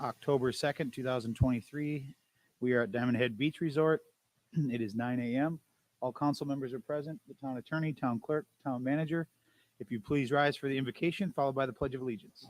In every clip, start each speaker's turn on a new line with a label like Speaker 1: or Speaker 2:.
Speaker 1: October 2nd, 2023. We are at Diamond Head Beach Resort. It is 9 a.m. All council members are present, the town attorney, town clerk, town manager. If you please rise for the invocation, followed by the Pledge of Allegiance.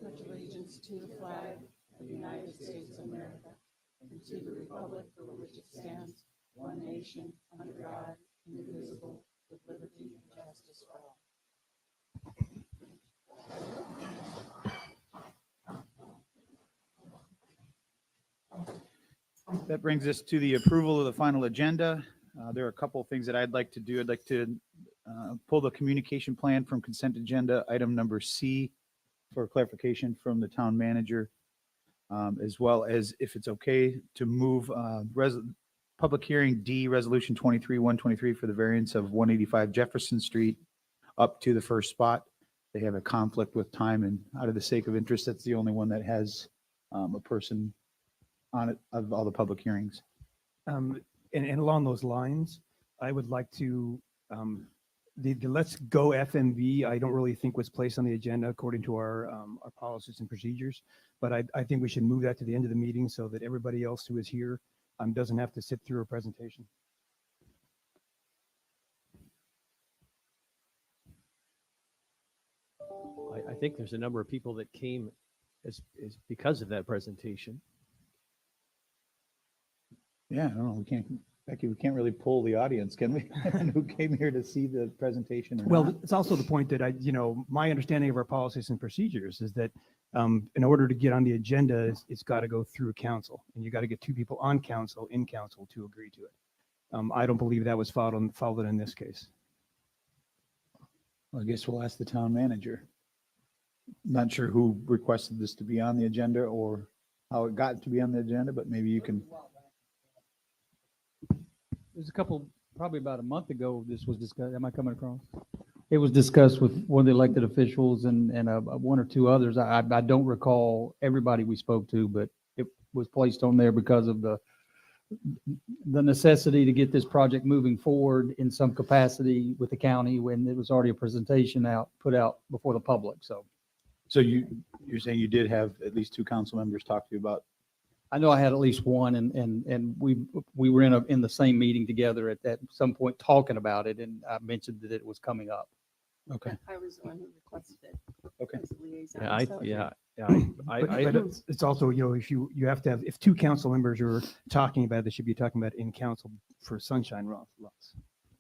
Speaker 2: Pledge allegiance to the flag of the United States of America and to the republic for which it stands, one nation, under God, indivisible, with liberty and justice for all.
Speaker 1: That brings us to the approval of the final agenda. There are a couple of things that I'd like to do. I'd like to pull the communication plan from consent agenda, item number C, for clarification from the town manager, as well as, if it's okay, to move public hearing D, resolution 23-123 for the variance of 185 Jefferson Street up to the first spot. They have a conflict with time, and out of the sake of interest, that's the only one that has a person on it of all the public hearings.
Speaker 3: And along those lines, I would like to, the Let's Go FMV, I don't really think was placed on the agenda according to our policies and procedures, but I think we should move that to the end of the meeting so that everybody else who is here doesn't have to sit through a presentation.
Speaker 4: I think there's a number of people that came as because of that presentation.
Speaker 1: Yeah, I don't know. We can't, Becky, we can't really pull the audience, can we? Who came here to see the presentation or
Speaker 3: Well,
Speaker 1: not?
Speaker 3: it's also the point that my understanding of our policies and procedures is that in order to get on the agenda, it's got to go through council, and you got to get two people on council, in council, to agree to it. I don't believe that was followed in this case.
Speaker 1: Well, I guess we'll ask the town manager. Not sure who requested this to be on the agenda or how it got to be on the agenda, but maybe you can.
Speaker 5: There's a couple, probably about a month ago, this was discussed. Am I coming across? It was discussed with one of the elected officials and one or two others. I don't recall everybody we spoke to, but it was placed on there because of the necessity to get this project moving forward in some capacity with the county when it was already a presentation put out before the public.
Speaker 1: So you're saying you did have at least two council members talk to you about?
Speaker 5: I know I had at least one, and we were in the same meeting together at some point talking about it, and I mentioned that it was coming up.
Speaker 1: Okay.
Speaker 2: I was the one who requested it.
Speaker 1: Okay.
Speaker 2: as a liaison,
Speaker 4: Yeah,
Speaker 2: so-
Speaker 3: But it's also, if you have to have, if two council members are talking about it, they should be talking about it in council for sunshine laws.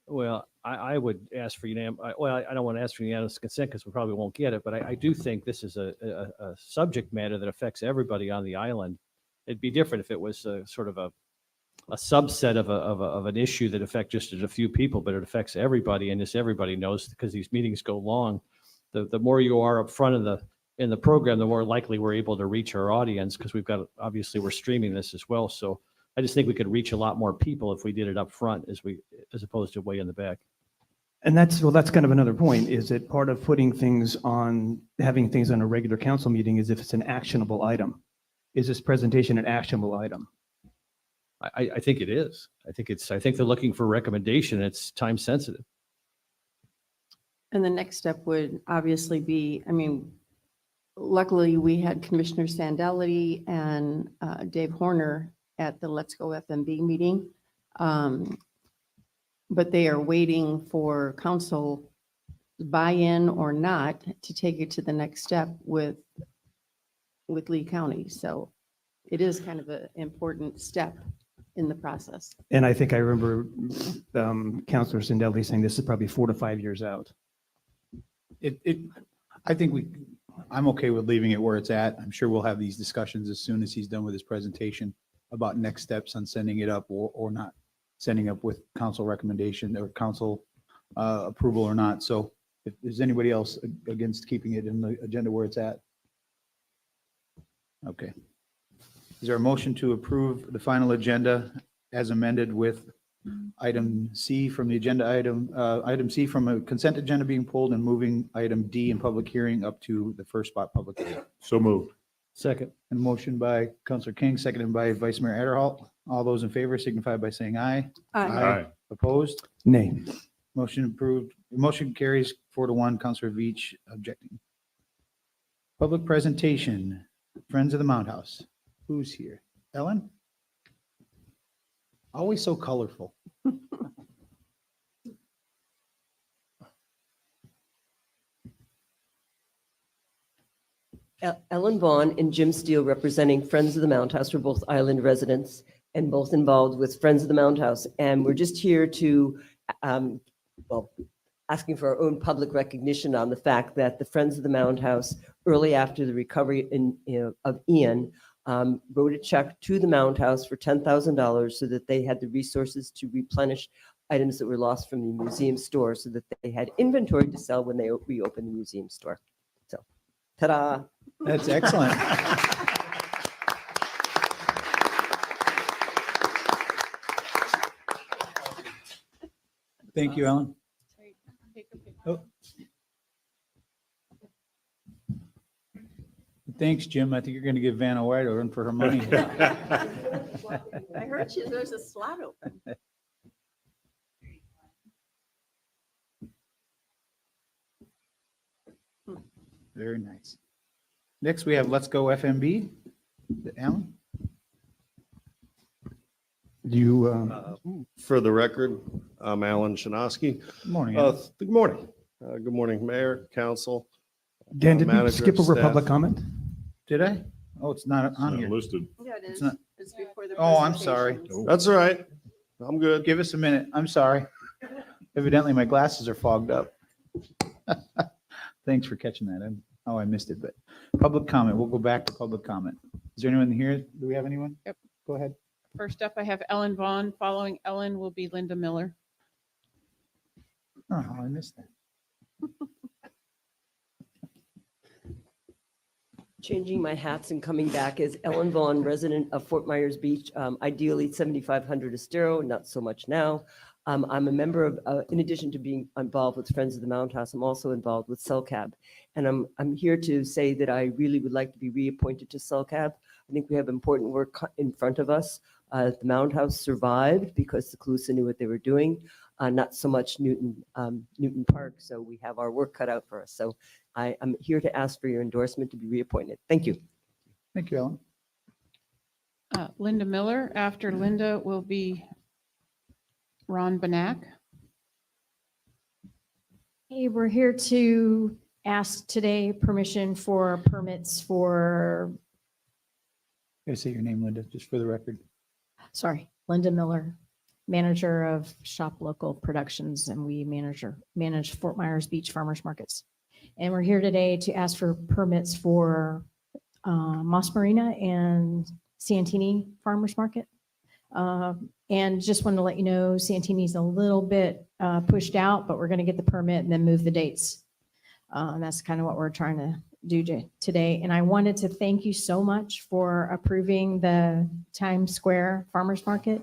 Speaker 4: well, I would ask for unanimous. Well, I don't want to ask for unanimous consent because we probably won't get it, but I do think this is a subject matter that affects everybody on the island. It'd be different if it was sort of a subset of an issue that affects just a few people, but it affects everybody, and this everybody knows because these meetings go long. The more you are up front in the program, the more likely we're able to reach our audience because obviously we're streaming this as well. So I just think we could reach a lot more people if we did it up front as opposed to way in the back.
Speaker 3: And that's kind of another point, is that part of having things on a regular council meeting is if it's an actionable item. Is this presentation an actionable item?
Speaker 4: I think it is. I think they're looking for recommendation. It's time sensitive.
Speaker 2: And the next step would obviously be, luckily we had Commissioner Sandelli and Dave Horner at the Let's Go FMB meeting. But they are waiting for council buy-in or not to take it to the next step with Lee County. So it is kind of an important step in the process.
Speaker 3: And I think I remember Councilor Sandelli saying this is probably 4 to 5 years out.
Speaker 1: I think I'm okay with leaving it where it's at. I'm sure we'll have these discussions as soon as he's done with his presentation about next steps on sending it up or not sending up with council recommendation or council approval or not. So if there's anybody else against keeping it in the agenda where it's at. Okay. Is there a motion to approve the final agenda as amended with item C from the agenda item C from a consent agenda being pulled and moving item D in public hearing up to the first spot public hearing?
Speaker 6: So moved.
Speaker 4: Second.
Speaker 1: And motion by Counselor King, seconded by Vice Mayor Adderholt. All those in favor signify by saying aye.
Speaker 6: Aye.
Speaker 1: Opposed?
Speaker 3: Nay.
Speaker 1: Motion approved. Motion carries 4-1. Counselor Veach objecting. Public presentation, Friends of the Mount House. Who's here? Ellen? Always so colorful.
Speaker 7: Ellen Vaughn and Jim Steele, representing Friends of the Mount House. We're both island residents and both involved with Friends of the Mount House. And we're just here to, asking for our own public recognition on the fact that the Friends of the Mount House, early after the recovery of Ian, wrote a check to the Mount House for $10,000 so that they had the resources to replenish items that were lost from the museum store, so that they had inventory to sell when they reopened the museum store. So, ta-da.
Speaker 1: That's excellent. Thank you, Ellen. Oh. Thanks, Jim. I think you're going to give Vanna White a run for her money.
Speaker 2: I heard there's a slot open.
Speaker 1: Very nice. Next, we have Let's Go FMB. Alan?
Speaker 3: You,
Speaker 6: For the record, I'm Alan Chinaski.
Speaker 1: Good morning. Alan.
Speaker 6: Good morning. Good morning, Mayor, Council.
Speaker 3: Dan, did we
Speaker 6: Manager,
Speaker 3: skip over
Speaker 6: staff.
Speaker 3: public comment?
Speaker 1: Did I? Oh, it's not on here.
Speaker 6: Listed.
Speaker 2: Yeah, it
Speaker 1: It's
Speaker 2: is.
Speaker 1: not-
Speaker 2: It's before the.
Speaker 1: Oh, I'm sorry.
Speaker 2: presentations.
Speaker 6: That's all right. I'm good.
Speaker 1: Give us a minute. I'm sorry. Evidently, my glasses are fogged up. Thanks for catching that. I missed it, but public comment. We'll go back to public comment. Is there anyone here? Do we have anyone?
Speaker 8: Yep.
Speaker 1: Go ahead.
Speaker 8: First up, I have Ellen Vaughn. Following Ellen will be Linda Miller.
Speaker 1: Oh, I missed that.
Speaker 7: Changing my hats and coming back as Ellen Vaughn, resident of Fort Myers Beach, ideally 7500 Estero, not so much now. I'm a member of, in addition to being involved with Friends of the Mount House, I'm also involved with CELCAB. And I'm here to say that I really would like to be reappointed to CELCAB. I think we have important work in front of us. The Mount House survived because the Calusa knew what they were doing, not so much Newton Park. So we have our work cut out for us. So I'm here to ask for your endorsement to be reappointed. Thank you.
Speaker 1: Thank you, Ellen.
Speaker 8: Linda Miller. After Linda will be Ron Banak.
Speaker 9: Hey, we're here to ask today permission for permits for,
Speaker 1: Gotta say your name, Linda, just for the record.
Speaker 9: sorry, Linda Miller, manager of Shop Local Productions, and we manage Fort Myers Beach Farmers Markets. And we're here today to ask for permits for Moss Marina and Santini Farmers Market. And just wanted to let you know, Santini's a little bit pushed out, but we're going to get the permit and then move the dates. And that's kind of what we're trying to do today. And I wanted to thank you so much for approving the Times Square Farmers Market.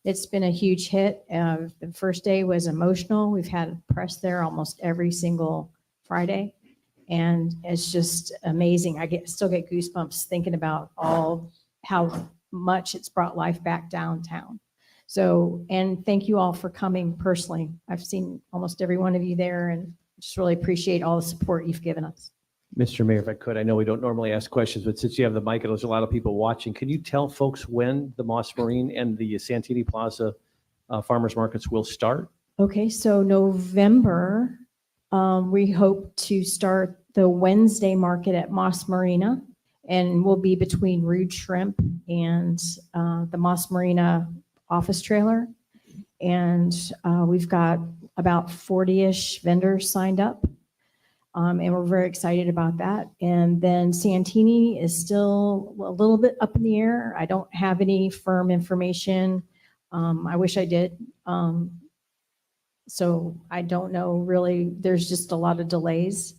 Speaker 9: It's been a huge hit. The first day was emotional. We've had press there almost every single Friday. And it's just amazing. I still get goosebumps thinking about how much it's brought life back downtown. So, and thank you all for coming personally. I've seen almost every one of you there and just really appreciate all the support you've given us.
Speaker 4: Mr. Mayor, if I could, I know we don't normally ask questions, but since you have the mic and there's a lot of people watching, can you tell folks when the Moss Marine and the Santini Plaza farmers markets will start?
Speaker 9: Okay, so November, we hope to start the Wednesday market at Moss Marina, and we'll be between Rude Shrimp and the Moss Marina office trailer. And we've got about 40-ish vendors signed up. And we're very excited about that. And then Santini is still a little bit up in the air. I don't have any firm information. I wish I did. So I don't know really. There's just a lot of delays.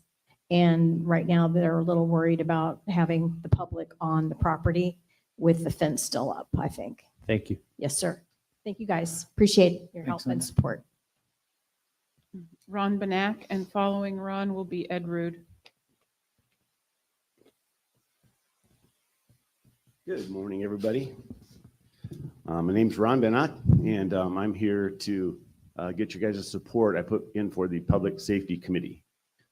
Speaker 9: And right now they're a little worried about having the public on the property. with the fence still up, I think.
Speaker 4: Thank you.
Speaker 9: Yes, sir. Thank you, guys. Appreciate your help
Speaker 1: Thanks,
Speaker 9: and
Speaker 1: Linda.
Speaker 9: support.
Speaker 8: Ron Benak, and following Ron will be Ed Rude.
Speaker 10: Good morning, everybody. My name's Ron Benat, and I'm here to get your guys' support. I put in for the Public Safety Committee.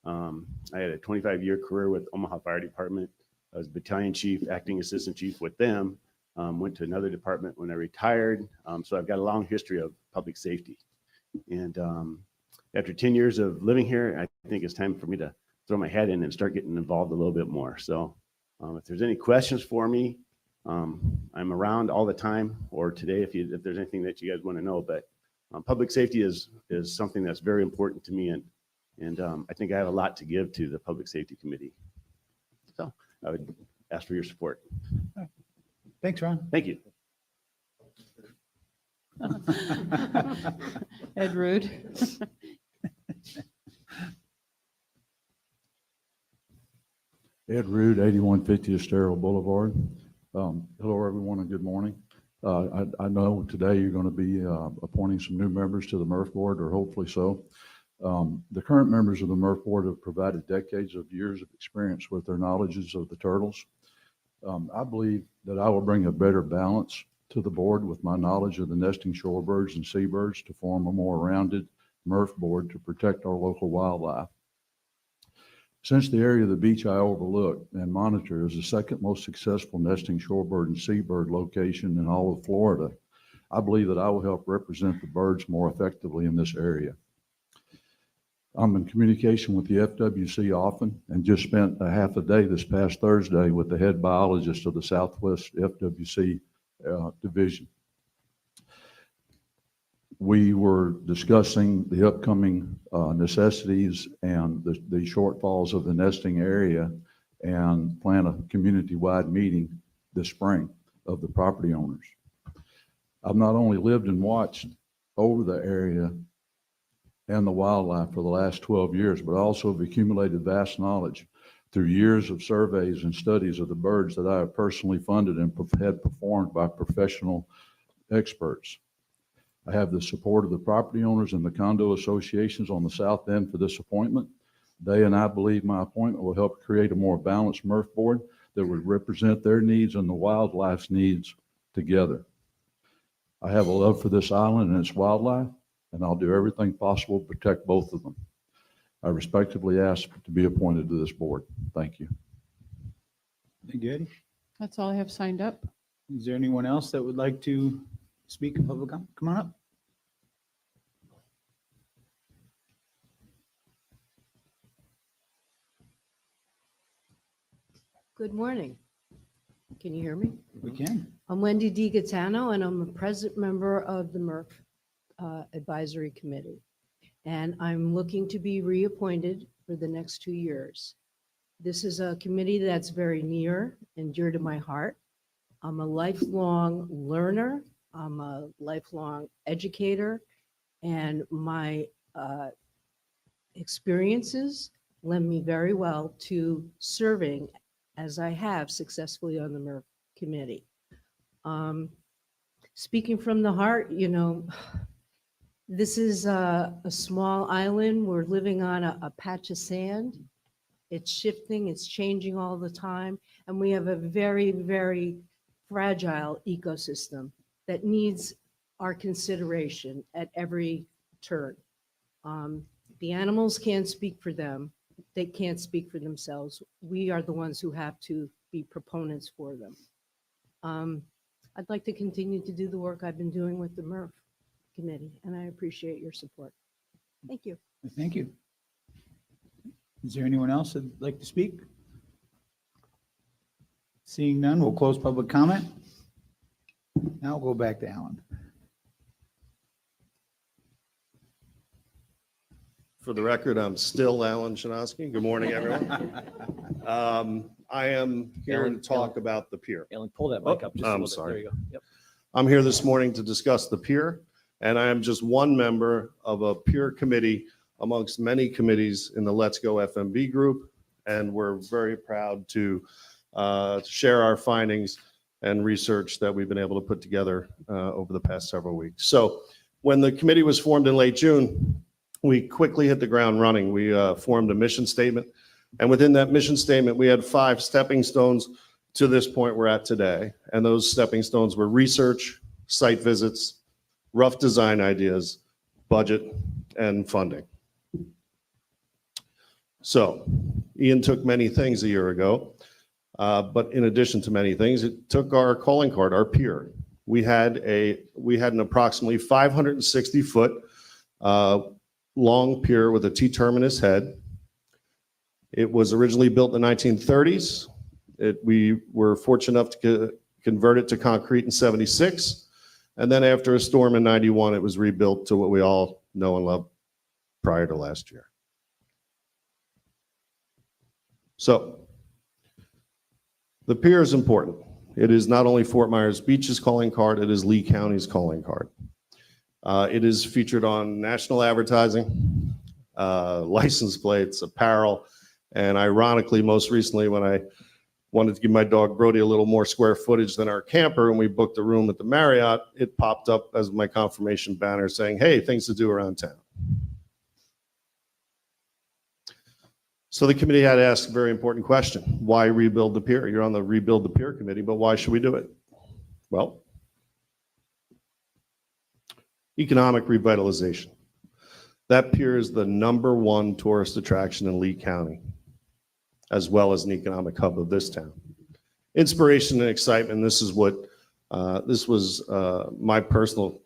Speaker 10: I had a 25-year career with Omaha Fire Department. I was battalion chief, acting assistant chief with them. Went to another department when I retired. So I've got a long history of public safety. And after 10 years of living here, I think it's time for me to throw my head in and start getting involved a little bit more. So if there's any questions for me, I'm around all the time, or today if there's anything that you guys want to know. But public safety is something that's very important to me, and I think I have a lot to give to the Public Safety Committee. So I would ask for your support.
Speaker 1: Thanks, Ron.
Speaker 10: Thank you.
Speaker 8: Ed Rude.
Speaker 11: Ed Rude, 8150 Estero Boulevard. Hello, everyone, and good morning. I know today you're going to be appointing some new members to the MRF board, or hopefully so. The current members of the MRF board have provided decades of years of experience with their knowledges of the turtles. I believe that I will bring a better balance to the board with my knowledge of the nesting shorebirds and seabirds to form a more rounded MRF board to protect our local wildlife. Since the area of the beach I overlook and monitor is the second most successful nesting shorebird and seabird location in all of Florida, I believe that I will help represent the birds more effectively in this area. I'm in communication with the FWC often and just spent a half a day this past Thursday with the head biologist of the Southwest FWC division. We were discussing the upcoming necessities and the shortfalls of the nesting area, and plan a community-wide meeting this spring of the property owners. I've not only lived and watched over the area and the wildlife for the last 12 years, but also have accumulated vast knowledge through years of surveys and studies of the birds that I have personally funded and had performed by professional experts. I have the support of the property owners and the condo associations on the south end for this appointment. They and I believe my appointment will help create a more balanced MRF board that would represent their needs and the wildlife's needs together. I have a love for this island and its wildlife, and I'll do everything possible to protect both of them. I respectfully ask to be appointed to this board. Thank you.
Speaker 1: Thank you, Eddie.
Speaker 8: That's all I have signed up.
Speaker 1: Is there anyone else that would like to speak in public comment? Come on up.
Speaker 12: Good morning. Can you hear me?
Speaker 1: We can.
Speaker 12: I'm Wendy DiGaetano, and I'm a present member of the MRF Advisory Committee. And I'm looking to be reappointed for the next 2 years. This is a committee that's very near and dear to my heart. I'm a lifelong learner. I'm a lifelong educator, and my experiences lend me very well to serving as I have successfully on the MRF committee. Speaking from the heart, you know, this is a small island. We're living on a patch of sand. It's shifting, it's changing all the time. And we have a very, very fragile ecosystem that needs our consideration at every turn. The animals can't speak for them. They can't speak for themselves. We are the ones who have to be proponents for them. I'd like to continue to do the work I've been doing with the MRF committee, and I appreciate your support. Thank you.
Speaker 1: Thank you. Is there anyone else that'd like to speak? Seeing none, we'll close public comment. Now we'll go back to Alan.
Speaker 6: For the record, I'm still Alan Chinaski. Good morning, everyone. I am here to talk about the pier.
Speaker 4: Ellen, pull that mic
Speaker 6: Oh,
Speaker 4: up just a
Speaker 6: I'm
Speaker 4: little bit.
Speaker 6: sorry.
Speaker 4: There you go. Yep.
Speaker 6: I'm here this morning to discuss the pier, and I am just one member of a pier committee amongst many committees in the Let's Go FMB group, and we're very proud to share our findings and research that we've been able to put together over the past several weeks. So when the committee was formed in late June, we quickly hit the ground running. We formed a mission statement. And within that mission statement, we had 5 stepping stones to this point we're at today. And those stepping stones were research, site visits, rough design ideas, budget, and funding. So Ian took many things a year ago, but in addition to many things, it took our calling card, our pier. We had an approximately 560-foot long pier with a T-terminus head. It was originally built in the 1930s. We were fortunate enough to convert it to concrete in 76. And then after a storm in 91, it was rebuilt to what we all know and love prior to last year. So the pier is important. It is not only Fort Myers Beach's calling card, it is Lee County's calling card. It is featured on national advertising, license plates, apparel, and ironically, most recently, when I wanted to give my dog Brody a little more square footage than our camper and we booked a room at the Marriott, it popped up as my confirmation banner saying, hey, things to do around town. So the committee had to ask a very important question. Why rebuild the pier? You're on the Rebuild the Pier committee, but why should we do it? Well, economic revitalization. That pier is the #1 tourist attraction in Lee County, as well as an economic hub of this town. Inspiration and excitement, this is what, this was my personal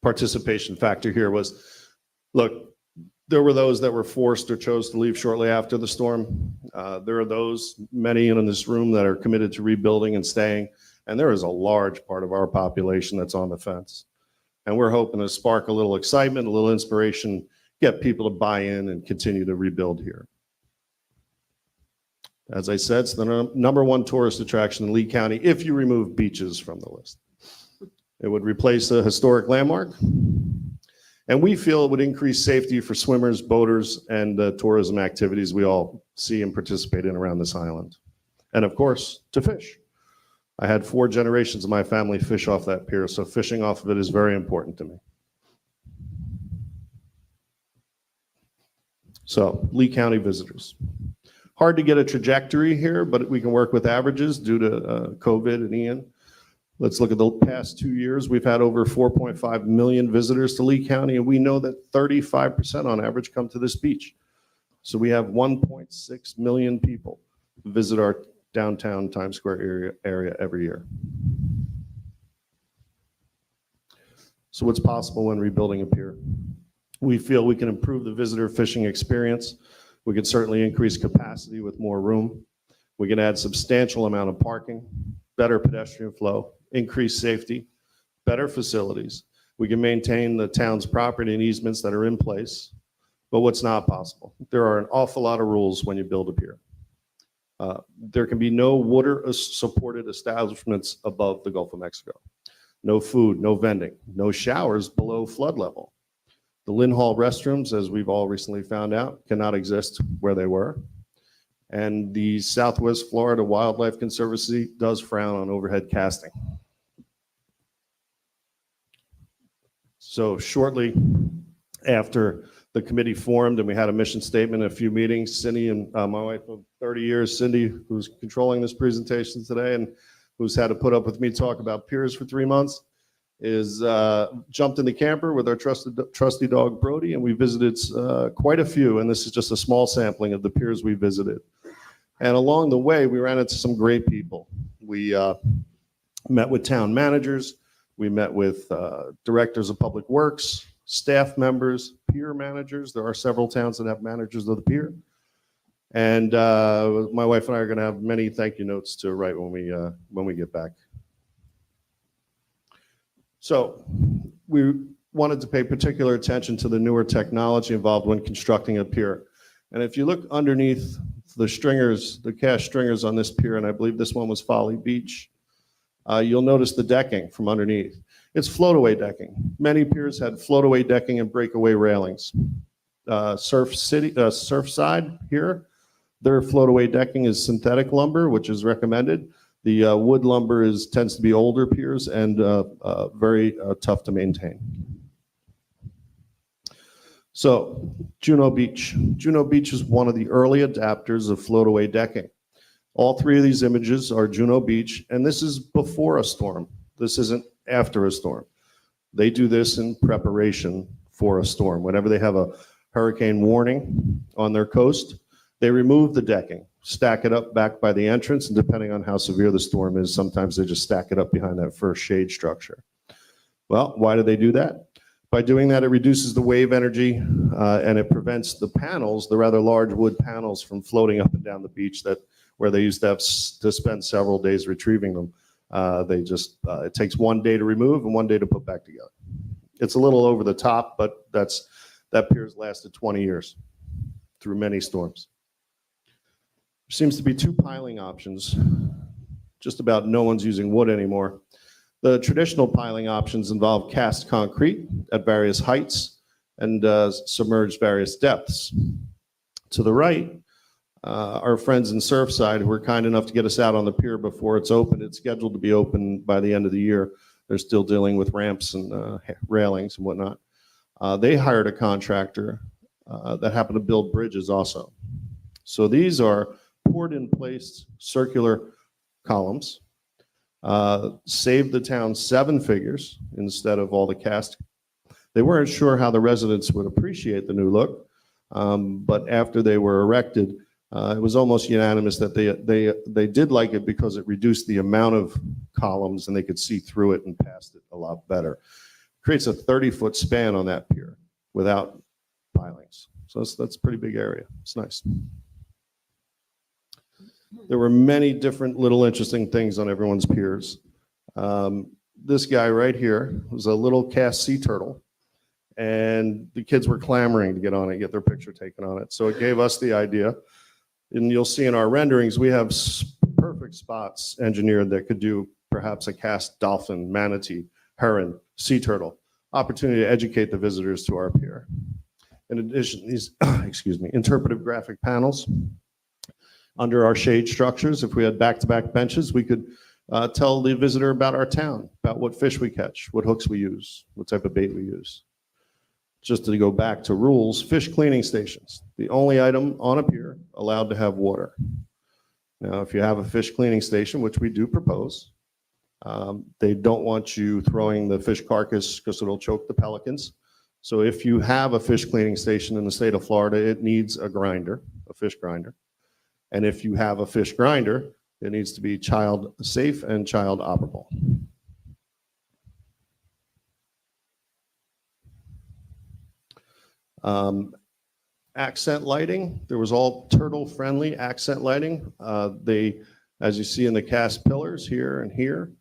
Speaker 6: participation factor here was, look, there were those that were forced or chose to leave shortly after the storm. There are those, many in this room, that are committed to rebuilding and staying, and there is a large part of our population that's on the fence. And we're hoping to spark a little excitement, a little inspiration, get people to buy in and continue to rebuild here. As I said, it's the #1 tourist attraction in Lee County if you remove beaches from the list. It would replace a historic landmark, and we feel it would increase safety for swimmers, boaters, and tourism activities we all see and participate in around this island. And of course, to fish. I had 4 generations of my family fish off that pier, so fishing off of it is very important to me. So, Lee County visitors. Hard to get a trajectory here, but we can work with averages due to COVID and Ian. Let's look at the past 2 years. We've had over 4.5 million visitors to Lee County, and we know that 35% on average come to this beach. So we have 1.6 million people who visit our downtown Times Square area every year. So what's possible when rebuilding a pier? We feel we can improve the visitor fishing experience. We can certainly increase capacity with more room. We can add substantial amount of parking, better pedestrian flow, increased safety, better facilities. We can maintain the town's property and easements that are in place. But what's not possible? There are an awful lot of rules when you build a pier. There can be no water-supported establishments above the Gulf of Mexico. No food, no vending, no showers below flood level. The Lynn Hall restrooms, as we've all recently found out, cannot exist where they were. And the Southwest Florida Wildlife Conservancy does frown on overhead casting. So shortly after the committee formed and we had a mission statement, a few meetings, Cindy and my wife of 30 years, Cindy, who's controlling this presentation today and who's had to put up with me talk about piers for 3 months, is jumped in the camper with our trusty dog Brody, and we visited quite a few, and this is just a small sampling of the piers we visited. And along the way, we ran into some great people. We met with town managers, we met with directors of public works, staff members, pier managers. There are several towns that have managers of the pier. And my wife and I are going to have many thank you notes to write when we get back. So we wanted to pay particular attention to the newer technology involved when constructing a pier. And if you look underneath the stringers, the cast stringers on this pier, and I believe this one was Folly Beach, you'll notice the decking from underneath. It's float-away decking. Many piers had float-away decking and breakaway railings. Surfside here Their float-away decking is synthetic lumber, which is recommended. The wood lumber tends to be older piers and very tough to maintain. So Juno Beach. Juno Beach is one of the early adapters of float-away decking. All three of these images are Juno Beach, and this is before a storm. This isn't after a storm. They do this in preparation for a storm. Whenever they have a hurricane warning on their coast, they remove the decking, stack it up back by the entrance, and depending on how severe the storm is, sometimes they just stack it up behind that first shade structure. Well, why do they do that? By doing that, it reduces the wave energy and it prevents the panels, the rather large wood panels, from floating up and down the beach where they used to have to spend several days retrieving them. It takes 1 day to remove and 1 day to put back together. It's a little over the top, but that pier's lasted 20 years through many storms. There seems to be 2 piling options. Just about no one's using wood anymore. The traditional piling options involve cast concrete at various heights and submerged various depths. To the right, our friends in Surfside, who were kind enough to get us out on the pier before it's open. It's scheduled to be open by the end of the year. They're still dealing with ramps and railings and whatnot. They hired a contractor that happened to build bridges also. So these are poured in place circular columns. Saved the town 7 figures instead of all the cast. They weren't sure how the residents would appreciate the new look, but after they were erected, it was almost unanimous that they did like it because it reduced the amount of columns and they could see through it and past it a lot better. Creates a 30-foot span on that pier without pilings. So that's a pretty big area. It's nice. There were many different little interesting things on everyone's piers. This guy right here was a little cast sea turtle, and the kids were clamoring to get on it, get their picture taken on it. So it gave us the idea, and you'll see in our renderings, we have perfect spots engineered that could do perhaps a cast dolphin, manatee, heron, sea turtle. Opportunity to educate the visitors to our pier. In addition, these, interpretive graphic panels under our shade structures. If we had back-to-back benches, we could tell the visitor about our town, about what fish we catch, what hooks we use, what type of bait we use. Just to go back to rules, fish cleaning stations, the only item on a pier allowed to have water. Now, if you have a fish cleaning station, which we do propose, they don't want you throwing the fish carcass because it'll choke the pelicans. So if you have a fish cleaning station in the state of Florida, it needs a grinder, a fish grinder. And if you have a fish grinder, it needs to be child safe and child operable. Accent lighting, there was all turtle friendly accent lighting. As you see in the cast pillars here and here,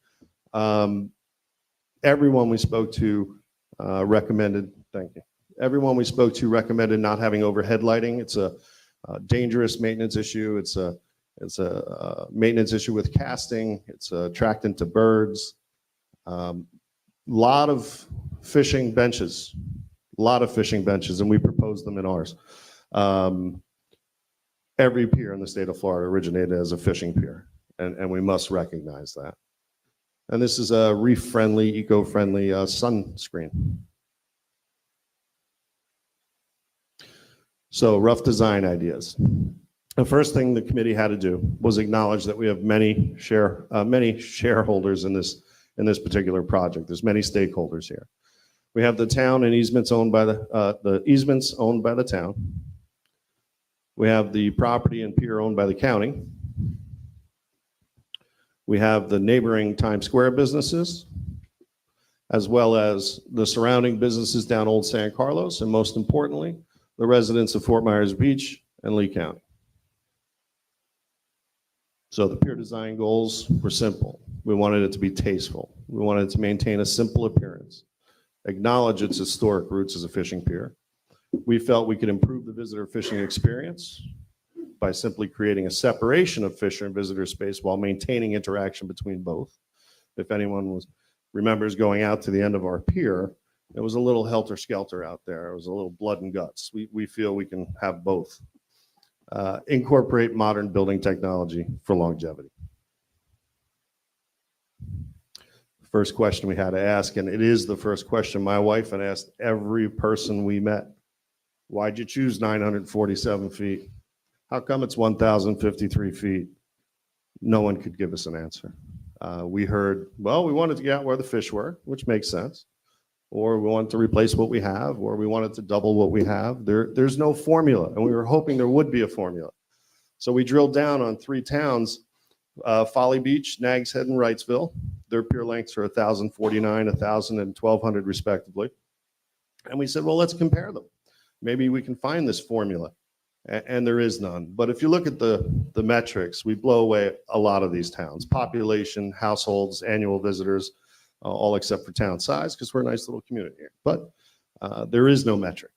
Speaker 6: everyone we spoke to recommended, thank you. Everyone we spoke to recommended not having overhead lighting. It's a dangerous maintenance issue. It's a maintenance issue with casting. It's attractant to birds. Lot of fishing benches, and we proposed them in ours. Every pier in the state of Florida originated as a fishing pier, and we must recognize that. And this is a reef-friendly, eco-friendly sunscreen. So rough design ideas. The first thing the committee had to do was acknowledge that we have many shareholders in this particular project. There's many stakeholders here. We have the town and easements owned by the easements owned by the town. We have the property and pier owned by the county. We have the neighboring Times Square businesses, as well as the surrounding businesses down Old San Carlos, and most importantly, the residents of Fort Myers Beach and Lee County. So the pier design goals were simple. We wanted it to be tasteful. We wanted it to maintain a simple appearance, acknowledge its historic roots as a fishing pier. We felt we could improve the visitor fishing experience by simply creating a separation of fisher and visitor space while maintaining interaction between both. If anyone remembers going out to the end of our pier, it was a little helter-skelter out there. It was a little blood and guts. We feel we can have both. incorporate modern building technology for longevity. First question we had to ask, and it is the first question my wife had asked every person we met. Why'd you choose 947 feet? How come it's 1,053 feet? No one could give us an answer. We heard, well, we wanted to get out where the fish were, which makes sense. Or we wanted to replace what we have, or we wanted to double what we have. There's no formula, and we were hoping there would be a formula. So we drilled down on 3 towns, Folly Beach, Nags Head, and Wrightsville. Their pier lengths are 1,049, 1,000, and 1,200 respectively. And we said, well, let's compare them. Maybe we can find this formula. And there is none. But if you look at the metrics, we blow away a lot of these towns. Population, households, annual visitors, all except for town size, because we're a nice little community here. But there is no metric.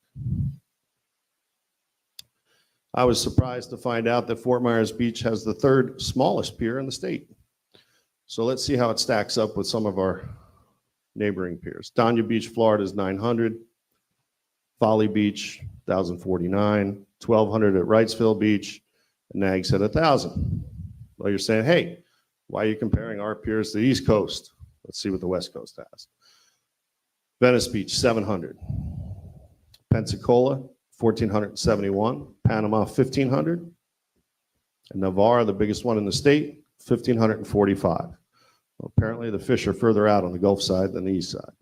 Speaker 6: I was surprised to find out that Fort Myers Beach has the 3rd smallest pier in the state. So let's see how it stacks up with some of our neighboring piers. Dania Beach, Florida is 900. Folly Beach, 1,049. 1,200 at Wrightsville Beach, and Nags Head 1,000. Well, you're saying, hey, why are you comparing our piers to the East Coast? Let's see what the West Coast has. Venice Beach, 700. Pensacola, 1,471. Panama, 1,500. And Navarre, the biggest one in the state, 1,545. Well, apparently the fish are further out on the Gulf side than the east side.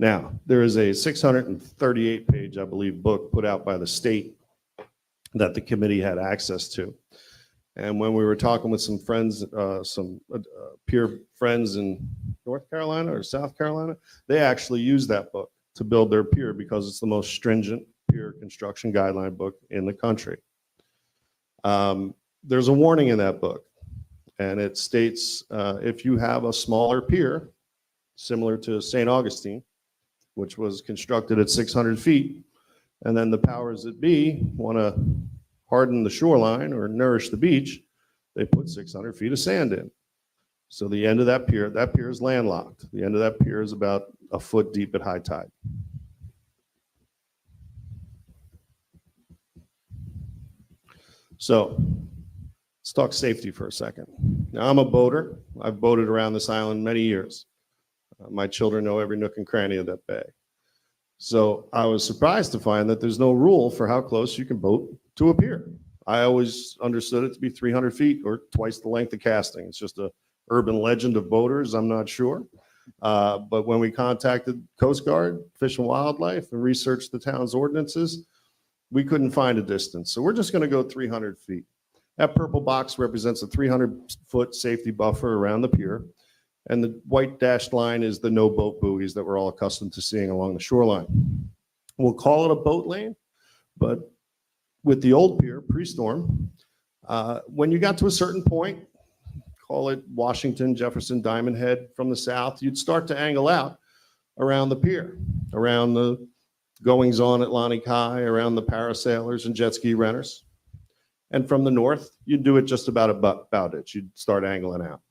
Speaker 6: Now, there is a 638-page, I believe, book put out by the state that the committee had access to. And when we were talking with some friends, some peer friends in North Carolina or South Carolina, they actually use that book to build their pier because it's the most stringent pier construction guideline book in the country. There's a warning in that book, and it states if you have a smaller pier, similar to St. Augustine, which was constructed at 600 feet, and then the powers that be want to harden the shoreline or nourish the beach, they put 600 feet of sand in. So the end of that pier is landlocked. The end of that pier is about a foot deep at high tide. So let's talk safety for a second. Now, I'm a boater. I've boated around this island many years. My children know every nook and cranny of that bay. So I was surprised to find that there's no rule for how close you can boat to a pier. I always understood it to be 300 feet or twice the length of casting. It's just a urban legend of boaters, I'm not sure. But when we contacted Coast Guard, Fish and Wildlife, and researched the town's ordinances, we couldn't find a distance. So we're just going to go 300 feet. That purple box represents a 300-foot safety buffer around the pier. And the white dashed line is the no boat buoys that we're all accustomed to seeing along the shoreline. We'll call it a boat lane, but with the old pier, pre-storm, when you got to a certain point, call it Washington, Jefferson, Diamond Head from the south, you'd start to angle out around the pier, around the goings-on at Lonnie Kai, around the parasailers and jet ski renters. And from the north, you'd do it just about it. You'd start angling out.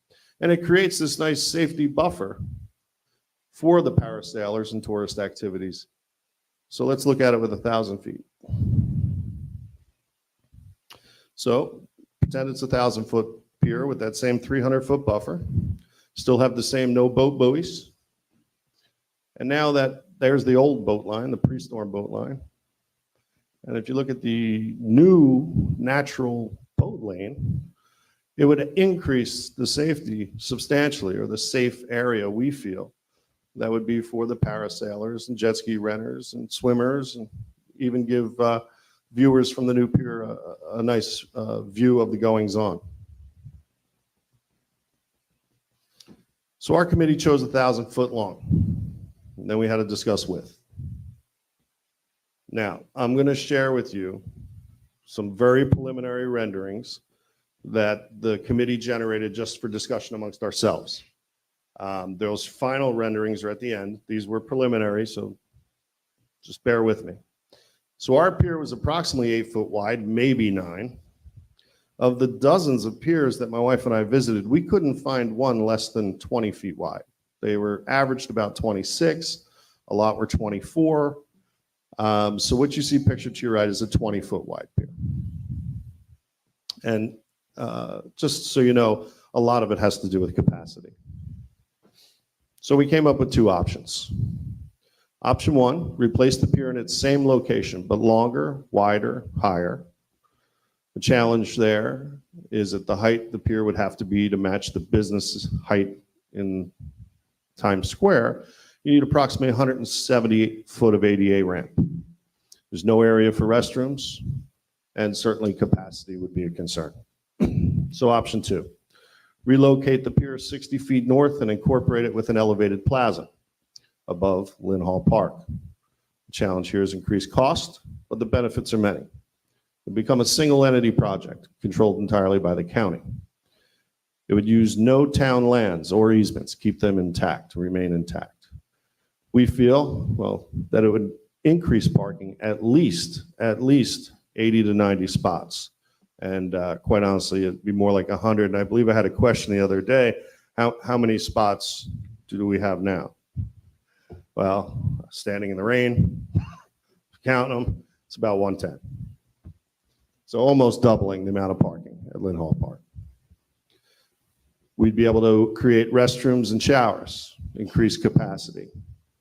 Speaker 6: And it creates this nice safety buffer for the parasailers and tourist activities. So let's look at it with 1,000 feet. So pretend it's a 1,000-foot pier with that same 300-foot buffer. Still have the same no boat buoys. And now there's the old boat line, the pre-storm boat line. And if you look at the new natural boat lane, it would increase the safety substantially, or the safe area we feel. That would be for the parasailers and jet ski renters and swimmers, and even give viewers from the new pier a nice view of the goings on. So our committee chose 1,000 foot long, and then we had to discuss width. Now, I'm going to share with you some very preliminary renderings that the committee generated just for discussion amongst ourselves. Those final renderings are at the end. These were preliminary, so just bear with me. So our pier was approximately 8 foot wide, maybe 9. Of the dozens of piers that my wife and I visited, we couldn't find one less than 20 feet wide. They were averaged about 26. A lot were 24. So what you see pictured to your right is a 20-foot wide pier. And just so you know, a lot of it has to do with capacity. So we came up with two options. Option one, replace the pier in its same location, but longer, wider, higher. The challenge there is that the height the pier would have to be to match the business height in Times Square. You need approximately 170 foot of ADA ramp. There's no area for restrooms, and certainly capacity would be a concern. So option two, relocate the pier 60 feet north and incorporate it with an elevated plaza above Lynn Hall Park. The challenge here is increased cost, but the benefits are many. It would become a single entity project controlled entirely by the county. It would use no town lands or easements, keep them intact, remain intact. We feel, well, that it would increase parking at least 80 to 90 spots. And quite honestly, it'd be more like 100. And I believe I had a question the other day, how many spots do we have now? Well, standing in the rain, counting them, it's about 110. So almost doubling the amount of parking at Lynn Hall Park. We'd be able to create restrooms and showers, increase capacity.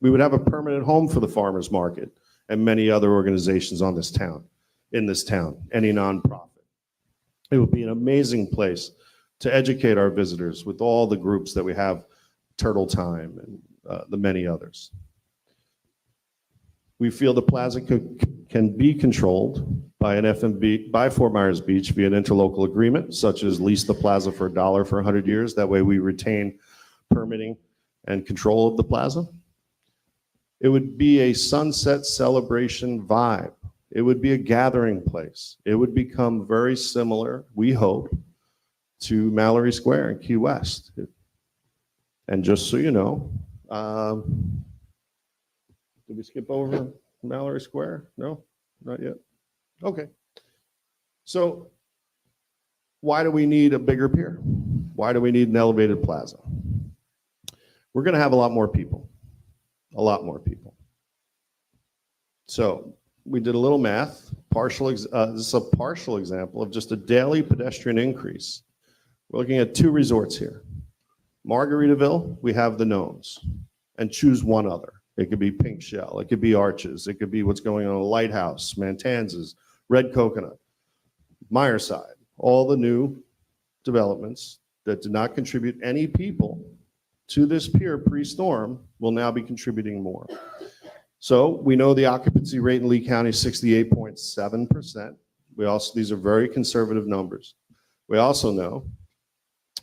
Speaker 6: We would have a permanent home for the farmers market and many other organizations in this town, any nonprofit. It would be an amazing place to educate our visitors with all the groups that we have, Turtle Time and the many others. We feel the plaza can be controlled by an FMB, by Fort Myers Beach via an interlocal agreement, such as lease the plaza for $1 for 100 years. That way we retain permitting and control of the plaza. It would be a sunset celebration vibe. It would be a gathering place. It would become very similar, we hope, to Mallory Square in Key West. And just so you know, did we skip over Mallory Square? No, not yet. Okay. So why do we need a bigger pier? Why do we need an elevated plaza? We're going to have a lot more people. So we did a little math. This is a partial example of just a daily pedestrian increase. We're looking at two resorts here. Margaritaville, we have the Gnomes, and choose one other. It could be Pink Shell, it could be Arches, it could be what's going on in Lighthouse, Mantanzas, Red Coconut, Myerside, all the new developments that did not contribute any people to this pier pre-storm will now be contributing more. So we know the occupancy rate in Lee County is 68.7%. These are very conservative numbers. We also know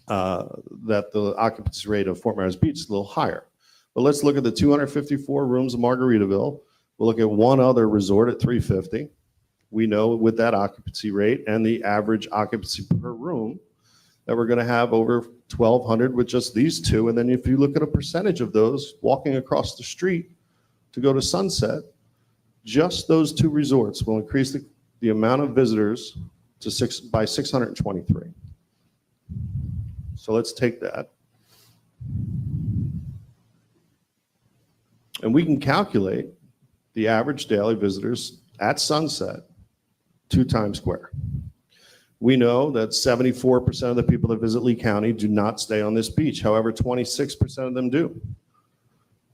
Speaker 6: that the occupancy rate of Fort Myers Beach is a little higher. But let's look at the 254 rooms of Margaritaville. We'll look at one other resort at 350. We know with that occupancy rate and the average occupancy per room that we're going to have over 1,200 with just these two. And then if you look at a percentage of those walking across the street to go to Sunset, just those two resorts will increase the amount of visitors by 623. So let's take that. And we can calculate the average daily visitors at Sunset to Times Square. We know that 74% of the people that visit Lee County do not stay on this beach. However, 26% of them do.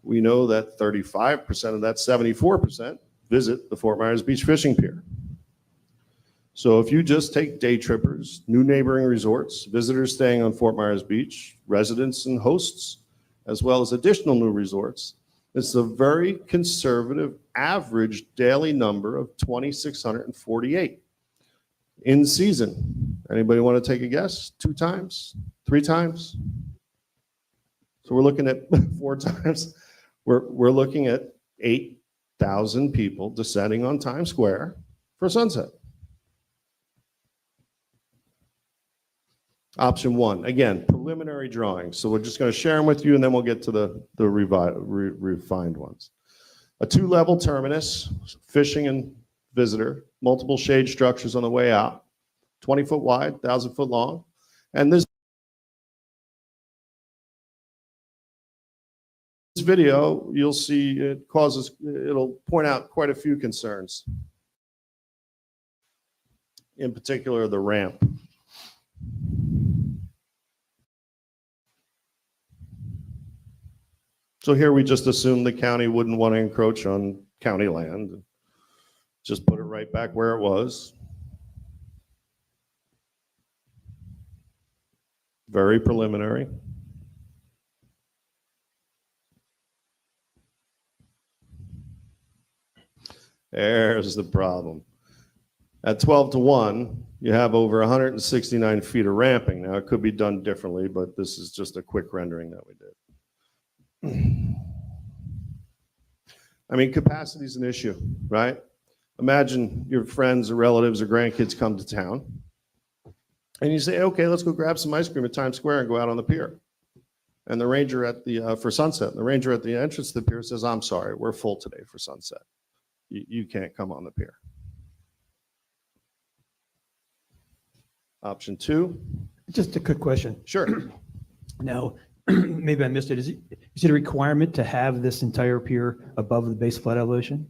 Speaker 6: We know that 35% of that 74% visit the Fort Myers Beach Fishing Pier. So if you just take day trippers, new neighboring resorts, visitors staying on Fort Myers Beach, residents and hosts, as well as additional new resorts, it's a very conservative average daily number of 2,648 in season. Anybody want to take a guess? 2 times? 3 times? So we're looking at 4 times. We're looking at 8,000 people descending on Times Square for Sunset. Option 1, again, preliminary drawings. So we're just going to share them with you, and then we'll get to the refined ones. A 2-level terminus, fishing and visitor, multiple shade structures on the way out, 20-foot wide, 1,000-foot long. And this video, you'll see it'll point out quite a few concerns. In particular, the ramp. So here we just assume the county wouldn't want to encroach on county land. Just put it right back where it was. Very preliminary. There's the problem. At 12-1, you have over 169 feet of ramping. Now, it could be done differently, but this is just a quick rendering that we did. I mean, capacity is an issue, right? Imagine your friends or relatives or grandkids come to town, and you say, okay, let's go grab some ice cream at Times Square and go out on the pier. And the ranger at the, for Sunset, the ranger at the entrance to the pier says, I'm sorry, we're full today for Sunset. You can't come on the pier. Option 2.
Speaker 3: Just a quick question.
Speaker 6: Sure.
Speaker 3: Now, maybe I missed it. Is it a requirement to have this entire pier above the base flood elevation?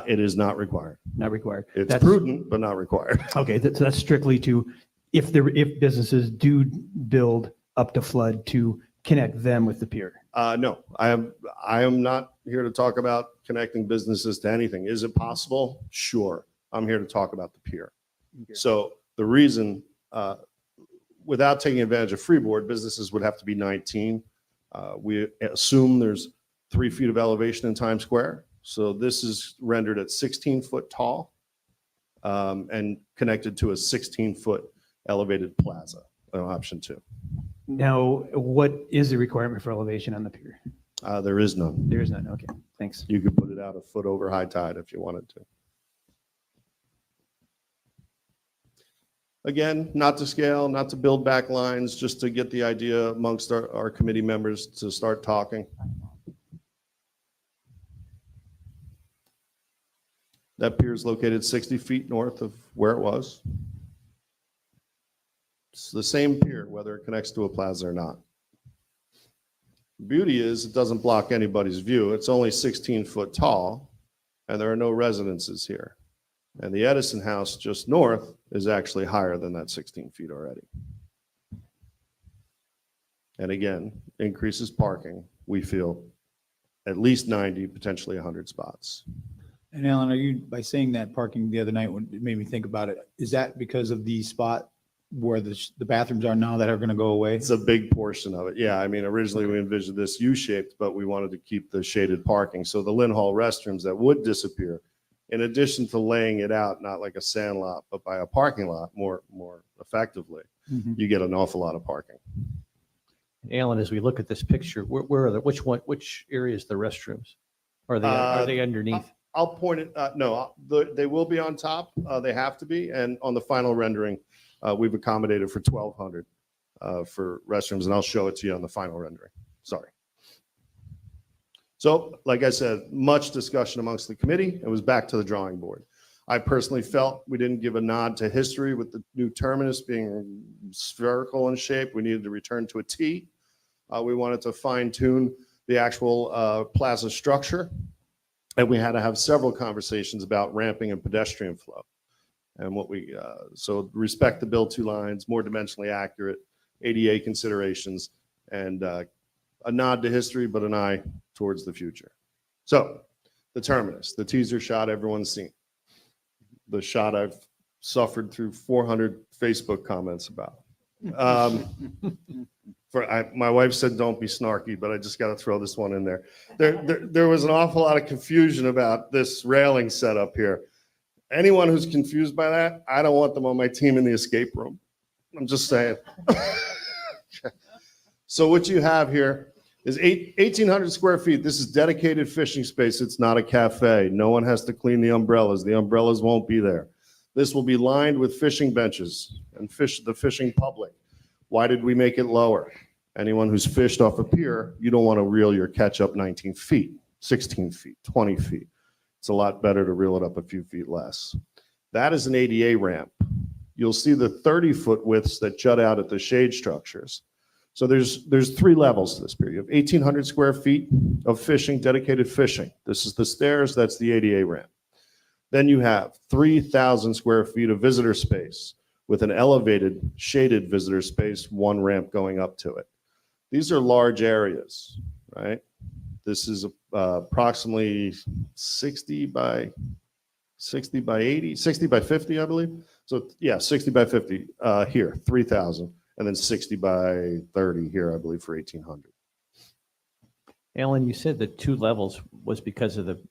Speaker 6: It is not required.
Speaker 3: Not required.
Speaker 6: It's
Speaker 3: That's-
Speaker 6: prudent, but not required.
Speaker 3: Okay, so that's strictly to, if businesses do build up to flood, to connect them with the pier.
Speaker 6: No, I am not here to talk about connecting businesses to anything. Is it possible? Sure. I'm here to talk about the pier. So the reason, without taking advantage of freeboard, businesses would have to be 19. We assume there's 3 feet of elevation in Times Square. So this is rendered at 16 foot tall and connected to a 16-foot elevated plaza, option 2.
Speaker 3: Now, what is the requirement for elevation on the pier?
Speaker 6: There is none.
Speaker 3: There is none. Okay, thanks.
Speaker 6: You could put it out a foot over high tide if you wanted to. Again, not to scale, not to build back lines, just to get the idea amongst our committee members to start talking. That pier is located 60 feet north of where it was. It's the same pier, whether it connects to a plaza or not. Beauty is it doesn't block anybody's view. It's only 16 foot tall, and there are no residences here. And the Edison House just north is actually higher than that 16 feet already. And again, increases parking, we feel, at least 90, potentially 100 spots.
Speaker 1: And Alan, are you, by saying that parking the other night, when it made me think about it, is that because of the spot where the bathrooms are now that are going to go away?
Speaker 6: It's a big portion of it. Yeah, I mean, originally we envisioned this U-shaped, but we wanted to keep the shaded parking. So the Lynn Hall restrooms that would disappear, in addition to laying it out, not like a sand lot, but by a parking lot more effectively, you get an awful lot of parking.
Speaker 4: Alan, as we look at this picture, where are the, which area is the restrooms? Are they underneath?
Speaker 6: I'll point it, no, they will be on top. They have to be. And on the final rendering, we've accommodated for 1,200 for restrooms, and I'll show it to you on the final rendering. Sorry. So, like I said, much discussion amongst the committee. It was back to the drawing board. I personally felt we didn't give a nod to history with the new terminus being spherical in shape. We needed to return to a T. We wanted to fine tune the actual plaza structure. And we had to have several conversations about ramping and pedestrian flow. And what we, so respect the build 2 lines, more dimensionally accurate, ADA considerations, and a nod to history, but an eye towards the future. So the terminus, the teaser shot everyone's seen. The shot I've suffered through 400 Facebook comments about. My wife said, don't be snarky, but I just got to throw this one in there. There was an awful lot of confusion about this railing setup here. Anyone who's confused by that, I don't want them on my team in the escape room. I'm just saying. So what you have here is 1,800 square feet. This is dedicated fishing space. It's not a cafe. No one has to clean the umbrellas. The umbrellas won't be there. This will be lined with fishing benches and the fishing public. Why did we make it lower? Anyone who's fished off a pier, you don't want to reel your catch up 19 feet, 16 feet, 20 feet. It's a lot better to reel it up a few feet less. That is an ADA ramp. You'll see the 30-foot widths that jut out at the shade structures. So there's three levels to this pier. You have 1,800 square feet of fishing, dedicated fishing. This is the stairs, that's the ADA ramp. Then you have 3,000 square feet of visitor space with an elevated shaded visitor space, one ramp going up to it. These are large areas, right? This is approximately 60 by 80, 60 by 50, I believe. So yeah, 60 by 50 here, 3,000. And then 60 by 30 here, I believe, for 1,800.
Speaker 4: Alan, you said the two levels was because of the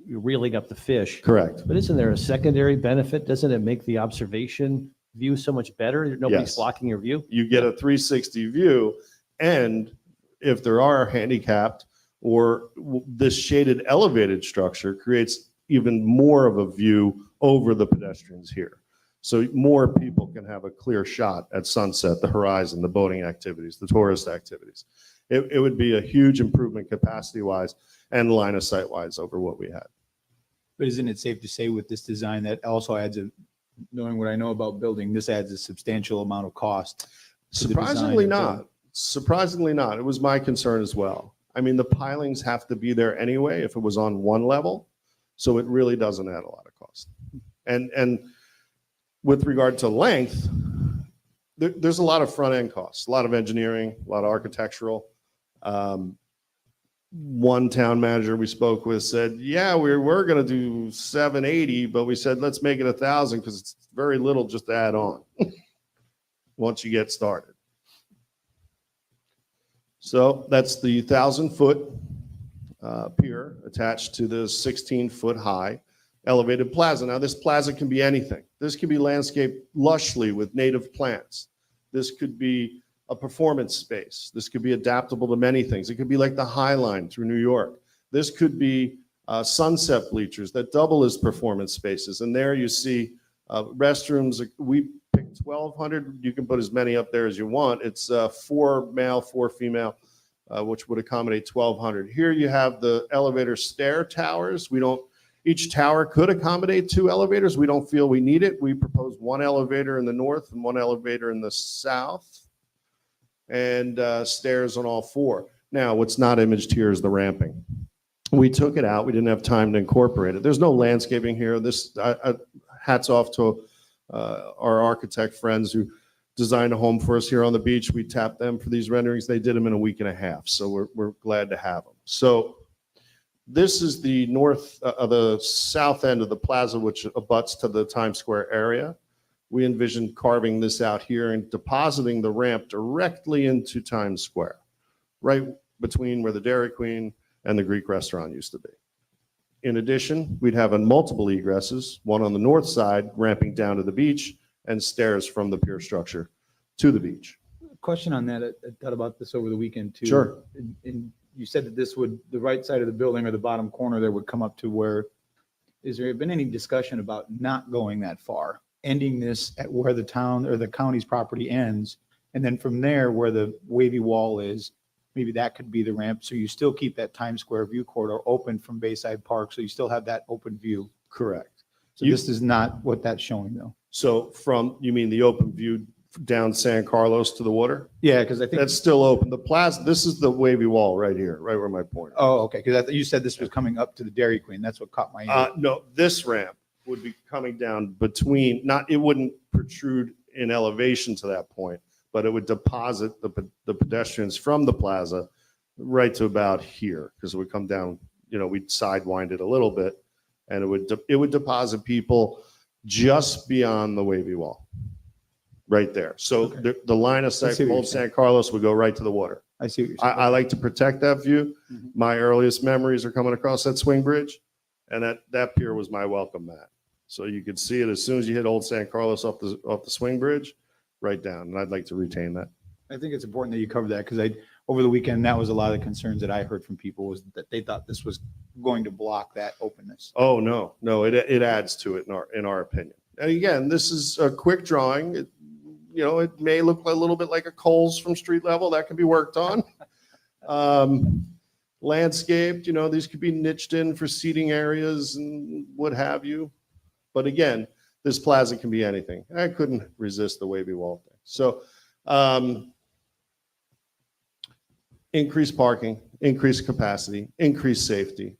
Speaker 4: you're reeling up the fish.
Speaker 6: Correct.
Speaker 4: But isn't there a secondary benefit? Doesn't it make the observation view so much better? Nobody's
Speaker 6: Yes.
Speaker 4: blocking your view?
Speaker 6: You get a 360 view, and if there are handicapped or this shaded elevated structure creates even more of a view over the pedestrians here. So more people can have a clear shot at sunset, the horizon, the boating activities, the tourist activities. It would be a huge improvement capacity-wise and line of sight-wise over what we had.
Speaker 1: But isn't it safe to say with this design that also adds knowing what I know about building, this adds a substantial amount of cost? to the design
Speaker 6: Surprisingly
Speaker 1: of the-
Speaker 6: not. Surprisingly not. It was my concern as well. I mean, the pilings have to be there anyway if it was on one level, so it really doesn't add a lot of cost. And with regard to length, there's a lot of front-end costs, a lot of engineering, a lot of architectural. One town manager we spoke with said, yeah, we're going to do 780, but we said, let's make it 1,000 because it's very little just to add on once you get started. So that's the 1,000-foot pier attached to the 16-foot high elevated plaza. Now, this plaza can be anything. This can be landscaped lushly with native plants. This could be a performance space. This could be adaptable to many things. It could be like the High Line through New York. This could be sunset bleachers that double as performance spaces. And there you see restrooms. We picked 1,200. You can put as many up there as you want. It's 4 male, 4 female, which would accommodate 1,200. Here you have the elevator stair towers. Each tower could accommodate 2 elevators. We don't feel we need it. We propose 1 elevator in the north and 1 elevator in the south, and stairs on all 4. Now, what's not imaged here is the ramping. We took it out. We didn't have time to incorporate it. There's no landscaping here. Hats off to our architect friends who designed a home for us here on the beach. We tapped them for these renderings. They did them in a week and a half, so we're glad to have them. So this is the the south end of the plaza, which abuts to the Times Square area. We envisioned carving this out here and depositing the ramp directly into Times Square, right between where the Dairy Queen and the Greek restaurant used to be. In addition, we'd have multiple egresses, one on the north side ramping down to the beach and stairs from the pier structure to the beach.
Speaker 1: Question on that. I thought about this over the weekend too.
Speaker 6: Sure.
Speaker 1: And you said that the right side of the building or the bottom corner there would come up to where, is there been any discussion about not going that far? Ending this at where the town or the county's property ends, and then from there where the wavy wall is, maybe that could be the ramp. So you still keep that Times Square view corridor open from Bayside Park. So you still have that open view.
Speaker 6: Correct.
Speaker 1: So this is not what that's showing though.
Speaker 6: So you mean the open view down San Carlos to the water?
Speaker 1: Yeah, because I think.
Speaker 6: That's still open. The plaza, this is the wavy wall right here, right where my point is.
Speaker 1: Oh, okay. Because I thought you said this was coming up to the Dairy Queen. That's what caught my ear.
Speaker 6: No, this ramp would be coming down it wouldn't protrude in elevation to that point, but it would deposit the pedestrians from the plaza right to about here, because it would come down, we'd sidewind it a little bit, and it would deposit people just beyond the wavy wall, right there. So
Speaker 1: Okay.
Speaker 6: the line of
Speaker 1: I
Speaker 6: sight
Speaker 1: see
Speaker 6: from
Speaker 1: what
Speaker 6: Old
Speaker 1: you're saying.
Speaker 6: San Carlos would go right to the water.
Speaker 1: I see what you're saying.
Speaker 6: I like to protect that view.
Speaker 1: Mhm.
Speaker 6: My earliest memories are coming across that swing bridge, and that pier was my welcome mat. So you could see it as soon as you hit Old San Carlos off the swing bridge, right down. And I'd like to retain that.
Speaker 1: I think it's important that you cover that because over the weekend, that was a lot of the concerns that I heard from people was that they thought this was going to block that openness.
Speaker 6: Oh, no, it adds to it in our opinion. And again, this is a quick drawing. It may look a little bit like a Kohl's from street level. That can be worked on. Landscaped, these could be niched in for seating areas and what have you. But again, this plaza can be anything. I couldn't resist the wavy wall thing. So increased parking, increased capacity, increased safety.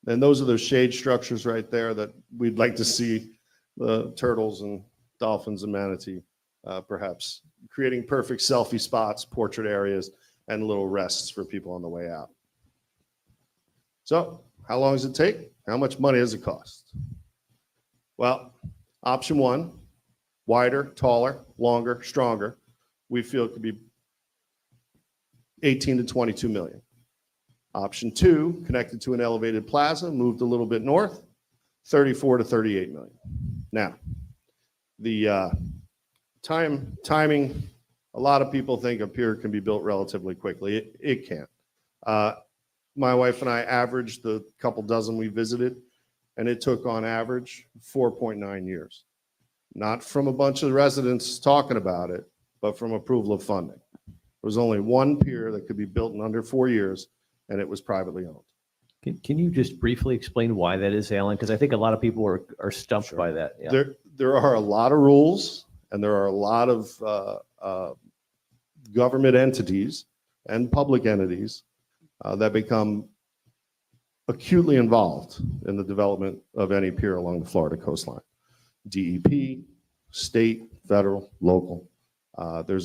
Speaker 6: And those are those shade structures right there that we'd like to see the turtles and dolphins and manatee, perhaps creating perfect selfie spots, portrait areas, and little rests for people on the way out. So how long does it take? How much money does it cost? Well, option one, wider, taller, longer, stronger, we feel it could be 18 to 22 million. Option two, connected to an elevated plaza, moved a little bit north, 34 to 38 million. Now, the timing, a lot of people think a pier can be built relatively quickly. It can't. My wife and I averaged the couple dozen we visited, and it took on average 4.9 years. Not from a bunch of residents talking about it, but from approval of funding. There was only one pier that could be built in under 4 years, and it was privately owned.
Speaker 4: Can you just briefly explain why that is, Alan? Because I think a lot of people are stumped by that. Yeah.
Speaker 6: There are a lot of rules, and there are a lot of government entities and public entities that become acutely involved in the development of any pier along the Florida coastline. DEP, state, federal, local.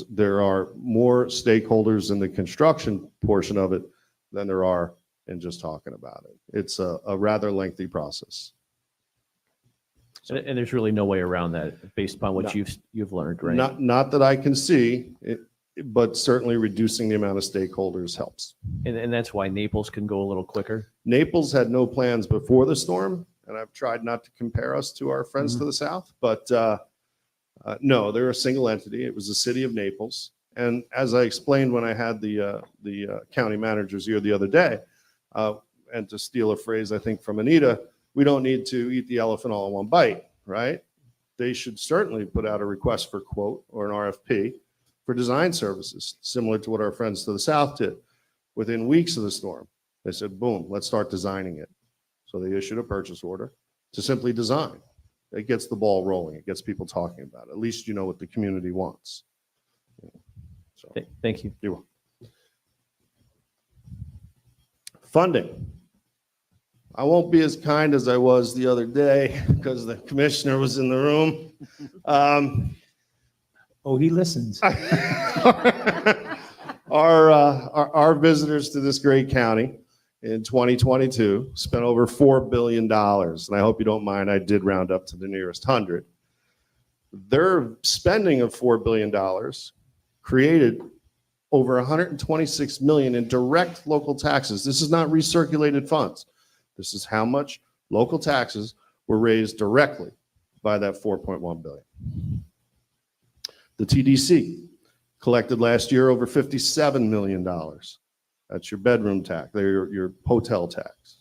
Speaker 6: There are more stakeholders in the construction portion of it than there are in just talking about it. It's a rather lengthy process.
Speaker 4: And there's really no way around that based upon what
Speaker 6: No.
Speaker 4: you've learned, right?
Speaker 6: Not that I can see, but certainly reducing the amount of stakeholders helps.
Speaker 4: And that's why Naples can go a little quicker.
Speaker 6: Naples had no plans before the storm, and I've tried not to compare us to our friends to the south, but no, they're a single entity. It was the city of Naples. And as I explained when I had the county managers here the other day, and to steal a phrase I think from Anita, we don't need to eat the elephant all in one bite, right? They should certainly put out a request for quote or an RFP for design services, similar to what our friends to the south did. Within weeks of the storm, they said, boom, let's start designing it. So they issued a purchase order to simply design. It gets the ball rolling. It gets people talking about it. At least you know what the community wants. So,
Speaker 4: Thank you.
Speaker 6: you're welcome. Funding. I won't be as kind as I was the other day because the commissioner was in the room.
Speaker 5: Oh, he listens.
Speaker 6: Our visitors to this great county in 2022 spent over $4 billion. And I hope you don't mind, I did round up to the nearest 100. Their spending of $4 billion created over 126 million in direct local taxes. This is not recirculated funds. This is how much local taxes were raised directly by that 4.1 billion. The TDC collected last year over $57 million. That's your bedroom tax, your hotel tax.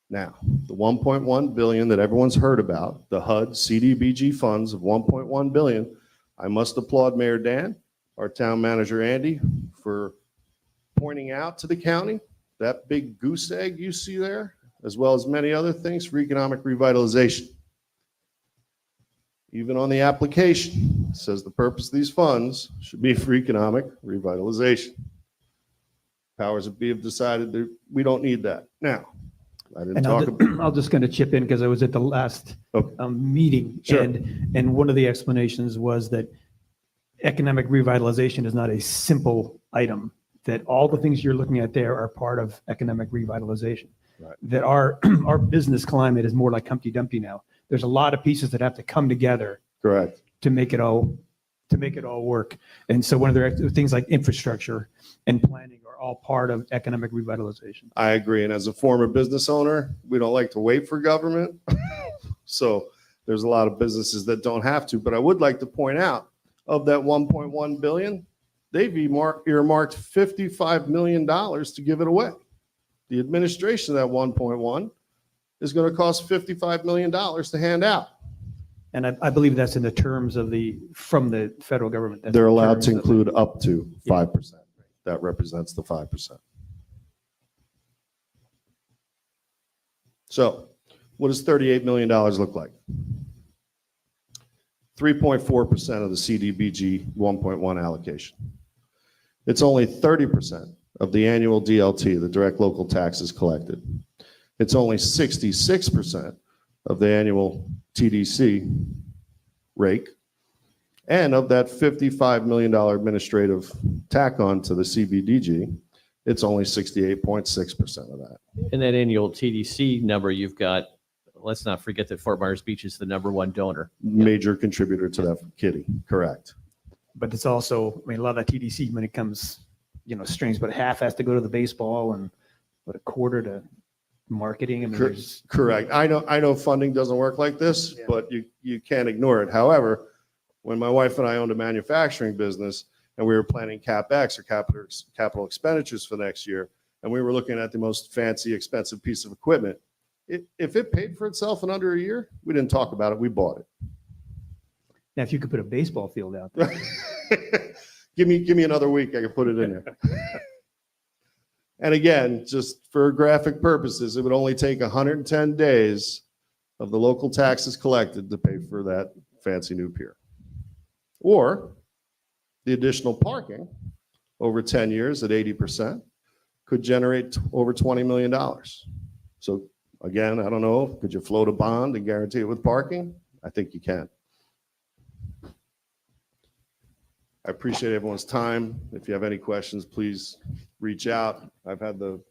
Speaker 6: Now, the 1.1 billion that everyone's heard about, the HUD CDBG funds of 1.1 billion, I must applaud Mayor Dan, our town manager Andy, for pointing out to the county that big goose egg you see there, as well as many other things for economic revitalization. Even on the application, it says the purpose of these funds should be for economic revitalization. Powers that be have decided that we don't need that. Now, I didn't
Speaker 3: And
Speaker 6: talk about.
Speaker 3: I'll just kind of chip in because I was at the last
Speaker 6: Okay.
Speaker 3: meeting.
Speaker 6: Sure.
Speaker 3: And one of the explanations was that economic revitalization is not a simple item, that all the things you're looking at there are part of economic revitalization.
Speaker 6: Right.
Speaker 3: That our business climate is more like Humpty Dumpty now. There's a lot of pieces that have to come together
Speaker 6: Correct.
Speaker 3: to make it all work. And so one of the things like infrastructure and planning are all part of economic revitalization.
Speaker 6: I agree. And as a former business owner, we don't like to wait for government. So there's a lot of businesses that don't have to. But I would like to point out, of that 1.1 billion, they've earmarked $55 million to give it away. The administration of that 1.1 is going to cost $55 million to hand out.
Speaker 3: And I believe that's in the terms of from the federal government. That's
Speaker 6: They're
Speaker 3: the
Speaker 6: allowed
Speaker 3: terms
Speaker 6: to
Speaker 3: of it.
Speaker 6: include up to 5%. That represents the 5%. So what does $38 million look like? 3.4% of the CDBG 1.1 allocation. It's only 30% of the annual DLT, the direct local taxes collected. It's only 66% of the annual TDC rake. And of that $55 million administrative tack on to the CBDG, it's only 68.6% of that.
Speaker 4: In that annual TDC number, you've got, let's not forget that Fort Myers Beach is the #1 donor.
Speaker 6: Major contributor to that kitty, correct.
Speaker 3: But it's also, I mean, a lot of that TDC when it comes, strings, but half has to go to the baseball and a quarter to marketing. I mean, there's.
Speaker 6: Correct. I know funding doesn't work like this,
Speaker 3: Yeah.
Speaker 6: but you can't ignore it. However, when my wife and I owned a manufacturing business and we were planning CapEx or capital expenditures for next year, and we were looking at the most fancy, expensive piece of equipment, if it paid for itself in under a year, we didn't talk about it. We bought it.
Speaker 3: Now, if you could put a baseball field out there.
Speaker 6: Give me another week. I can put it in there. And again, just for graphic purposes, it would only take 110 days of the local taxes collected to pay for that fancy new pier. Or the additional parking over 10 years at 80% could generate over $20 million. So again, I don't know, could you float a bond and guarantee it with parking? I think you can. I appreciate everyone's time. If you have any questions, please reach out. I've had the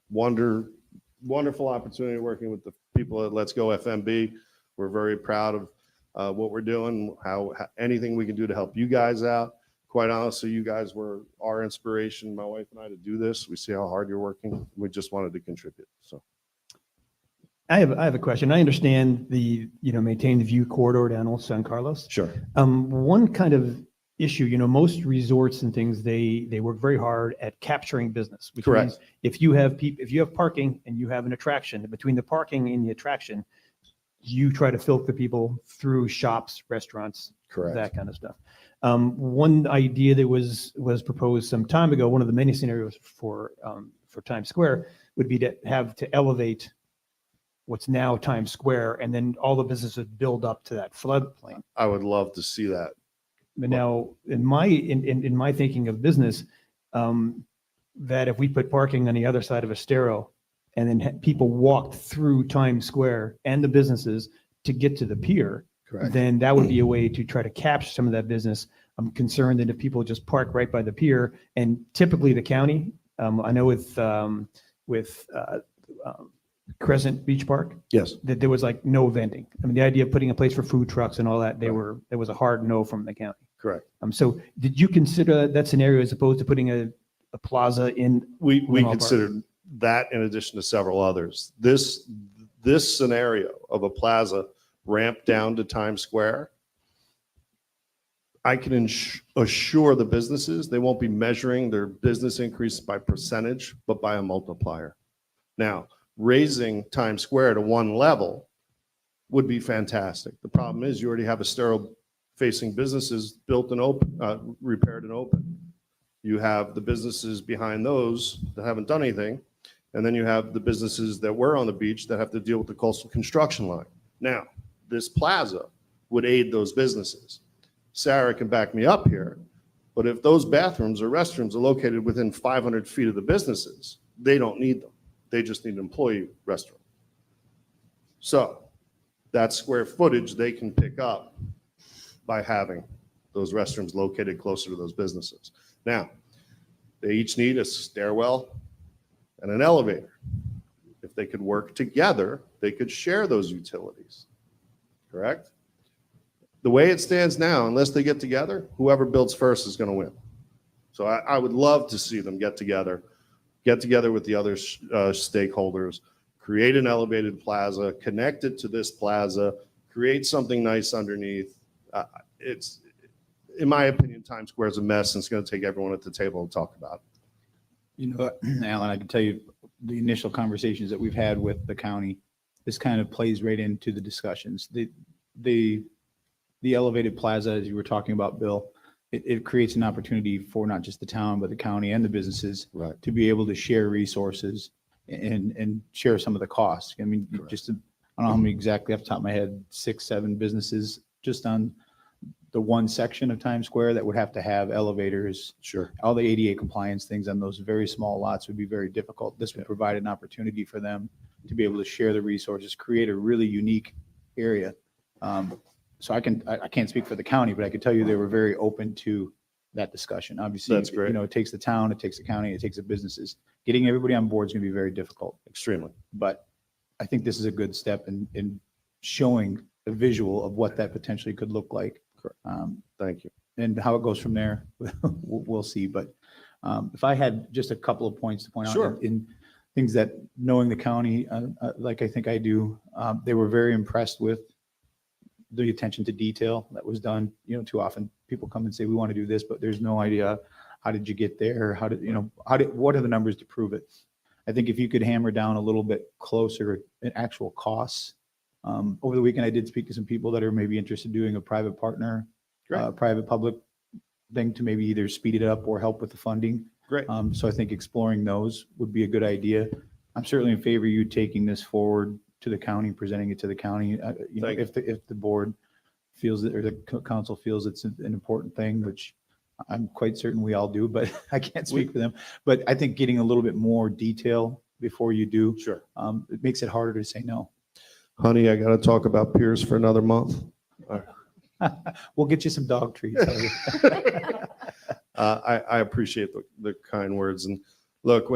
Speaker 6: wonderful opportunity working with the people at Let's Go FMB. We're very proud of what we're doing, how anything we can do to help you guys out. Quite honestly, you guys were our inspiration, my wife and I, to do this. We see how hard you're working. We just wanted to contribute. So
Speaker 3: I have a question. I understand the, maintain the view corridor down Old San Carlos.
Speaker 6: sure.
Speaker 3: One kind of issue, most resorts and things, they work very hard at capturing business. Which
Speaker 6: Correct.
Speaker 3: means if you have parking and you have an attraction, between the parking and the attraction, you try to filter people through shops, restaurants,
Speaker 6: Correct.
Speaker 3: that kind of stuff. One idea that was proposed some time ago, one of the many scenarios for Times Square would be to elevate what's now Times Square, and then all the businesses build up to that floodplain.
Speaker 6: I would love to see that.
Speaker 3: But now, in my thinking of business, that if we put parking on the other side of Estero, and then people walked through Times Square and the businesses to get to the pier,
Speaker 6: Correct.
Speaker 3: then that would be a way to try to capture some of that business. I'm concerned that if people just park right by the pier, and typically the county, I know with Crescent Beach Park,
Speaker 6: Yes.
Speaker 3: that there was like no vending. I mean, the idea of putting a place for food trucks and all that, there was a hard no from the county.
Speaker 6: Correct.
Speaker 3: So did you consider that scenario as opposed to putting a plaza in?
Speaker 6: We
Speaker 3: Winhall Park?
Speaker 6: considered that in addition to several others. This scenario of a plaza ramp down to Times Square, I can assure the businesses they won't be measuring their business increase by percentage, but by a multiplier. Now, raising Times Square to one level would be fantastic. The problem is you already have Estero facing businesses built and open, repaired and open. You have the businesses behind those that haven't done anything. And then you have the businesses that were on the beach that have to deal with the coastal construction line. Now, this plaza would aid those businesses. Sarah can back me up here, but if those bathrooms or restrooms are located within 500 feet of the businesses, they don't need them. They just need an employee restroom. So that square footage they can pick up by having those restrooms located closer to those businesses. Now, they each need a stairwell and an elevator. If they could work together, they could share those utilities, correct? The way it stands now, unless they get together, whoever builds first is going to win. So I would love to see them get together with the other stakeholders, create an elevated plaza, connect it to this plaza, create something nice underneath. It's, in my opinion, Times Square is a mess, and it's going to take everyone at the table to talk about it.
Speaker 1: Alan, I can tell you the initial conversations that we've had with the county, this kind of plays right into the discussions. The elevated plaza, as you were talking about, Bill, it creates an opportunity for not just the town, but the county and the businesses to be able to share resources and share some of the costs. I mean, I don't know how many exactly off the top of my head, 6, 7 businesses just on the one section of Times Square that would have to have elevators.
Speaker 6: Sure.
Speaker 1: All the ADA compliance things on those very small lots would be very difficult. This would provide an opportunity for them to be able to share the resources, create a really unique area. So I can't speak for the county, but I can tell you they were very open to that discussion. Obviously,
Speaker 6: That's great.
Speaker 1: you know, it takes the town, it takes the county, it takes the businesses. Getting everybody on board is going to be very difficult,
Speaker 6: Extremely.
Speaker 1: but I think this is a good step in showing a visual of what that potentially could look like.
Speaker 6: Correct.
Speaker 1: Um,
Speaker 6: Thank you.
Speaker 1: And how it goes from there, we'll see. But if I had just a couple of points to point out
Speaker 6: Sure.
Speaker 1: in things that, knowing the county, like I think I do, they were very impressed with the attention to detail that was done. You know, too often people come and say, we want to do this, but there's no idea, how did you get there? How did, you know, what are the numbers to prove it? I think if you could hammer down a little bit closer in actual costs. Over the weekend, I did speak to some people that are maybe interested in doing a private partner, private public thing to maybe either speed it up or help with the funding.
Speaker 6: Great.
Speaker 1: So I think exploring those would be a good idea. I'm certainly in favor of you taking this forward to the county, presenting it to the county. You know,
Speaker 6: Thank you.
Speaker 1: if the board feels that, or the council feels it's an important thing, which I'm quite certain we all do, but I can't speak for them. But I think getting a little bit more detail before you do,
Speaker 6: Sure.
Speaker 1: it makes it harder to say no.
Speaker 6: Honey, I got to talk about piers for another month.
Speaker 1: We'll get you some dog treats.
Speaker 6: I appreciate the kind words. And look,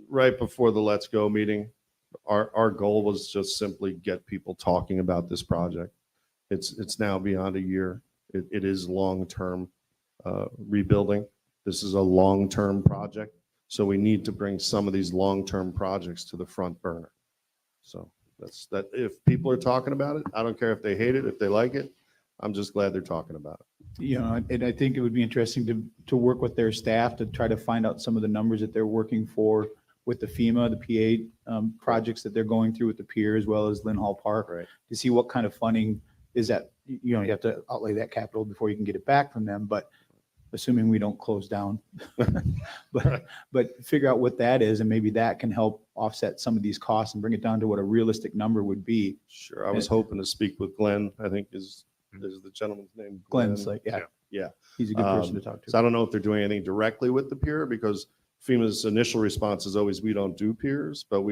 Speaker 6: right before the Let's Go meeting, our goal was just simply get people talking about this project. It's now beyond a year. It is long-term rebuilding. This is a long-term project. So we need to bring some of these long-term projects to the front burner. So that's that. If people are talking about it, I don't care if they hate it, if they like it. I'm just glad they're talking about it.
Speaker 1: You know, and I think it would be interesting to work with their staff to try to find out some of the numbers that they're working for with the FEMA, the PA projects that they're going through with the pier, as well as Lynn Hall Park,
Speaker 6: Right.
Speaker 1: to see what kind of funding is that. You know, you have to outlay that capital before you can get it back from them, but assuming we don't close down. But figure out what that is, and maybe that can help offset some of these costs and bring it down to what a realistic number would be.
Speaker 6: Sure. I was hoping to speak with Glenn, I think is the gentleman's name.
Speaker 1: Glenn's like, yeah,
Speaker 6: Yeah.
Speaker 1: he's a good person to talk
Speaker 6: So
Speaker 1: to.
Speaker 6: I don't know if they're doing anything directly with the pier, because FEMA's initial response is always, we don't do piers, but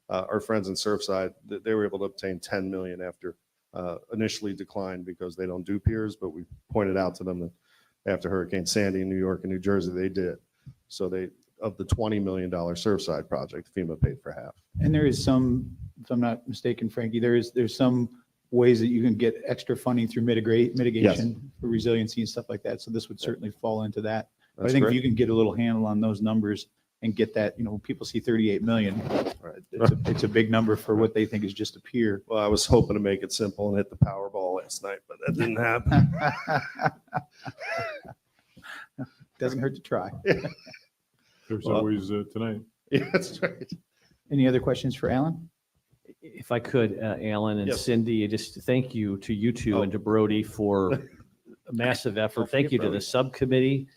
Speaker 6: our friends in Surfside, they were able to obtain 10 million after initially declined because they don't do piers, but we pointed out to them that after Hurricane Sandy in New York and New Jersey, they did. So of the $20 million Surfside project, FEMA paid for half.
Speaker 1: And there is some, if I'm not mistaken, Frankie, there's some ways that you can get extra funding through mitigation for resiliency and stuff like that. So this would certainly fall into that. But I
Speaker 6: That's
Speaker 1: think if
Speaker 6: great.
Speaker 1: you can get a little handle on those numbers and get that, you know, when people see 38 million,
Speaker 6: Right.
Speaker 1: it's a big number for what they think is just a pier.
Speaker 6: Well, I was hoping to make it simple and hit the Powerball last night, but that didn't happen.
Speaker 1: Doesn't hurt to try.
Speaker 13: There's
Speaker 6: Well-
Speaker 13: always tonight.
Speaker 6: Yeah, that's right.
Speaker 1: Any other questions for Alan?
Speaker 4: If I could, Alan and
Speaker 6: Yes.
Speaker 4: Cindy, just thank you to you two
Speaker 6: Oh.
Speaker 4: and to Brody for a massive effort.
Speaker 6: Don't
Speaker 4: Thank
Speaker 6: forget
Speaker 4: you to
Speaker 6: Brody.
Speaker 4: the subcommittee.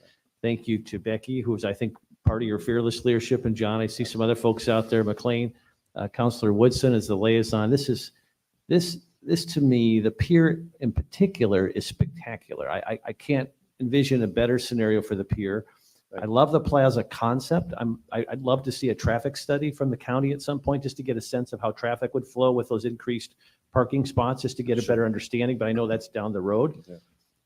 Speaker 4: Thank you to Becky, who is, I think, part of your fearless leadership. And John, I see some other folks out there, McLean, Counselor Woodson is the liaison. This to me, the pier in particular is spectacular. I can't envision a better scenario for the pier. I love the plaza concept. I'd love to see a traffic study from the county at some point, just to get a sense of how traffic would flow with those increased parking spots, just to get a better understanding, but I know that's down the road.
Speaker 6: Yeah.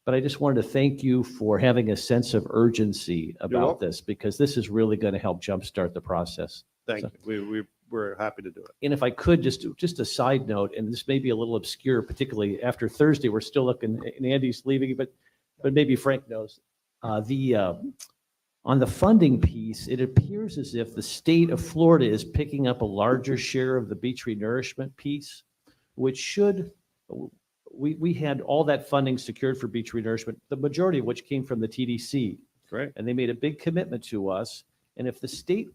Speaker 4: But I just wanted to thank you for having a sense of urgency about
Speaker 6: welcome.
Speaker 4: this, because this is really going to help jumpstart the process.
Speaker 6: Thank you. We're happy to do it.
Speaker 4: And if I could, just a side note, and this may be a little obscure, particularly after Thursday, we're still looking, and Andy's leaving, but maybe Frank knows. On the funding piece, it appears as if the state of Florida is picking up a larger share of the beach renourishment piece, which should, we had all that funding secured for beach renourishment, the majority of which came from the TDC.
Speaker 6: Great.
Speaker 4: And they made a big commitment to us. And if the state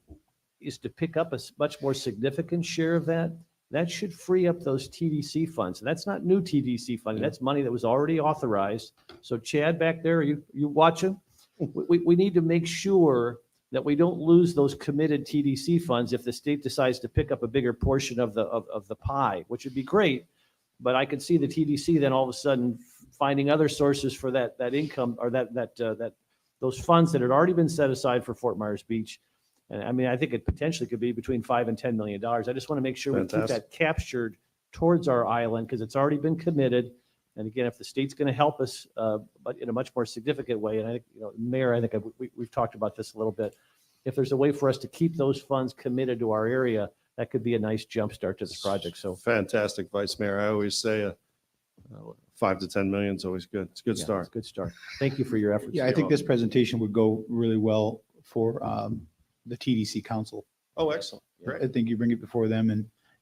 Speaker 4: is to pick up a much more significant share of that, that should free up those TDC funds. And that's not new TDC funding. That's money that was already authorized. So Chad back there, are you watching? We need to make sure that we don't lose those committed TDC funds if the state decides to pick up a bigger portion of the pie, which would be great. But I could see the TDC then all of a sudden finding other sources for that income or those funds that had already been set aside for Fort Myers Beach. And I mean, I think it potentially could be between $5 and $10 million. I just want to make sure we keep
Speaker 6: Fantastic.
Speaker 4: that captured towards our island because it's already been committed. And again, if the state's going to help us, but in a much more significant way, and I think, Mayor, I think we've talked about this a little bit. If there's a way for us to keep those funds committed to our area, that could be a nice jumpstart to the project. So
Speaker 6: Fantastic, Vice Mayor. I always say 5 to 10 million is always good. It's a good
Speaker 4: yeah,
Speaker 6: start.
Speaker 4: it's a good start. Thank you for your efforts.
Speaker 1: Yeah, I think this presentation would go really well for the TDC Council.
Speaker 6: Oh, excellent.
Speaker 1: I
Speaker 6: Great.
Speaker 1: think you bring it before them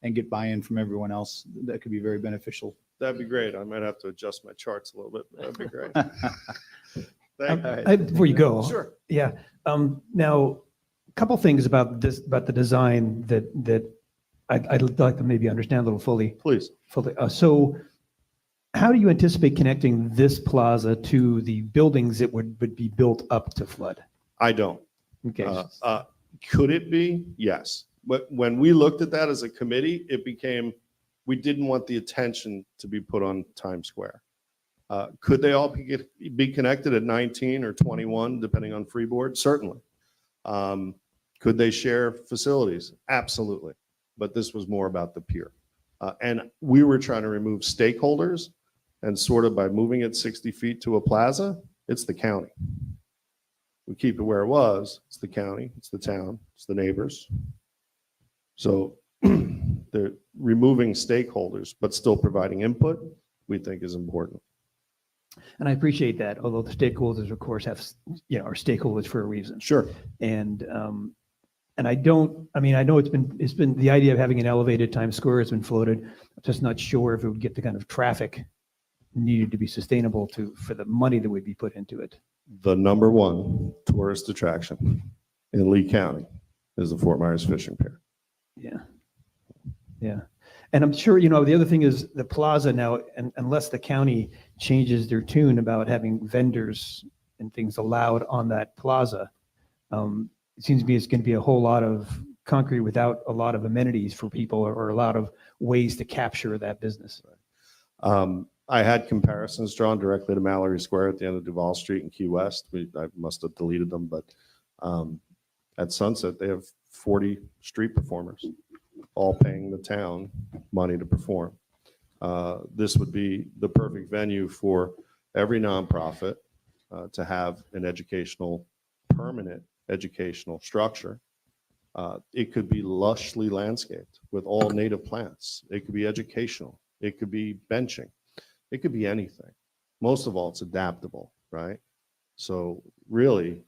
Speaker 1: and get buy-in from everyone else. That could be very beneficial.
Speaker 6: That'd be great. I might have to adjust my charts a little bit, but that'd be great. Thank you.
Speaker 3: Before you go.
Speaker 6: Sure.
Speaker 3: Yeah. Now, a couple things about the design that I'd like to maybe understand a little fully.
Speaker 6: Please.
Speaker 3: So how do you anticipate connecting this plaza to the buildings that would be built up to flood?
Speaker 6: I don't.
Speaker 3: Okay.
Speaker 6: Could it be? Yes. But when we looked at that as a committee, it became, we didn't want the attention to be put on Times Square. Could they all be connected at 19 or 21, depending on Freeboard? Certainly. Could they share facilities? Absolutely. But this was more about the pier. And we were trying to remove stakeholders, and sort of by moving it 60 feet to a plaza, it's the county. We keep it where it was, it's the county, it's the town, it's the neighbors. So they're removing stakeholders, but still providing input, we think is important.
Speaker 3: And I appreciate that, although the stakeholders, of course, are stakeholders for a reason.
Speaker 6: Sure.
Speaker 3: And I know it's been the idea of having an elevated Times Square has been floated. I'm just not sure if it would get the kind of traffic needed to be sustainable for the money that would be put into it.
Speaker 6: The number one tourist attraction in Lee County is the Fort Myers Fishing Pier.
Speaker 3: Yeah. Yeah. And I'm sure, the other thing is the plaza now, and unless the county changes their tune about having vendors and things allowed on that plaza, it seems to me it's going to be a whole lot of concrete without a lot of amenities for people or a lot of ways to capture that business.
Speaker 6: I had comparisons drawn directly to Mallory Square at the end of Duval Street in Key West. I must have deleted them, but at Sunset, they have 40 street performers, all paying the town money to perform. This would be the perfect venue for every nonprofit to have an permanent educational structure. It could be lushly landscaped with all native plants. It could be educational. It could be benching. It could be anything. Most of all, it's adaptable, right? So really,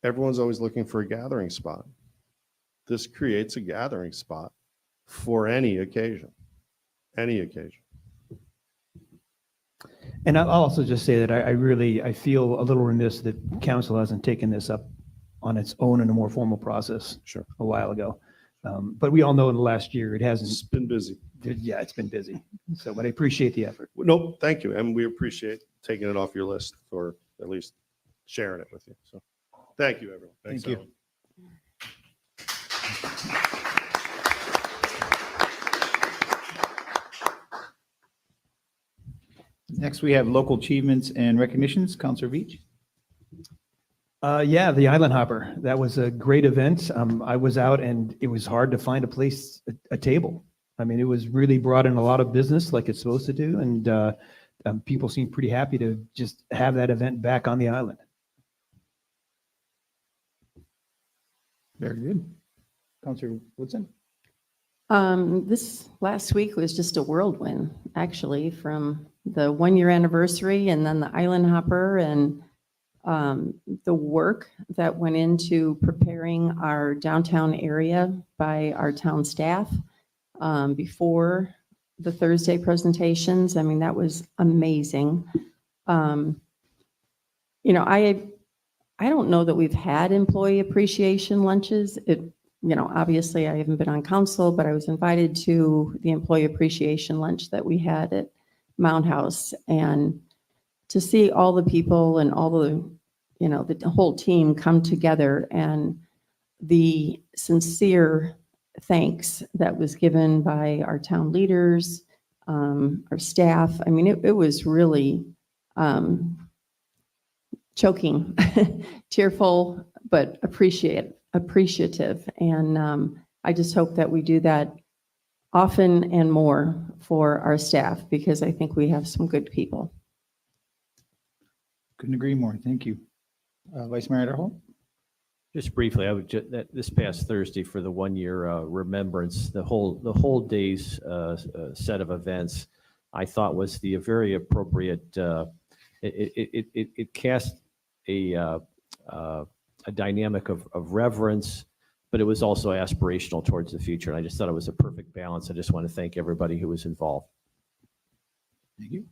Speaker 6: everyone's always looking for a gathering spot. This creates a gathering spot for any occasion, any occasion.
Speaker 3: And I'll also just say that I feel a little remiss that council hasn't taken this up on its own in a more formal process.
Speaker 6: Sure.
Speaker 3: A while ago. But we all know in the last year, it hasn't.
Speaker 6: It's been busy.
Speaker 3: Yeah, it's been busy. So, but I appreciate the effort.
Speaker 6: Nope, thank you. And we appreciate taking it off your list or at least sharing it with you. So thank you, everyone. Thanks,
Speaker 1: Thank you.
Speaker 6: Ellen.
Speaker 1: Next, we have local achievements and recognitions. Counselor Veach.
Speaker 3: Yeah, the Island Hopper. That was a great event. I was out and it was hard to find a table. I mean, it was really brought in a lot of business like it's supposed to do. And people seemed pretty happy to just have that event back on the island.
Speaker 1: Very good. Counselor Woodson.
Speaker 2: This last week was just a whirlwind, actually, from the 1-year anniversary and then the Island Hopper and the work that went into preparing our downtown area by our town staff before the Thursday presentations. I mean, that was amazing. I don't know that we've had employee appreciation lunches. Obviously I haven't been on council, but I was invited to the employee appreciation lunch that we had at Mound House, and to see all the people and all the whole team come together, and the sincere thanks that was given by our town leaders, our staff. I mean, it was really choking, tearful, but appreciative. And I just hope that we do that often and more for our staff, because I think we have some good people.
Speaker 1: Couldn't agree more. Thank you. Vice Mayor Adderholt?
Speaker 4: Just briefly, I would that this past Thursday for the 1 year remembrance, the whole day's set of events, I thought was the very appropriate. It cast a dynamic of reverence, but it was also aspirational towards the future. And I just thought it was a perfect balance. I just want to thank everybody who was involved.
Speaker 1: Thank you.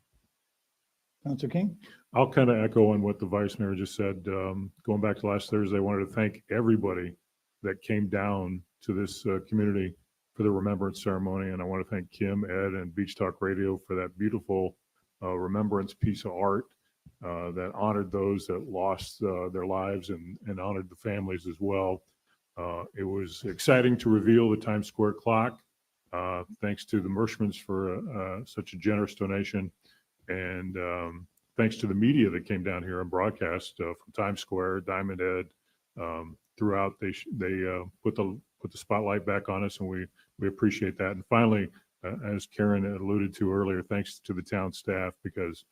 Speaker 1: Councilor King?
Speaker 13: I'll kind of echo on what the vice mayor just said. Going back to last Thursday, I wanted to thank everybody that came down to this community for the remembrance ceremony. And I want to thank Kim, Ed, and Beach Talk Radio for that beautiful remembrance piece of art that honored those that lost their lives and honored the families as well. It was exciting to reveal the Times Square clock. Thanks to the Mershmans for such a generous donation. And thanks to the media that came down here and broadcast from Times Square, Diamond Ed, throughout. They put the spotlight back on us, and we appreciate that. And finally, as Karen alluded to earlier, thanks to the town staff, because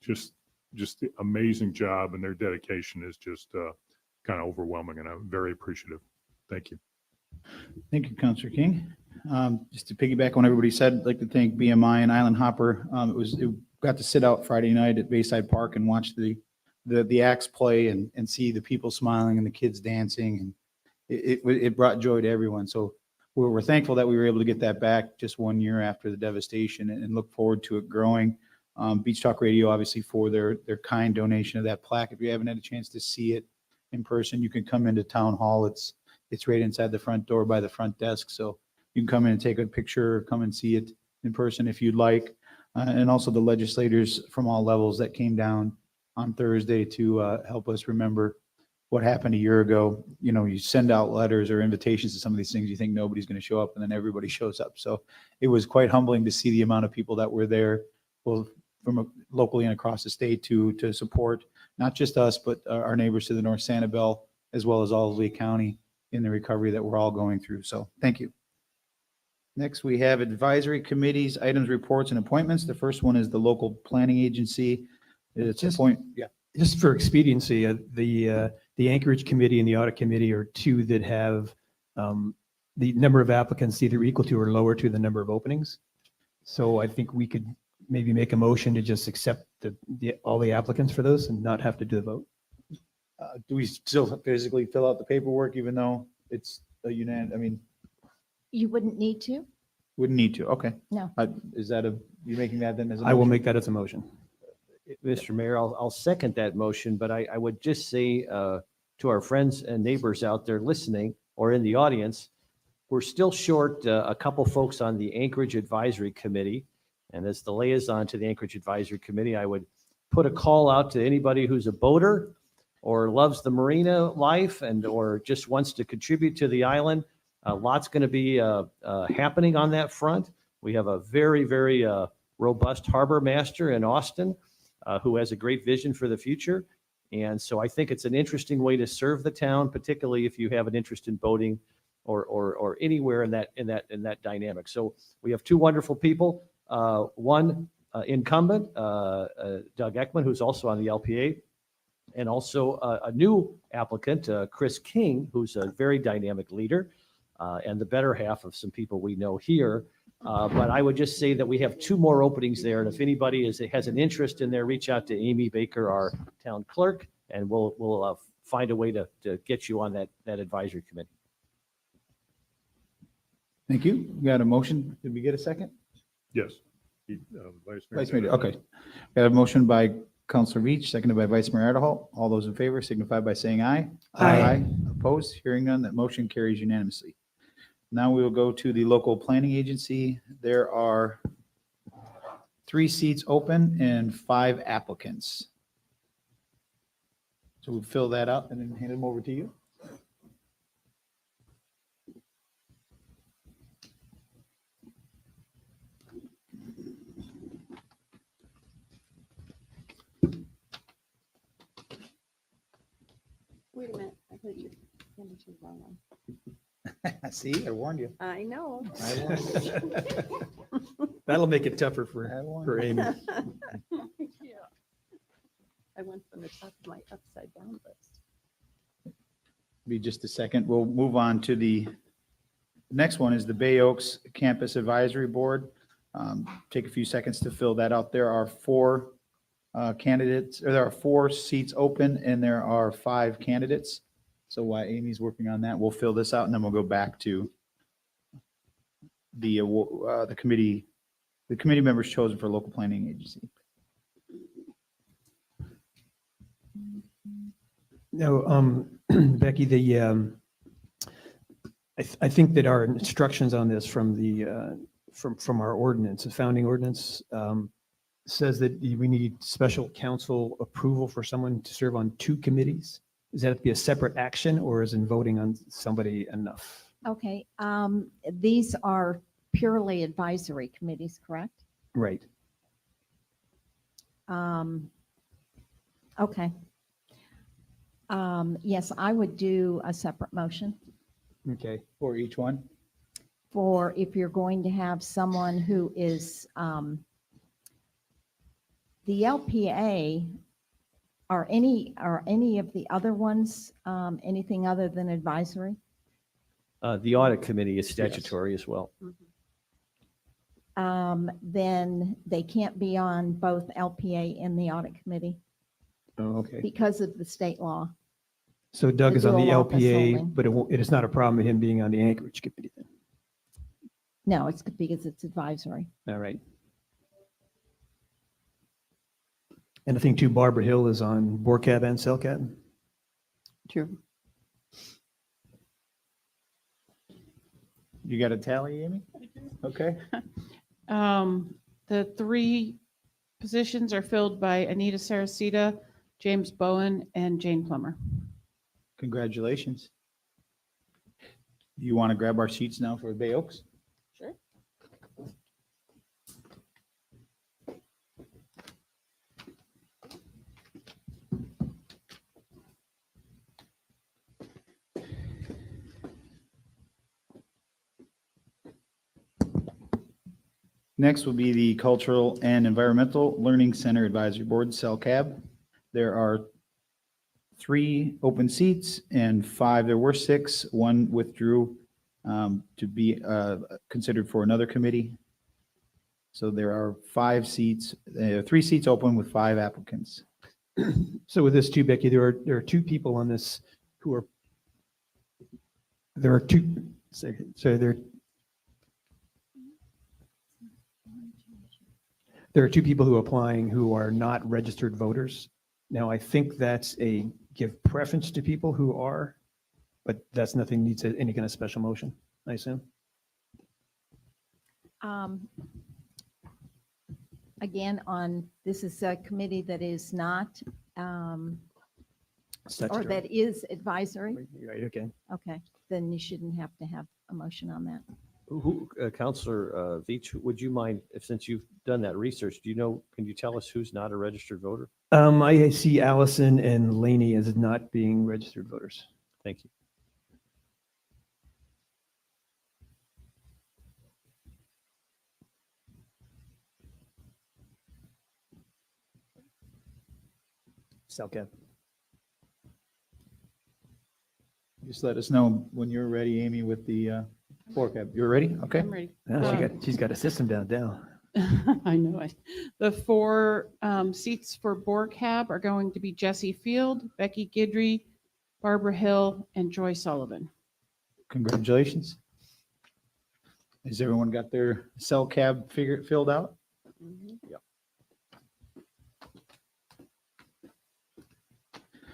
Speaker 13: just the amazing job, and their dedication is just kind of overwhelming, and I'm very appreciative. Thank you.
Speaker 1: Thank you, Councilor King. Just to piggyback on what everybody said, I'd like to thank BMI and Island Hopper. It got to sit out Friday night at Bayside Park and watch the acts play and see the people smiling and the kids dancing, and it brought joy to everyone. So we're thankful that we were able to get that back just 1 year after the devastation, and look forward to it growing. Beach Talk Radio, obviously, for their kind donation of that plaque. If you haven't had a chance to see it in person, you can come into Town Hall. It's right inside the front door by the front desk. So you can come in and take a picture, or come and see it in person if you'd like. And also the legislators from all levels that came down on Thursday to help us remember what happened a year ago. You know, you send out letters or invitations to some of these things, you think nobody's going to show up, and then everybody shows up. So it was quite humbling to see the amount of people that were there, both from locally and across the state, to support not just us, but our neighbors to the north, Sanibel, as well as all of Lee County, in the recovery that we're all going through. So thank you. Next, we have advisory committees, items, reports, and appointments. The first one is the local planning agency. It's a point, yeah.
Speaker 3: Just for expediency, the Anchorage Committee and the Audit Committee are two that have the number of applicants either equal to or lower to the number of openings. So I think we could maybe make a motion to just accept all the applicants for those and not have to do the vote.
Speaker 1: Do we still physically fill out the paperwork even though it's a unanimous? I mean,
Speaker 9: You wouldn't need to?
Speaker 1: wouldn't need to. Okay.
Speaker 9: No.
Speaker 1: Is that you making that then as a
Speaker 3: I will
Speaker 1: motion?
Speaker 3: make that as a motion.
Speaker 4: Mr. Mayor, I'll second that motion, but I would just say to our friends and neighbors out there listening or in the audience, we're still short a couple folks on the Anchorage Advisory Committee. And as the liaison to the Anchorage Advisory Committee, I would put a call out to anybody who's a boater or loves the marina life or just wants to contribute to the island. Lots going to be happening on that front. We have a very, very robust harbor master in Austin who has a great vision for the future. And so I think it's an interesting way to serve the town, particularly if you have an interest in boating or anywhere in that dynamic. So we have two wonderful people. One incumbent, Doug Ekman, who's also on the LPA, and also a new applicant, Chris King, who's a very dynamic leader and the better half of some people we know here. But I would just say that we have two more openings there. And if anybody has an interest in there, reach out to Amy Baker, our town clerk, and we'll find a way to get you on that advisory committee.
Speaker 1: Thank you. We got a motion. Did we get a second?
Speaker 13: Yes. Vice Mayor.
Speaker 1: Vice Mayor, okay. Got a motion by Councilor Veach, seconded by Vice Mayor Adderholt. All those in favor signify by saying aye.
Speaker 2: Aye.
Speaker 1: Opposed? Hearing none, that motion carries unanimously. Now we will go to the local planning agency. There are 3 seats open and 5 applicants. So we'll fill that up and then hand them over to you. See, I warned you.
Speaker 2: I know.
Speaker 1: I warned you.
Speaker 3: That'll make it tougher
Speaker 1: I warned
Speaker 3: for
Speaker 1: you.
Speaker 3: Amy.
Speaker 2: Yeah. I went from the top of my upside down list.
Speaker 1: Be just a second. We'll move on to the next one is the Bay Oaks Campus Advisory Board. Take a few seconds to fill that out. There are four candidates, or there are 4 seats open and there are 5 candidates. So while Amy's working on that, we'll fill this out and then we'll go back to the committee members chosen for local planning agency.
Speaker 3: No, Becky, I think that our instructions on this from from our ordinance, the founding ordinance, says that we need special council approval for someone to serve on 2 committees. Does that have to be a separate action, or is in voting on somebody enough?
Speaker 9: Okay, these are purely advisory committees, correct?
Speaker 3: Right.
Speaker 9: Okay. Yes, I would do a separate motion
Speaker 3: Okay.
Speaker 1: For each one?
Speaker 9: for if you're going to have someone who is, the LPA, are any of the other ones, anything other than advisory?
Speaker 4: The audit committee is statutory as well.
Speaker 9: Then they can't be on both LPA and the audit committee
Speaker 3: Oh, okay.
Speaker 9: because of the state law.
Speaker 3: So Doug
Speaker 9: The
Speaker 3: is on the
Speaker 9: dual office
Speaker 3: LPA,
Speaker 9: only.
Speaker 3: but it is not a problem with him being on the Anchorage committee then?
Speaker 9: No, it's because it's advisory.
Speaker 3: All right. And I think too, Barbara Hill is on BORCAB and CELCAB.
Speaker 2: True.
Speaker 1: You got a tally, Amy? Okay.
Speaker 8: The 3 positions are filled by Anita Saracita, James Bowen, and Jane Plummer.
Speaker 1: Congratulations. You want to grab our sheets now for Bay Oaks?
Speaker 8: Sure.
Speaker 1: Next will be the Cultural and Environmental Learning Center Advisory Board, CELCAB. There are 3 open seats and 5, there were 6, 1 withdrew to be considered for another committee. So there are 5 seats, 3 seats open with 5 applicants.
Speaker 3: So with this too, Becky, there are 2 people on this who are, there are 2, so there are 2 people who are applying who are not registered voters. Now, I think that's a give preference to people who are, but that's nothing needs any kind of special motion, I assume.
Speaker 9: Again, this is a committee that is not, or
Speaker 3: Statutory.
Speaker 9: that is advisory.
Speaker 3: Right, okay.
Speaker 9: Okay, then you shouldn't have to have a motion on that.
Speaker 4: Counselor Veach, would you mind, since you've done that research, can you tell us who's not a registered voter?
Speaker 3: I see Allison and Laney as not being registered voters.
Speaker 4: Thank you.
Speaker 3: CELCAB.
Speaker 1: Just let us know when you're ready, Amy, with the forecap. You're ready? Okay.
Speaker 8: I'm ready.
Speaker 3: She's got a system down.
Speaker 8: I know it. The 4 seats for BORCAB are going to be Jesse Field, Becky Gidry, Barbara Hill, and Joy Sullivan.
Speaker 1: Congratulations. Has everyone got their CELCAB filled out?
Speaker 4: Yep.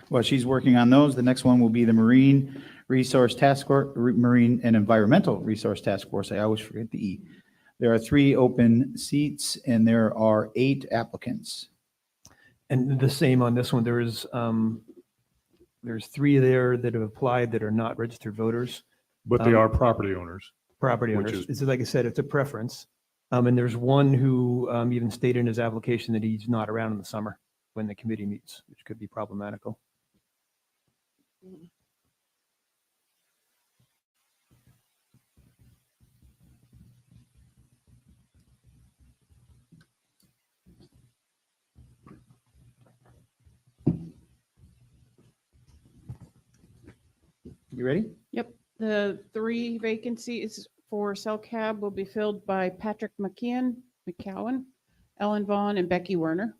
Speaker 1: Well, she's working on those. The next one will be the Marine Resource Task Force, Marine and Environmental Resource Task Force. I always forget the E. There are 3 open seats and there are 8 applicants.
Speaker 3: And the same on this one, there's 3 there that have applied that are not registered voters,
Speaker 13: But they are property owners.
Speaker 3: property
Speaker 13: Which
Speaker 3: owners.
Speaker 13: is-
Speaker 3: It's like I said, it's a preference. And there's one who even stated in his application that he's not around in the summer when the committee meets, which could be problematical.
Speaker 1: You ready?
Speaker 8: Yep, the 3 vacancies for cell cab will be filled by Patrick McCowan, Ellen Vaughn, and Becky Werner.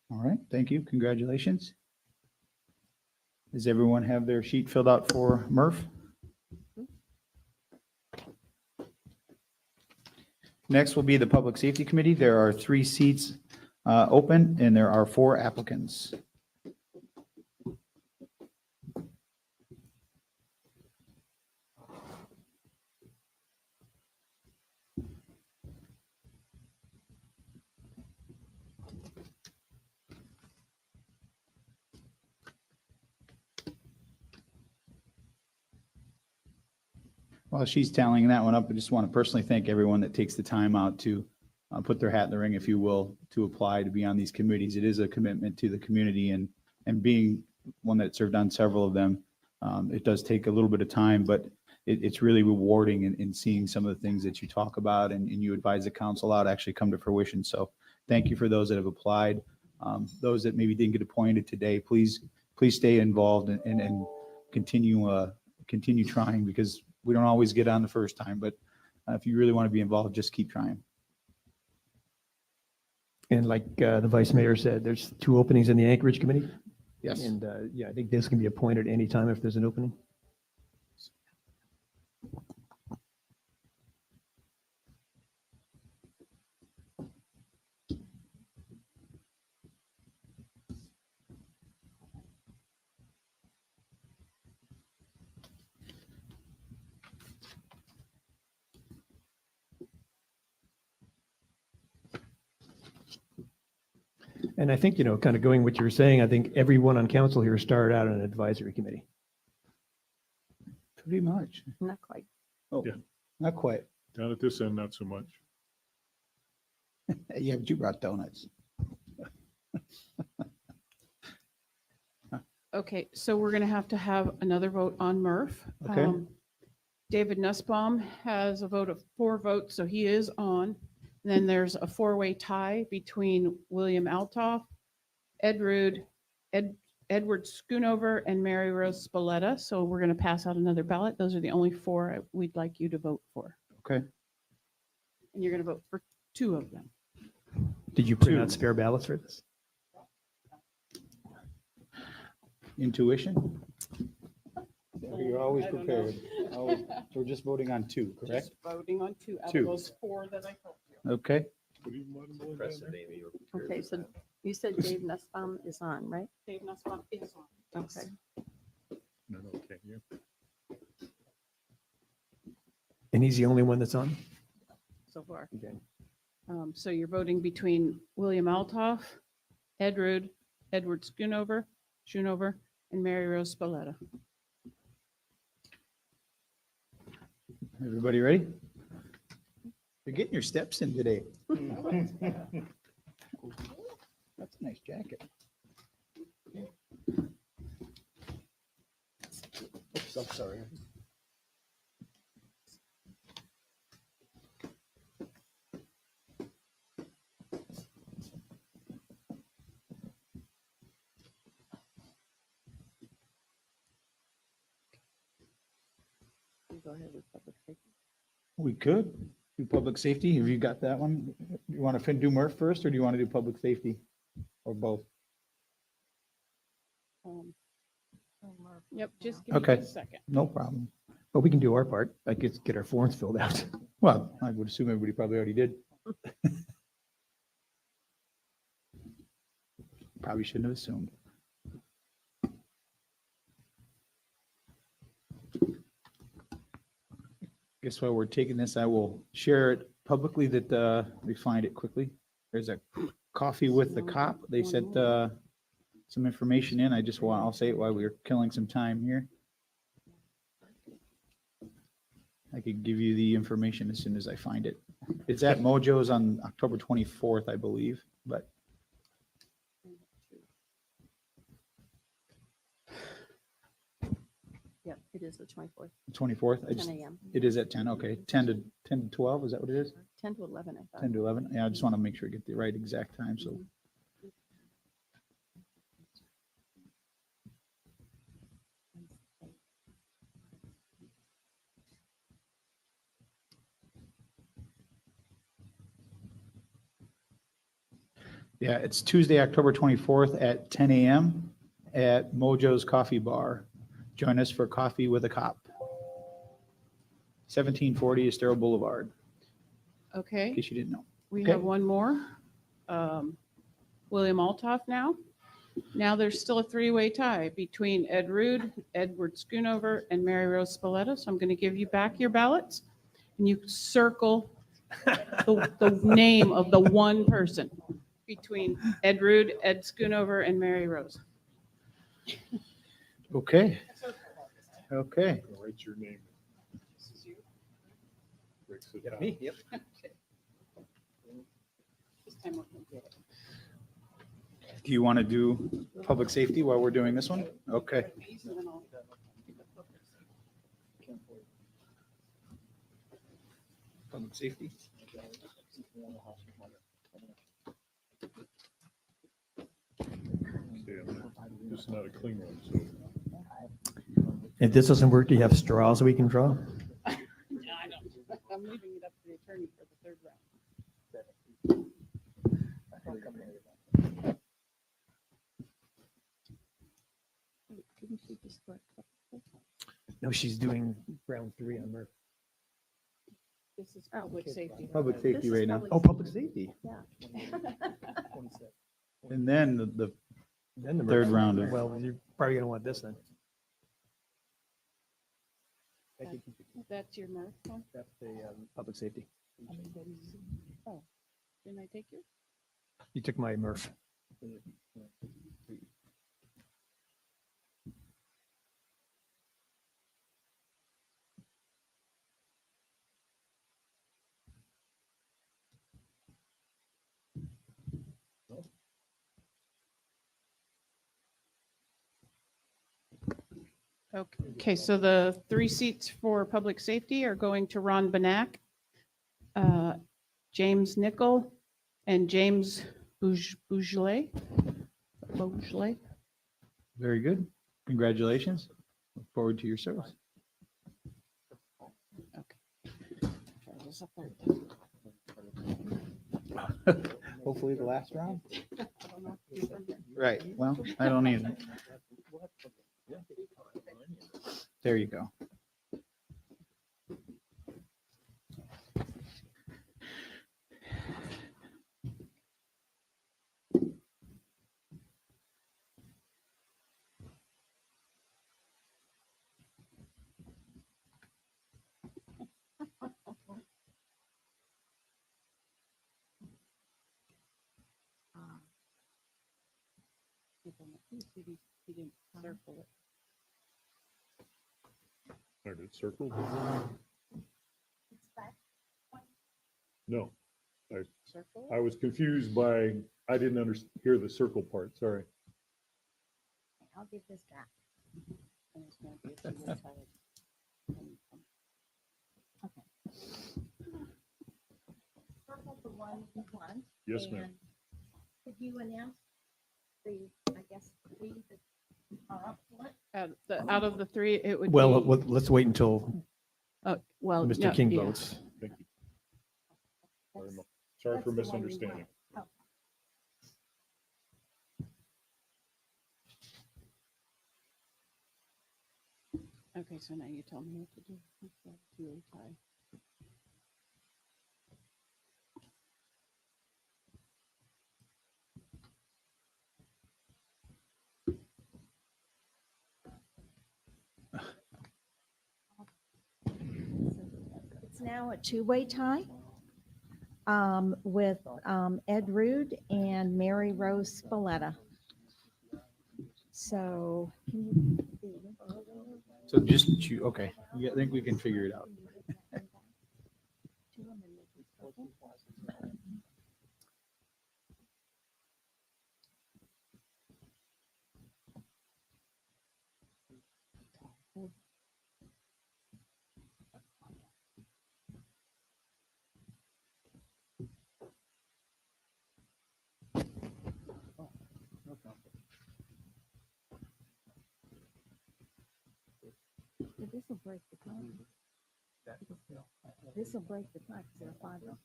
Speaker 1: All right, thank you. Congratulations. Does everyone have their sheet filled out for Murph? Next will be the Public Safety Committee. There are 3 seats open, and there are 4 applicants. While she's tallying that one up, I just want to personally thank everyone that takes the time out to put their hat in the ring, if you will, to apply to be on these committees. It is a commitment to the community, and being one that served on several of them, it does take a little bit of time, but it's really rewarding in seeing some of the things that you talk about and you advise the council out actually come to fruition. So thank you for those that have applied. Those that maybe didn't get appointed today, please stay involved and continue trying, because we don't always get on the first time, but if you really want to be involved, just keep trying.
Speaker 3: And like the vice mayor said, there's 2 openings in the Anchorage Committee.
Speaker 1: Yes.
Speaker 3: And yeah, I think this can be appointed anytime if there's an opening. And I think, kind of going what you were saying, I think everyone on council here started out on an advisory committee.
Speaker 1: Pretty much.
Speaker 2: Not quite.
Speaker 1: Oh,
Speaker 13: Yeah.
Speaker 1: not quite.
Speaker 13: Down at this end, not so much.
Speaker 1: Yeah, but you brought donuts.
Speaker 8: Okay, so we're going to have another vote on Murph.
Speaker 1: Okay.
Speaker 8: David Nussbaum has a vote of 4 votes, so he is on. Then there's a 4-way tie between William Altoff, Edward Schoonover, and Mary Rose Spalletta. So we're going to pass out another ballot. Those are the only 4 we'd like you to vote for.
Speaker 1: Okay.
Speaker 8: And you're going to vote for 2 of them.
Speaker 3: Did you print
Speaker 1: 2.
Speaker 3: out spare ballots for this?
Speaker 1: Intuition? You're always
Speaker 8: I don't know.
Speaker 1: prepared. Always. So we're just voting on 2, correct?
Speaker 8: Just voting on 2 out
Speaker 1: 2.
Speaker 8: of those 4 that I told you.
Speaker 1: Okay.
Speaker 2: Okay, so you said Dave Nussbaum is on, right?
Speaker 8: Dave Nussbaum is on.
Speaker 2: Okay.
Speaker 13: No, can't you?
Speaker 3: And he's the only one that's on?
Speaker 8: So far.
Speaker 3: Okay.
Speaker 8: So you're voting between William Altoff, Edward Schoonover, and Mary Rose Spalletta.
Speaker 1: Everybody ready? You're getting your steps in today. That's a nice jacket. Oops, I'm sorry.
Speaker 2: Go ahead with public safety.
Speaker 1: We could do public safety. Have you got that one? You want to do Murph first, or do you want to do public safety? Or both?
Speaker 8: Yep, just give me
Speaker 1: Okay.
Speaker 8: a second.
Speaker 1: No problem.
Speaker 3: But we can do our part, like get our forms filled out.
Speaker 1: Well, I would assume everybody probably already did. Probably shouldn't have assumed. Guess while we're taking this, I will share it publicly that we find it quickly. There's a coffee with the cop. They sent some information in. I'll say it while we're killing some time here. I could give you the information as soon as I find it. It's at Mojo's on October 24th, I believe, but
Speaker 2: Yep, it is the 24th,
Speaker 1: 24th.
Speaker 2: 10 a.m.
Speaker 1: It is at 10, okay. 10 to 12, is that what it is?
Speaker 2: 10 to 11, I thought.
Speaker 1: 10 to 11? Yeah, I just want to make sure I get the right exact time, so. Yeah, it's Tuesday, October 24th at 10 a.m. at Mojo's Coffee Bar. Join us for coffee with a cop. 1740 Estero Boulevard, in
Speaker 8: Okay,
Speaker 1: case you didn't know.
Speaker 8: we
Speaker 1: Okay.
Speaker 8: have one more. William Altoff now. Now there's still a three-way tie between Ed Rude, Edward Schoonover, and Mary Rose Spalletta. So I'm going to give you back your ballots, and you circle the name of the one person between Ed Rude, Ed Schoonover, and Mary Rose.
Speaker 1: Okay. Okay.
Speaker 13: Write your name. Breaks it down.
Speaker 3: Yep.
Speaker 8: This time we're gonna get it.
Speaker 1: Do you want to do public safety while we're doing this one? Okay.
Speaker 8: And then I'll-
Speaker 1: Public safety.
Speaker 13: This is not a clean one, so.
Speaker 3: If this doesn't work, do you have straws we can draw?
Speaker 8: No, I don't. I'm leaving it up to the attorney for the third round. Didn't she just correct?
Speaker 3: No, she's doing round 3 on Murphy.
Speaker 8: This is public safety.
Speaker 1: Public safety right now.
Speaker 3: Oh, public safety.
Speaker 1: And then the
Speaker 3: Then the
Speaker 1: Third
Speaker 3: Murphy.
Speaker 1: round of-
Speaker 3: Well, you're probably gonna want this then.
Speaker 8: That's your Murph one?
Speaker 3: That's the public safety.
Speaker 8: Oh, didn't I take yours?
Speaker 3: You took my Murph.
Speaker 8: Okay, so the 3 seats for public safety are going to Ron Benak, James Nickel, and James Bougele. Bougele.
Speaker 1: Very good. Congratulations. Look forward to your service. Hopefully the last round. Right. Well, I don't either. There you go.
Speaker 8: He didn't circle it.
Speaker 13: Are it circled? No,
Speaker 8: Circle
Speaker 13: I was confused by, I didn't hear the circle part, sorry.
Speaker 9: I'll give this back.
Speaker 8: And it's gonna be a two-way tie.
Speaker 9: Circle the one you want.
Speaker 13: Yes, ma'am.
Speaker 9: and Could you announce the, I guess, 3 that are up for it?
Speaker 8: Out of the 3, it would be.
Speaker 3: Well, let's wait until
Speaker 8: Well,
Speaker 3: Mr.
Speaker 8: no,
Speaker 3: King
Speaker 8: yeah.
Speaker 3: votes.
Speaker 13: Thank you. Sorry for
Speaker 9: That's the one we
Speaker 13: misunderstanding.
Speaker 9: want.
Speaker 8: Okay, so now you tell me what to do. What's that two-way tie?
Speaker 9: It's now a 2-way tie with Ed Rude and Mary Rose Spalletta. So, can you see?
Speaker 1: So just you, okay. Yeah, I think we can figure it out.
Speaker 9: This will break the tie. This will break the tie because there are 5 of them.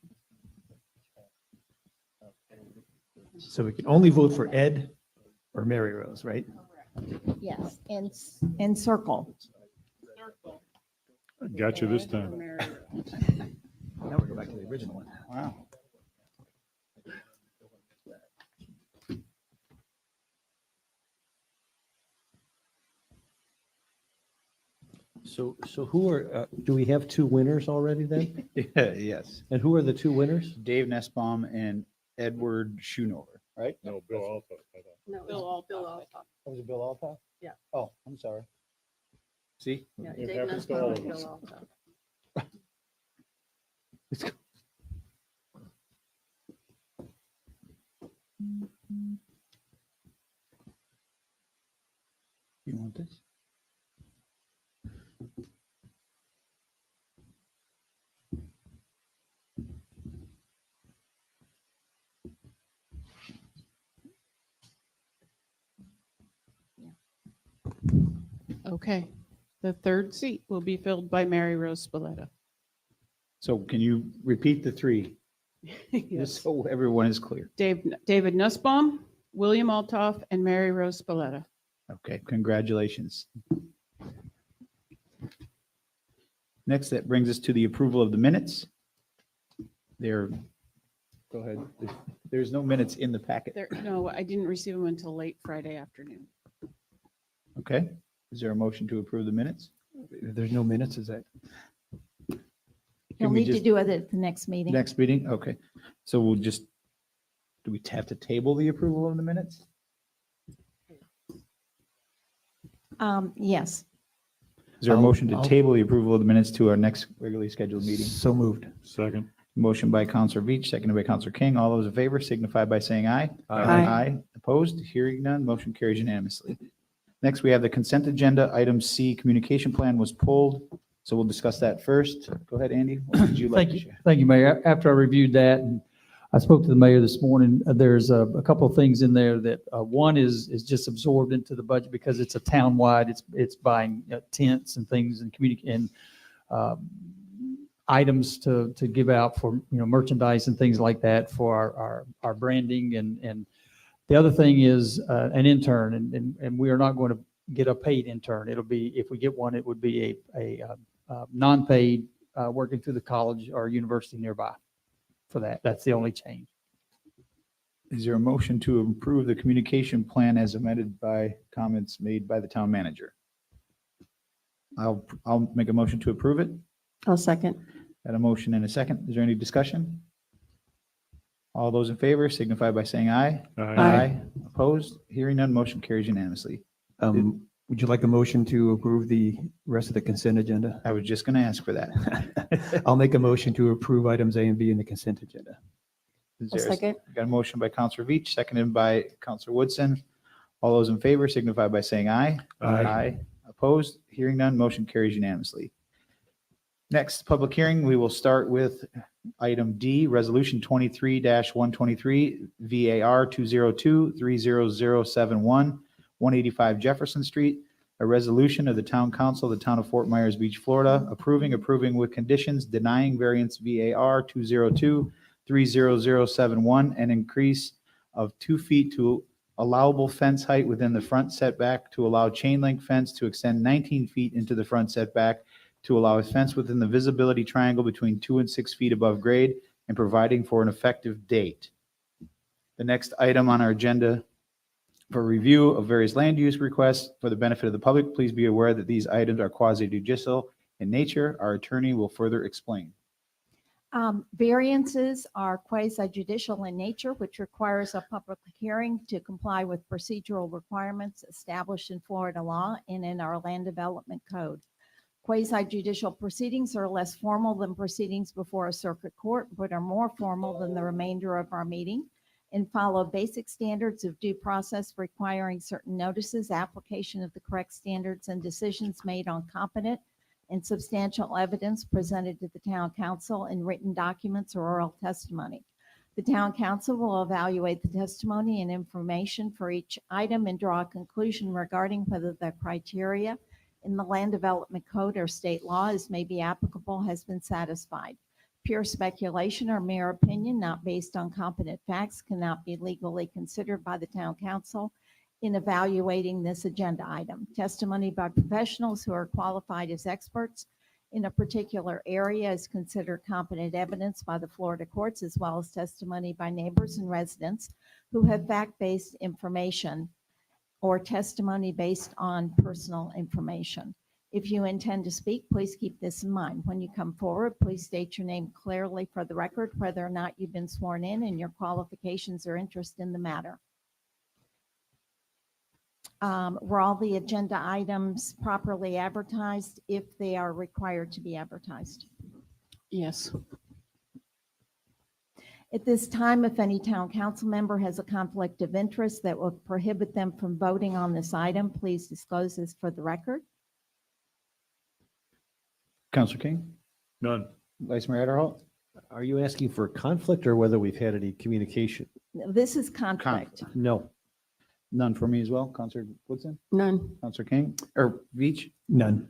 Speaker 3: So we can only vote for Ed or Mary Rose, right?
Speaker 9: Yes, and circle.
Speaker 8: Circle.
Speaker 13: Got you this
Speaker 8: Ed or
Speaker 13: time.
Speaker 8: Mary Rose.
Speaker 3: Now we go back to the original one.
Speaker 1: Wow.
Speaker 4: So who are, do we have two winners already then?
Speaker 1: Yeah, yes.
Speaker 4: And who are the two winners?
Speaker 1: Dave Nussbaum and Edward Schoonover, right?
Speaker 13: No, Bill Alpha. I thought.
Speaker 12: No,
Speaker 8: Bill Altoff.
Speaker 12: Bill Altoff.
Speaker 1: Was it Bill Altoff?
Speaker 12: Yeah.
Speaker 1: Oh, I'm sorry. See?
Speaker 12: Yeah,
Speaker 13: It
Speaker 12: Dave
Speaker 13: happens to
Speaker 12: Nussbaum
Speaker 13: all
Speaker 12: and
Speaker 13: of us.
Speaker 12: Bill Altoff.
Speaker 1: You want this?
Speaker 8: Okay. The third seat will be filled by Mary Rose Spalletta.
Speaker 1: So can you repeat the three? Just so everyone is clear.
Speaker 8: David Nussbaum, William Altoff, and Mary Rose Spalletta.
Speaker 1: Okay, congratulations. Next, that brings us to the approval of the minutes. There, go ahead. There's no minutes in the packet.
Speaker 8: No, I didn't receive them until late Friday afternoon.
Speaker 1: Okay, is there a motion to approve the minutes?
Speaker 3: If there's no minutes, is that?
Speaker 9: You'll
Speaker 1: we
Speaker 9: need to
Speaker 1: just-
Speaker 9: do it at the next meeting.
Speaker 1: Next meeting, okay. So we'll just, do we have to table the approval of the minutes?
Speaker 9: Yes,
Speaker 1: Is there a
Speaker 3: I'll-
Speaker 1: motion to
Speaker 3: I'll-
Speaker 1: table the approval of the minutes to our next regularly scheduled meeting?
Speaker 3: So moved.
Speaker 13: Second.
Speaker 1: Motion by Counselor Beach, seconded by Counselor King. All those in favor signify by saying aye.
Speaker 8: Aye.
Speaker 1: Opposed? Hearing none, motion carries unanimously. Next, we have the consent agenda. Item C, communication plan was pulled, so we'll discuss that first. Go ahead, Andy. What would you like
Speaker 5: Thank
Speaker 1: to
Speaker 5: you,
Speaker 1: share?
Speaker 5: thank you, Mayor. After I reviewed that, and I spoke to the mayor this morning, there's a couple of things in there that, one is just absorbed into the budget because it's a town-wide, it's buying tents and things and items to give out for, merchandise and things like that for our branding. And the other thing is an intern, and we are not going to get a paid intern. It'll be, if we get one, it would be a non-paid, working through the college or university nearby for that. That's the only change.
Speaker 1: Is there a motion to approve the communication plan as amended by comments made by the town manager? I'll make a motion to approve it.
Speaker 2: I'll second.
Speaker 1: Got a motion and a second. Is there any discussion? All those in favor signify by saying aye.
Speaker 8: Aye.
Speaker 1: Opposed? Hearing none, motion carries unanimously.
Speaker 3: Would you like a motion to approve the rest of the consent agenda?
Speaker 1: I was just going to ask for that.
Speaker 3: I'll make a motion to approve items A and B in the consent agenda.
Speaker 1: Is
Speaker 2: I'll
Speaker 1: there a-
Speaker 2: second.
Speaker 1: Got a motion by Counselor Veach, seconded by Counselor Woodson. All those in favor signify by saying aye.
Speaker 3: Aye.
Speaker 1: Opposed? Hearing none, motion carries unanimously. Next, public hearing, we will start with item D, Resolution 23-123, VAR 202-30071, 185 Jefferson Street, a resolution of the Town Council of the Town of Fort Myers Beach, Florida, approving with conditions, denying variance VAR 202-30071, an increase of 2 feet to allowable fence height within the front setback to allow chain link fence to extend 19 feet into the front setback to allow a fence within the visibility triangle between 2 and 6 feet above grade and providing for an effective date. The next item on our agenda for review of various land use requests for the benefit of the public, please be aware that these items are quasi judicial in nature. Our attorney will further explain.
Speaker 9: Variances are quasi judicial in nature, which requires a public hearing to comply with procedural requirements established in Florida law and in our land development code. Quasi judicial proceedings are less formal than proceedings before a circuit court, but are more formal than the remainder of our meeting and follow basic standards of due process requiring certain notices, application of the correct standards, and decisions made on competent and substantial evidence presented to the town council in written documents or oral testimony. The town council will evaluate the testimony and information for each item and draw a conclusion regarding whether the criteria in the land development code or state law as may be applicable has been satisfied.
Speaker 14: Pure speculation or mere opinion not based on competent facts cannot be legally considered by the town council in evaluating this agenda item. Testimony by professionals who are qualified as experts in a particular area is considered competent evidence by the Florida courts, as well as testimony by neighbors and residents who have fact-based information or testimony based on personal information. If you intend to speak, please keep this in mind. When you come forward, please state your name clearly for the record, whether or not you've been sworn in, and your qualifications or interest in the matter. Were all the agenda items properly advertised if they are required to be advertised?
Speaker 8: Yes.
Speaker 14: At this time, if any town council member has a conflict of interest that will prohibit them from voting on this item, please disclose this for the record.
Speaker 1: Counselor King,
Speaker 13: None.
Speaker 1: Vice Mayor Adderholt.
Speaker 4: Are you asking for conflict or whether we've had any communication?
Speaker 14: This is conflict.
Speaker 4: No.
Speaker 1: None for me as well. Counselor Woodson,
Speaker 2: None.
Speaker 1: Counselor King, or Veach.
Speaker 3: None.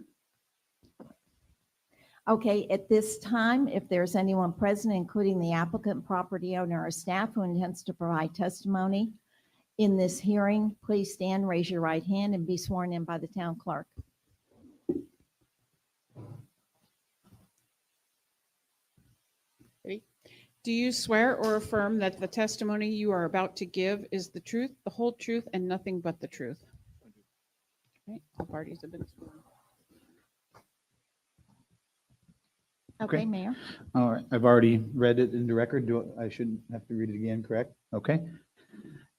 Speaker 14: Okay, at this time, if there's anyone present, including the applicant, property owner, or staff who intends to provide testimony in this hearing, please stand, raise your right hand, and be sworn in by the town clerk.
Speaker 8: Do you swear or affirm that the testimony you are about to give is the truth, the whole truth, and nothing but the truth? Okay, all parties have been sworn.
Speaker 14: Okay,
Speaker 1: Okay.
Speaker 14: Mayor.
Speaker 1: All right, I've already read it into record. I shouldn't have to read it again, correct? Okay.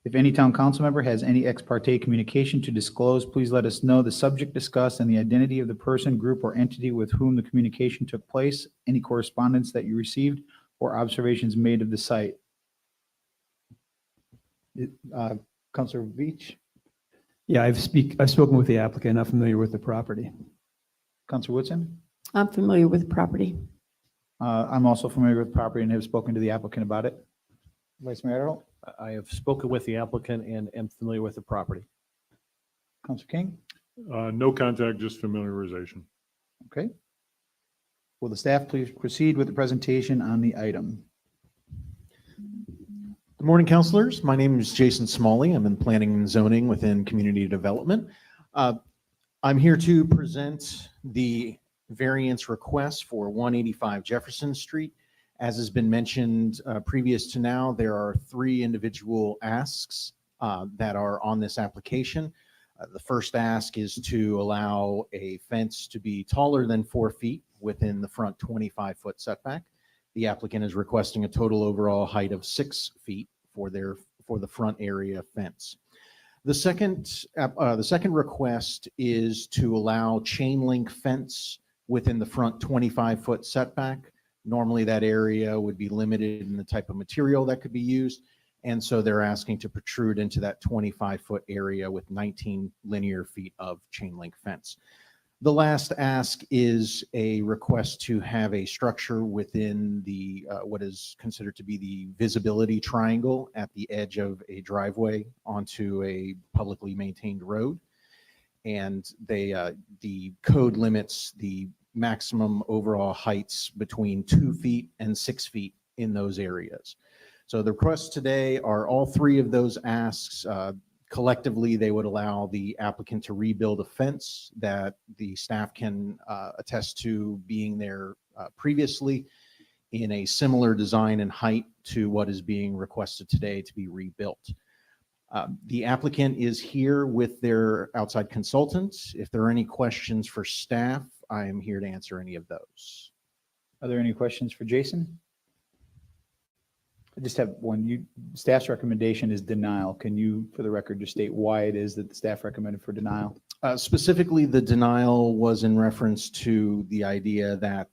Speaker 1: If any town council member has any ex parte communication to disclose, please let us know the subject discussed and the identity of the person, group, or entity with whom the communication took place, any correspondence that you received, or observations made of the site. Counselor Veach,
Speaker 3: Yeah, I've spoken with the applicant. I'm familiar with the property.
Speaker 1: Counselor Woodson.
Speaker 2: I'm familiar with the property.
Speaker 1: I'm also familiar with property and have spoken to the applicant about it. Vice Mayor Adderholt,
Speaker 4: I have spoken with the applicant and am familiar with the property.
Speaker 1: Counselor King.
Speaker 13: No contact, just familiarization.
Speaker 1: Okay. Will the staff please proceed with the presentation on the item?
Speaker 15: Good morning, councilors. My name is Jason Smalley. I'm in planning and zoning within community development. I'm here to present the variance request for 185 Jefferson Street. As has been mentioned previous to now, there are 3 individual asks that are on this application. The first ask is to allow a fence to be taller than 4 feet within the front 25-foot setback. The applicant is requesting a total overall height of 6 feet for the front area fence. The second request is to allow chain link fence within the front 25-foot setback. Normally that area would be limited in the type of material that could be used. And so they're asking to protrude into that 25-foot area with 19 linear feet of chain link fence. The last ask is a request to have a structure within the what is considered to be the visibility triangle at the edge of a driveway onto a publicly maintained road. And the code limits the maximum overall heights between 2 feet and 6 feet in those areas. So the requests today are all 3 of those asks. Collectively, they would allow the applicant to rebuild a fence that the staff can attest to being there previously in a similar design and height to what is being requested today to be rebuilt. The applicant is here with their outside consultants. If there are any questions for staff, I am here to answer any of those.
Speaker 1: Are there any questions for Jason? I just have one. Staff's recommendation is denial. Can you, for the record, just state why it is that the staff recommended for denial?
Speaker 15: Specifically, the denial was in reference to the idea that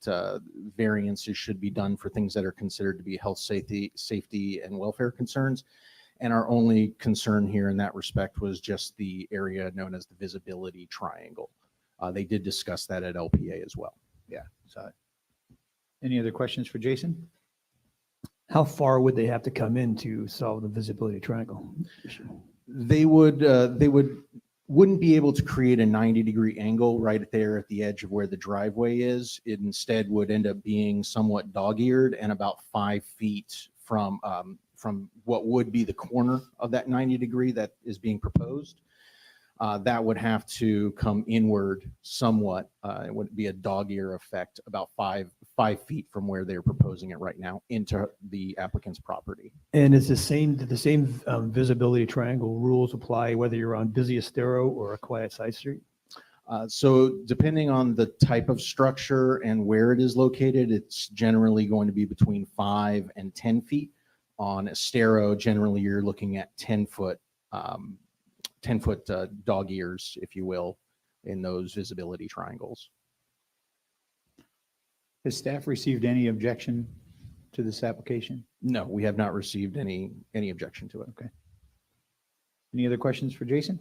Speaker 15: variances should be done for things that are considered to be health, safety, and welfare concerns. And our only concern here in that respect was just the area known as the visibility triangle. They did discuss that at LPA as well.
Speaker 1: Yeah. So, any other questions for Jason?
Speaker 3: How far would they have to come in to solve the visibility triangle issue?
Speaker 15: They would wouldn't be able to create a 90-degree angle right there at the edge of where the driveway is. It instead would end up being somewhat dog-eared and about 5 feet from what would be the corner of that 90-degree that is being proposed. That would have to come inward somewhat. It would be a dog-ear effect about 5 feet from where they're proposing it right now into the applicant's property.
Speaker 3: And it's the same visibility triangle rules apply whether you're on busy Estero or a quiet side street?
Speaker 15: So depending on the type of structure and where it is located, it's generally going to be between 5 and 10 feet. On Estero, generally you're looking at 10-foot dog ears, if you will, in those visibility triangles.
Speaker 1: Has staff received any objection to this application?
Speaker 15: No, we have not received any objection to it.
Speaker 1: Okay. Any other questions for Jason?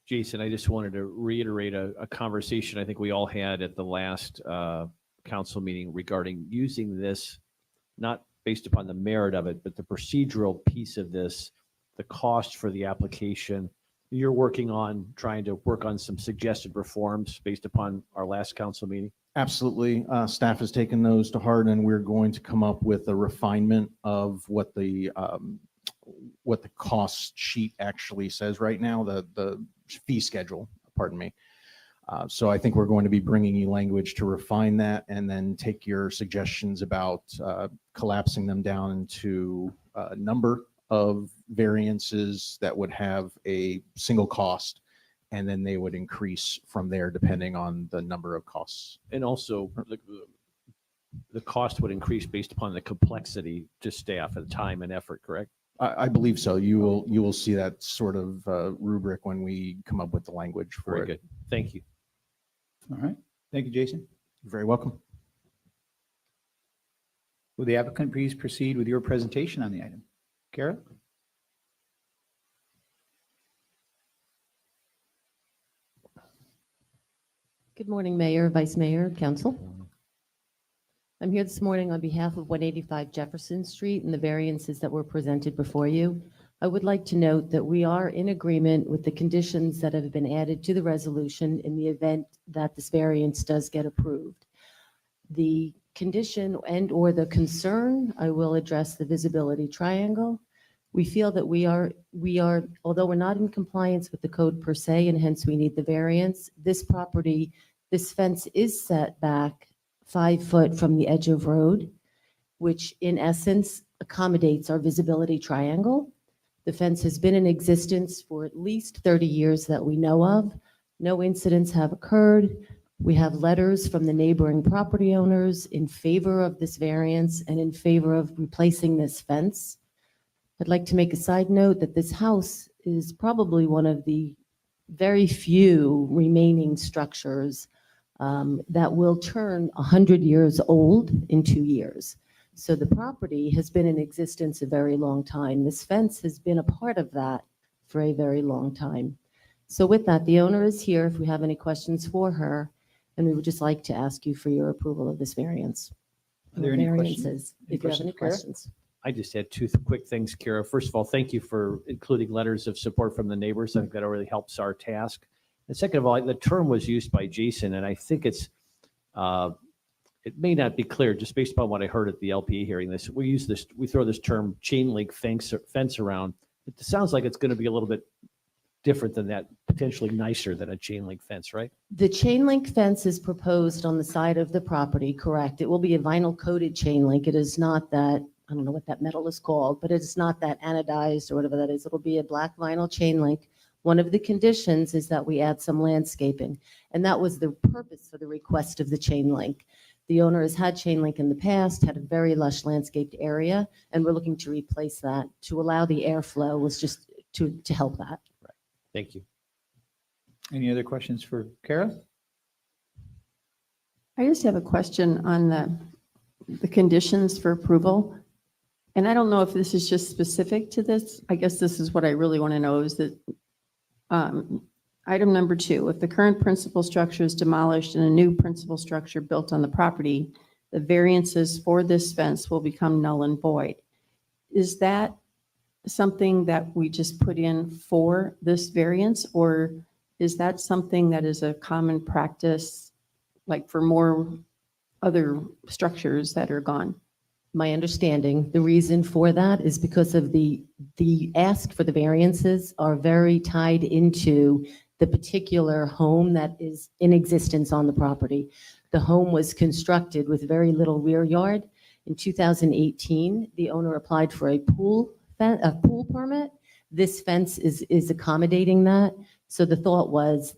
Speaker 4: Jason, I just wanted to reiterate a conversation I think we all had at the last council meeting regarding using this, not based upon the merit of it, but the procedural piece of this, the cost for the application. You're working on trying to work on some suggested reforms based upon our last council meeting.
Speaker 15: Absolutely. Staff has taken those to heart, and we're going to come up with a refinement of what the cost sheet actually says right now, the fee schedule, pardon me. So I think we're going to be bringing you language to refine that and then take your suggestions about collapsing them down into a number of variances that would have a single cost, and then they would increase from there depending on the number of costs.
Speaker 4: And also, the cost would increase based upon the complexity to staff and time and effort, correct?
Speaker 15: I believe so. You will see that sort of rubric when we come up with the language for
Speaker 4: Very
Speaker 15: it.
Speaker 4: good. Thank you.
Speaker 1: All right. Thank you, Jason.
Speaker 15: You're very welcome.
Speaker 1: Will the applicant please proceed with your presentation on the item? Kara?
Speaker 7: Good morning, Mayor, Vice Mayor, Council. I'm here this morning on behalf of 185 Jefferson Street and the variances that were presented before you. I would like to note that we are in agreement with the conditions that have been added to the resolution in the event that this variance does get approved. The condition and/or the concern, I will address the visibility triangle. We feel that we are, although we're not in compliance with the code per se, and hence we need the variance, this property, this fence is set back 5 foot from the edge of road, which in essence accommodates our visibility triangle. The fence has been in existence for at least 30 years that we know of. No incidents have occurred. We have letters from the neighboring property owners in favor of this variance and in favor of replacing this fence. I'd like to make a side note that this house is probably one of the very few remaining structures that will turn 100 years old in 2 years. So the property has been in existence a very long time. This fence has been a part of that for a very long time. So with that, the owner is here if we have any questions for her, and we would just like to ask you for your approval of this variance.
Speaker 1: Are there any questions?
Speaker 7: Variances,
Speaker 1: Any
Speaker 7: if you have any
Speaker 1: questions, Kara?
Speaker 7: questions.
Speaker 4: I just had two quick things, Kara. First of all, thank you for including letters of support from the neighbors. I think that really helps our task. And second of all, the term was used by Jason, and I think it may not be clear just based upon what I heard at the LPA hearing. We throw this term chain link fence around. It sounds like it's going to be a little bit different than that, potentially nicer than a chain link fence, right?
Speaker 7: The chain link fence is proposed on the side of the property, correct? It will be a vinyl coated chain link. It is not that, I don't know what that metal is called, but it's not that anodized or whatever that is. It'll be a black vinyl chain link. One of the conditions is that we add some landscaping, and that was the purpose for the request of the chain link. The owner has had chain link in the past, had a very lush landscaped area, and we're looking to replace that to allow the airflow, was just to help that.
Speaker 4: Thank you.
Speaker 1: Any other questions for Kara?
Speaker 2: I just have a question on the conditions for approval. And I don't know if this is just specific to this. I guess this is what I really want to know is that item number 2, if the current principal structure is demolished and a new principal structure built on the property, the variances for this fence will become null and void. Is that something that we just put in for this variance, or Is that something that is a common practice, like for more other structures that are gone?
Speaker 7: My understanding, the reason for that is because of the ask for the variances are very tied into the particular home that is in existence on the property. The home was constructed with very little rear yard. In 2018, the owner applied for a pool permit. This fence is accommodating that. So the thought was,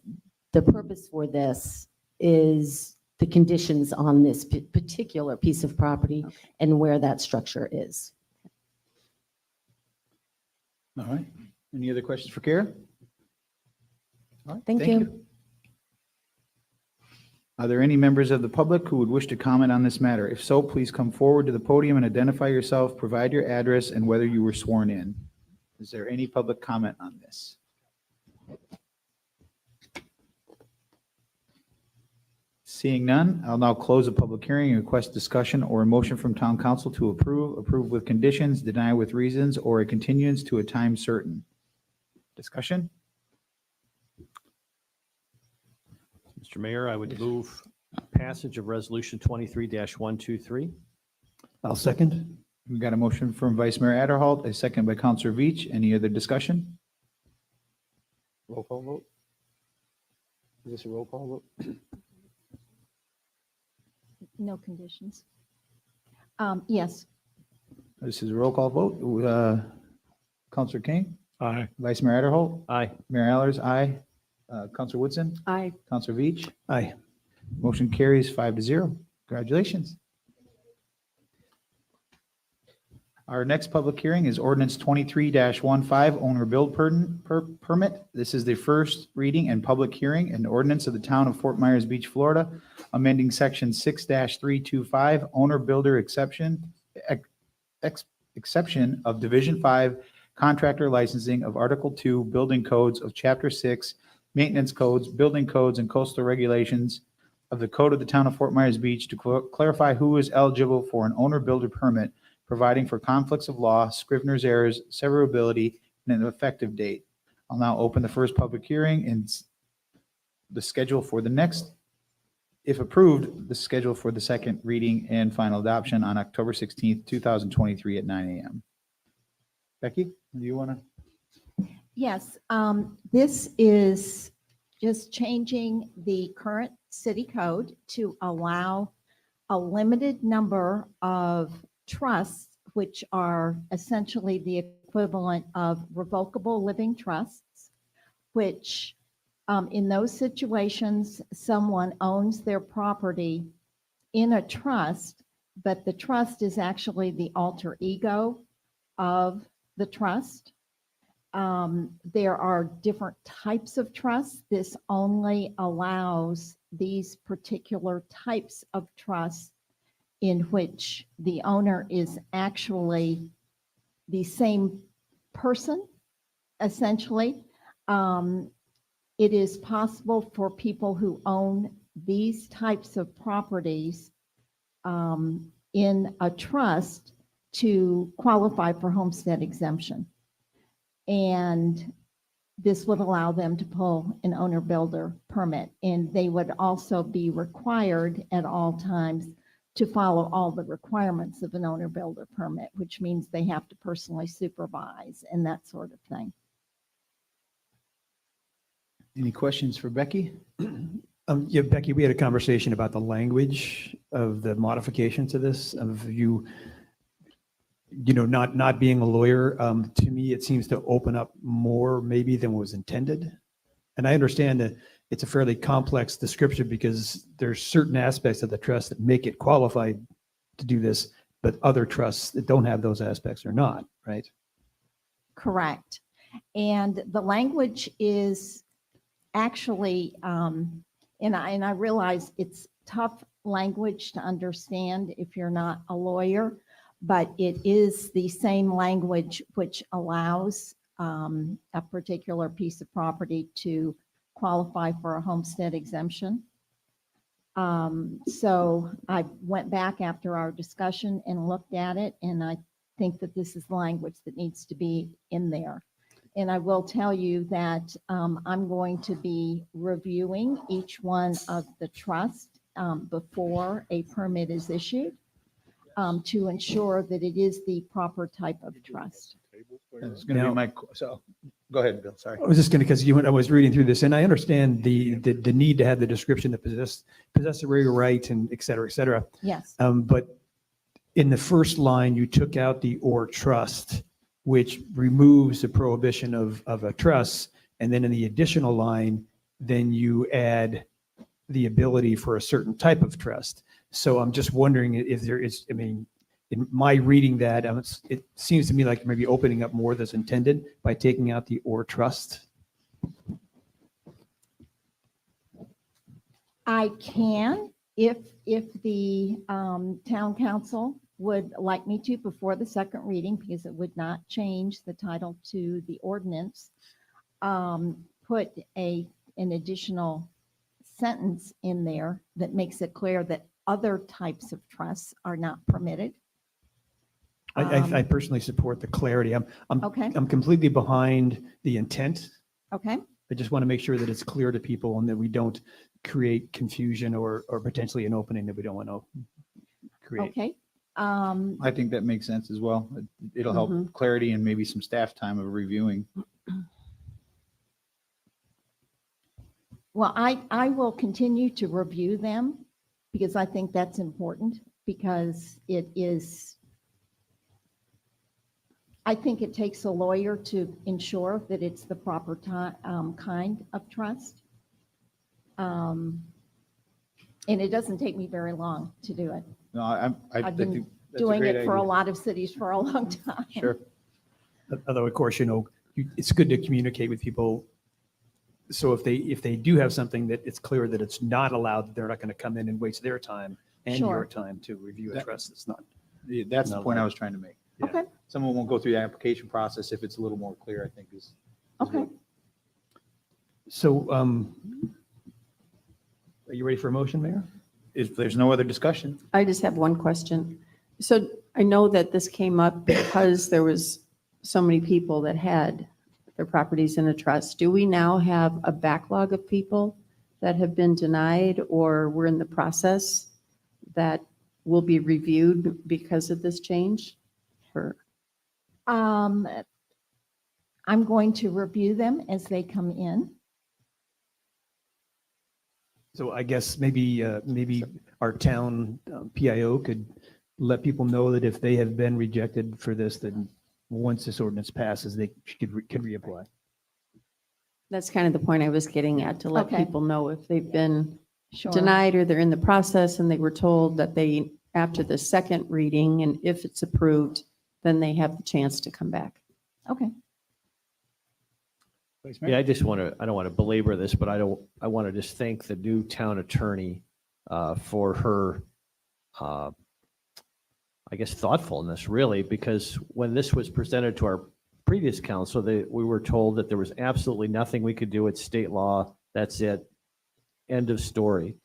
Speaker 7: the purpose for this is the conditions on this particular piece of property and where that structure is.
Speaker 1: All right. Any other questions for Kara? All right,
Speaker 7: Thank you.
Speaker 1: Are there any members of the public who would wish to comment on this matter? If so, please come forward to the podium and identify yourself, provide your address, and whether you were sworn in. Is there any public comment on this? Seeing none, I'll now close the public hearing and request discussion or a motion from town council to approve with conditions, deny with reasons, or a continuance to a time certain. Discussion?
Speaker 4: Mr. Mayor, I would move passage of Resolution 23-123.
Speaker 3: I'll second.
Speaker 1: We got a motion from Vice Mayor Adderholt, a second by Counselor Veach. Any other discussion? Roll call vote? Is this a roll call vote?
Speaker 14: No conditions. Yes,
Speaker 1: This is a roll call vote. Counselor King,
Speaker 13: Aye.
Speaker 1: Vice Mayor Adderholt,
Speaker 4: Aye.
Speaker 1: Mayor Allers, aye. Counselor Woodson,
Speaker 2: Aye.
Speaker 1: Counselor Veach.
Speaker 3: Aye.
Speaker 1: Motion carries 5-0. Congratulations. Our next public hearing is ordinance 23-15, owner build permit. This is the first reading and public hearing, an ordinance of the town of Fort Myers Beach, Florida, amending section 6-325, owner builder exception of Division 5 contractor licensing of Article 2 building codes of Chapter 6 maintenance codes, building codes, and coastal regulations of the Code of the Town of Fort Myers Beach to clarify who is eligible for an owner builder permit, providing for conflicts of law, Scrivener's errors, severability, and an effective date. I'll now open the first public hearing and the schedule for the next, if approved, the schedule for the second reading and final adoption on October 16th, 2023 at 9 a.m. Becky, do you want to?
Speaker 14: yes. This is just changing the current city code to allow a limited number of trusts, which are essentially the equivalent of revocable living trusts, which in those situations, someone owns their property in a trust, but the trust is actually the alter ego of the trust. There are different types of trusts. This only allows these particular types of trusts in which the owner is actually the same person, essentially. It is possible for people who own these types of properties in a trust to qualify for homestead exemption. And this would allow them to pull an owner builder permit. And they would also be required at all times to follow all the requirements of an owner builder permit, which means they have to personally supervise and that sort of thing.
Speaker 1: Any questions for Becky?
Speaker 3: Yeah, Becky, we had a conversation about the language of the modification to this, of you know, not being a lawyer. To me, it seems to open up more maybe than was intended. And I understand that it's a fairly complex description because there's certain aspects of the trust that make it qualified to do this, but other trusts that don't have those aspects are not, right?
Speaker 14: Correct. And the language is actually, and I realize it's tough language to understand if you're not a lawyer, but it is the same language which allows a particular piece of property to qualify for a homestead exemption. So I went back after our discussion and looked at it, and I think that this is language that needs to be in there. And I will tell you that I'm going to be reviewing each one of the trusts before a permit is issued to ensure that it is the proper type of trust.
Speaker 1: That's going to be
Speaker 3: Now-
Speaker 1: my, so, go ahead, Bill, sorry.
Speaker 3: I was just going to, because I was reading through this, and I understand the need to have the description, the possessory right, and et cetera, et cetera.
Speaker 14: Yes.
Speaker 3: But in the first line, you took out the or trust, which removes the prohibition of a trust. And then in the additional line, then you add the ability for a certain type of trust. So I'm just wondering if there is, I mean, in my reading that, it seems to me like maybe opening up more that's intended by taking out the or trust.
Speaker 14: I can, if the town council would like me to before the second reading, because it would not change the title to the ordinance, put an additional sentence in there that makes it clear that other types of trusts are not permitted.
Speaker 3: I personally support the clarity.
Speaker 14: Okay,
Speaker 3: I'm completely behind the intent.
Speaker 14: okay,
Speaker 3: I just want to make sure that it's clear to people and that we don't create confusion or potentially an opening that we don't want to create.
Speaker 14: okay.
Speaker 1: I think that makes sense as well. It'll help
Speaker 2: Mhm.
Speaker 1: clarity and maybe some staff time of reviewing.
Speaker 14: Well, I will continue to review them because I think that's important because it is, I think it takes a lawyer to ensure that it's the proper kind of trust. And it doesn't take me very long to do it.
Speaker 1: No, I
Speaker 14: I've been
Speaker 1: think that's a
Speaker 14: doing
Speaker 1: great
Speaker 14: it for a
Speaker 1: idea.
Speaker 14: lot of cities for a long time.
Speaker 1: Sure.
Speaker 3: Although, of course, it's good to communicate with people. So if they do have something that it's clear that it's not allowed, that they're not going to come in and waste their time and
Speaker 14: Sure.
Speaker 3: your time to review a
Speaker 1: That-
Speaker 3: trust that's not.
Speaker 1: Yeah, that's the
Speaker 3: No,
Speaker 1: point I
Speaker 3: like-
Speaker 1: was trying to make.
Speaker 3: Yeah.
Speaker 14: Okay,
Speaker 1: Someone won't go through the application process if it's a little more clear, I think is.
Speaker 14: okay.
Speaker 3: So are you ready for a motion, Mayor?
Speaker 1: If there's no other discussion,
Speaker 2: I just have one question. So I know that this came up because there was so many people that had their properties in a trust. Do we now have a backlog of people that have been denied or we're in the process that will be reviewed because of this change? Or
Speaker 14: I'm going to review them as they come in.
Speaker 3: So I guess maybe our town PIO could let people know that if they have been rejected for this, then once this ordinance passes, they can reapply.
Speaker 2: that's kind of the point I was getting at, to let
Speaker 14: Okay.
Speaker 2: people know if they've been
Speaker 14: Sure.
Speaker 2: denied or they're in the process and they were told that they, after the second reading, and if it's approved, then they have the chance to come back.
Speaker 14: Okay.
Speaker 1: Vice
Speaker 4: Yeah,
Speaker 1: Mayor?
Speaker 4: I don't want to belabor this, but I want to just thank the new town attorney for her, I guess, thoughtfulness, really, because when this was presented to our previous council, we were told that there was absolutely nothing we could do. It's state law. That's it. End of story.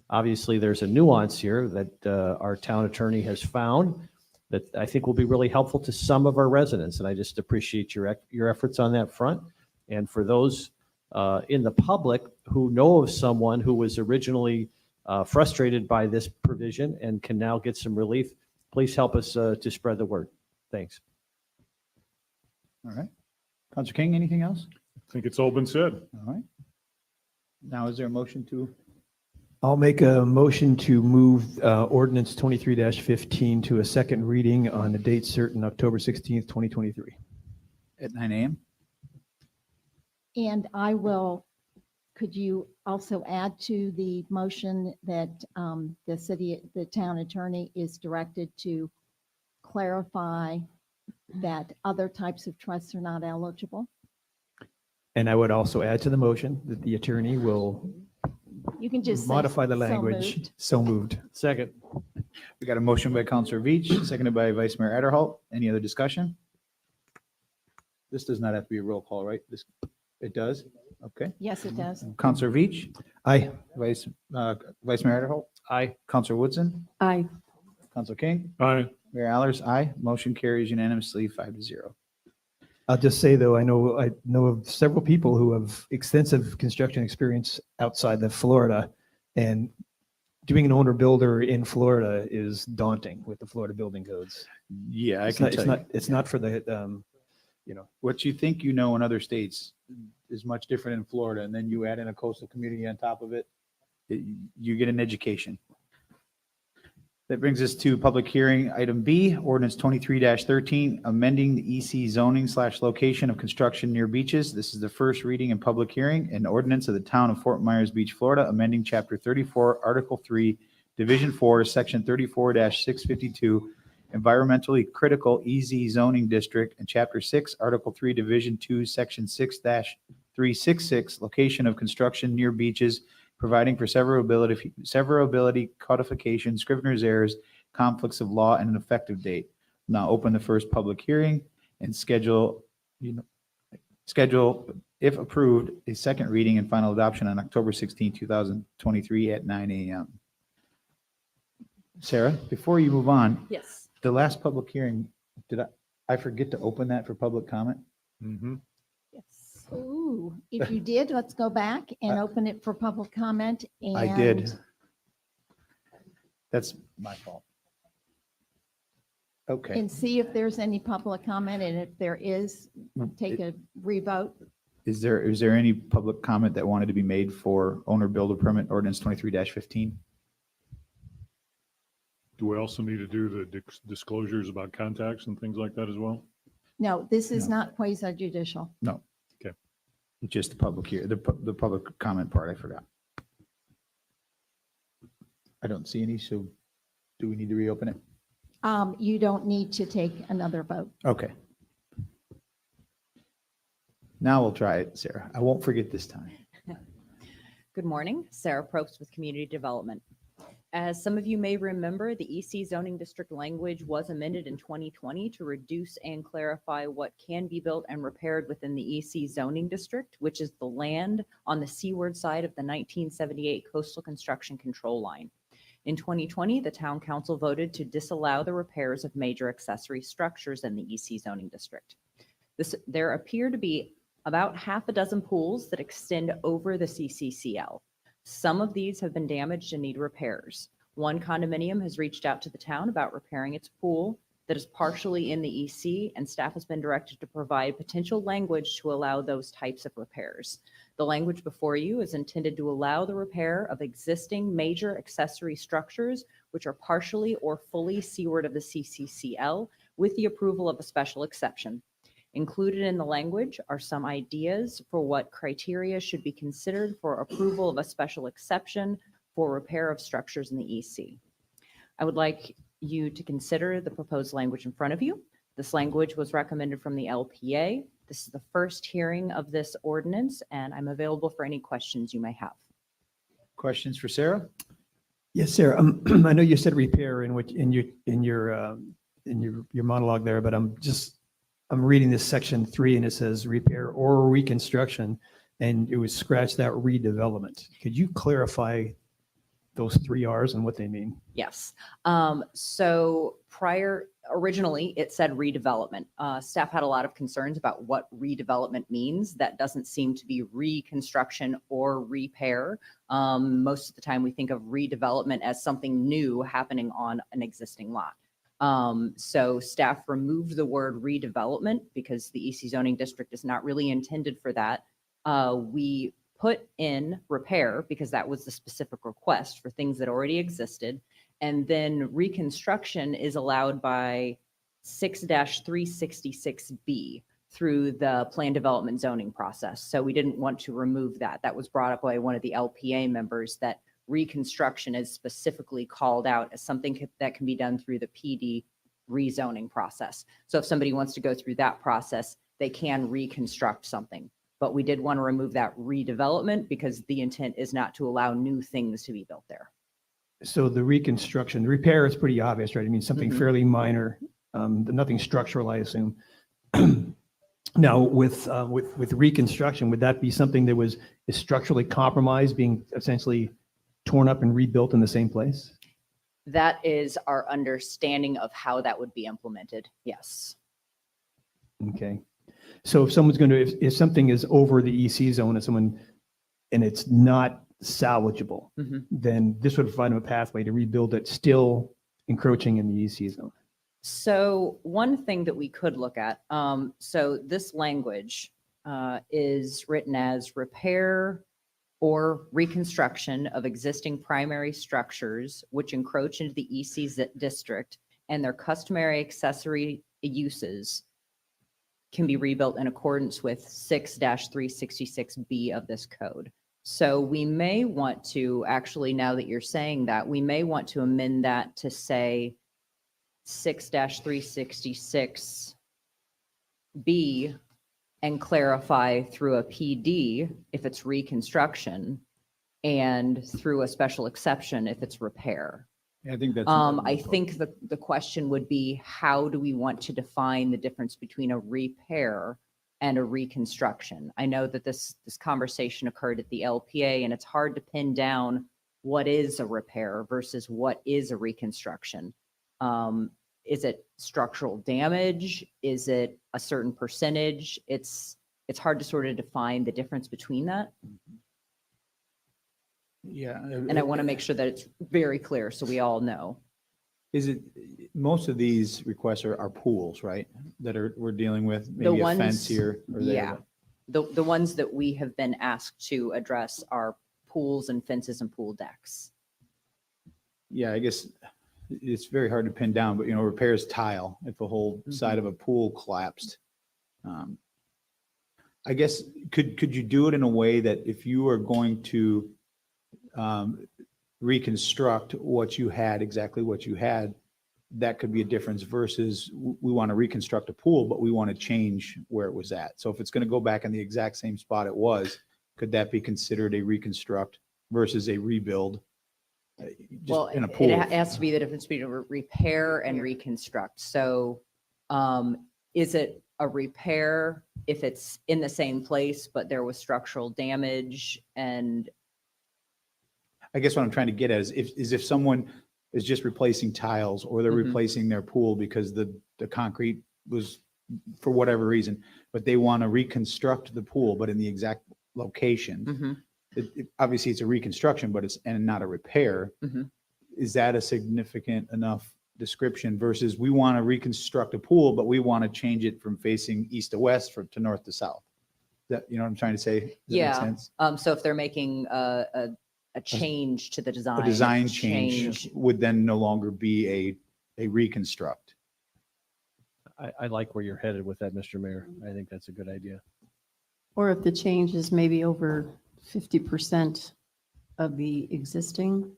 Speaker 4: Obviously, there's a nuance here that our town attorney has found that I think will be really helpful to some of our residents, and I just appreciate your efforts on that front. And for those in the public who know of someone who was originally frustrated by this provision and can now get some relief, please help us to spread the word. Thanks.
Speaker 1: All right. Counselor King, anything else?
Speaker 13: I think it's all been said.
Speaker 1: All right. Now, is there a motion to,
Speaker 3: I'll make a motion to move ordinance 23-15 to a second reading on a date certain, October 16th, 2023.
Speaker 1: at 9 a.m.?
Speaker 14: And I will, could you also add to the motion that the town attorney is directed to clarify that other types of trusts are not eligible?
Speaker 3: And I would also add to the motion that the attorney will
Speaker 14: You can just say,
Speaker 3: modify the
Speaker 14: "So
Speaker 3: language.
Speaker 14: moved."
Speaker 3: So moved.
Speaker 4: Second.
Speaker 1: We got a motion by Counselor Veach, seconded by Vice Mayor Adderholt. Any other discussion? This does not have to be a roll call, right? It does? Okay.
Speaker 14: Yes, it does.
Speaker 1: Counselor Veach,
Speaker 3: Aye.
Speaker 1: Vice Mayor Adderholt,
Speaker 4: Aye.
Speaker 1: Counselor Woodson,
Speaker 2: Aye.
Speaker 1: Counselor King,
Speaker 13: Aye.
Speaker 1: Mayor Allers, aye. Motion carries unanimously 5-0.
Speaker 3: I'll just say though, I know of several people who have extensive construction experience outside of Florida, and doing an owner builder in Florida is daunting with the Florida building codes.
Speaker 1: Yeah, I
Speaker 3: It's
Speaker 1: can
Speaker 3: not,
Speaker 1: tell
Speaker 3: it's
Speaker 1: you.
Speaker 3: not, it's not for the,
Speaker 1: What you think you know in other states is much different in Florida, and then you add in a coastal community on top of it, you get an education. That brings us to public hearing, item B, ordinance 23-13, amending the EC zoning / location of construction near beaches. This is the first reading and public hearing, an ordinance of the town of Fort Myers Beach, Florida, amending chapter 34, article 3, division 4, section 34-652, environmentally critical EZ zoning district, and chapter 6, article 3, division 2, section 6-366, location of construction near beaches, providing for severability, codification, Scrivener's errors, conflicts of law, and an effective date. Now open the first public hearing and schedule, if approved, a second reading and final adoption on October 16, 2023 at 9 a.m. Sarah, before you move on,
Speaker 7: Yes.
Speaker 1: the last public hearing, did I forget to open that for public comment?
Speaker 14: Yes. Ooh, if you did, let's go back and open it for public comment.
Speaker 1: I did.
Speaker 14: and
Speaker 1: That's my fault. Okay.
Speaker 14: And see if there's any public comment, and if there is, take a revote.
Speaker 1: Is there any public comment that wanted to be made for owner builder permit ordinance 23-15?
Speaker 13: Do we also need to do the disclosures about contacts and things like that as well?
Speaker 14: No, this is
Speaker 1: No.
Speaker 14: not quasi judicial.
Speaker 1: No.
Speaker 13: Okay.
Speaker 1: Just the public here, the public comment part, I forgot. I don't see any, so do we need to reopen it?
Speaker 14: You don't need to take another vote.
Speaker 1: Okay. Now we'll try it, Sarah. I won't forget this time.
Speaker 16: Good morning, Sarah Probst with Community Development. As some of you may remember, the EC zoning district language was amended in 2020 to reduce and clarify what can be built and repaired within the EC zoning district, which is the land on the seaward side of the 1978 coastal construction control line. In 2020, the town council voted to disallow the repairs of major accessory structures in the EC zoning district. There appear to be about half a dozen pools that extend over the CCCL. Some of these have been damaged and need repairs. One condominium has reached out to the town about repairing its pool that is partially in the EC, and staff has been directed to provide potential language to allow those types of repairs. The language before you is intended to allow the repair of existing major accessory structures which are partially or fully seaward of the CCCL with the approval of a special exception. Included in the language are some ideas for what criteria should be considered for approval of a special exception for repair of structures in the EC. I would like you to consider the proposed language in front of you. This language was recommended from the LPA. This is the first hearing of this ordinance, and I'm available for any questions you may have.
Speaker 1: Questions for Sarah?
Speaker 3: yes, Sarah, I know you said repair in your monologue there, but I'm reading this section 3 and it says repair or reconstruction, and it was scratched that redevelopment. Could you clarify those 3 R's and what they mean?
Speaker 16: Yes. So originally it said redevelopment. Staff had a lot of concerns about what redevelopment means. That doesn't seem to be reconstruction or repair. Most of the time we think of redevelopment as something new happening on an existing lot. So staff removed the word redevelopment because the EC zoning district is not really intended for that. We put in repair because that was the specific request for things that already existed. And then reconstruction is allowed by 6-366B through the plan development zoning process. So we didn't want to remove that. That was brought up by one of the LPA members, that reconstruction is specifically called out as something that can be done through the PD rezoning process. So if somebody wants to go through that process, they can reconstruct something. But we did want to remove that redevelopment because the intent is not to allow new things to be built there.
Speaker 3: So the reconstruction, the repair is pretty obvious, right? I mean, something fairly minor, nothing structural, I assume. Now, with reconstruction, would that be something that is structurally compromised, being essentially torn up and rebuilt in the same place?
Speaker 16: That is our understanding of how that would be implemented. Yes.
Speaker 3: Okay. So if someone's going to, if something is over the EC zone and it's not salvageable,
Speaker 16: Mhm.
Speaker 3: then this would provide them a pathway to rebuild it, still encroaching in the EC zone.
Speaker 16: So one thing that we could look at, so this language is written as repair or reconstruction of existing primary structures which encroach into the EC district and their customary accessory uses can be rebuilt in accordance with 6-366B of this code. So we may want to, actually, now that you're saying that, we may want to amend that to say 6-366B and clarify through a PD if it's reconstruction and through a special exception if it's repair.
Speaker 1: Yeah, I think that's.
Speaker 16: I think the question would be, how do we want to define the difference between a repair and a reconstruction? I know that this conversation occurred at the LPA, and it's hard to pin down what is a repair versus what is a reconstruction. Is it structural damage? Is it a certain percentage? It's hard to sort of define the difference between that.
Speaker 1: Yeah.
Speaker 16: And I want to make sure that it's very clear so we all know.
Speaker 1: Is it, most of these requests are pools, right? That we're dealing with,
Speaker 16: The
Speaker 1: maybe a
Speaker 16: ones-
Speaker 1: fence here or there.
Speaker 16: Yeah. The ones that we have been asked to address are pools and fences and pool decks.
Speaker 1: Yeah, I guess it's very hard to pin down, but repairs tile if the whole side of a pool collapsed. I guess, could you do it in a way that if you are going to reconstruct exactly what you had, that could be a difference versus we want to reconstruct a pool, but we want to change where it was at. So if it's going to go back in the exact same spot it was, could that be considered a reconstruct versus a rebuild?
Speaker 16: Well,
Speaker 1: In a
Speaker 16: it
Speaker 1: pool.
Speaker 16: has to be the difference between repair and reconstruct. So is it a repair if it's in the same place, but there was structural damage? And
Speaker 1: I guess what I'm trying to get at is if someone is just replacing tiles or they're
Speaker 16: Mhm.
Speaker 1: replacing their pool because the concrete was, for whatever reason, but they want to reconstruct the pool, but in the exact location.
Speaker 16: Mhm.
Speaker 1: Obviously, it's a reconstruction, but it's not a repair.
Speaker 16: Mhm.
Speaker 1: Is that a significant enough description versus we want to reconstruct a pool, but we want to change it from facing east to west to north to south? That, what I'm trying to say? Does that make
Speaker 16: yeah,
Speaker 1: sense?
Speaker 16: so if they're making a change to the design.
Speaker 1: A design change would then no longer be a reconstruct.
Speaker 4: I like where you're headed with that, Mr. Mayor. I think that's a good idea.
Speaker 2: Or if the change is maybe over 50% of the existing.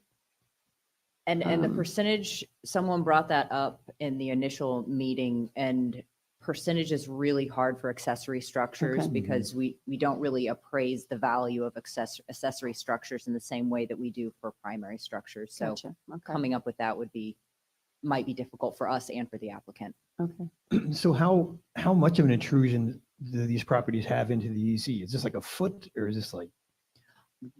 Speaker 16: And the
Speaker 2: Um,
Speaker 16: percentage, someone brought that up in the initial meeting, and percentage is really hard for accessory structures
Speaker 2: Okay.
Speaker 16: because we don't really appraise the value of accessory structures in the same way that we do for primary structures. So
Speaker 2: Gotcha. Okay.
Speaker 16: coming up with that might be difficult for us and for the applicant.
Speaker 2: Okay.
Speaker 3: So how much of an intrusion do these properties have into the EC? Is this like a foot or is this like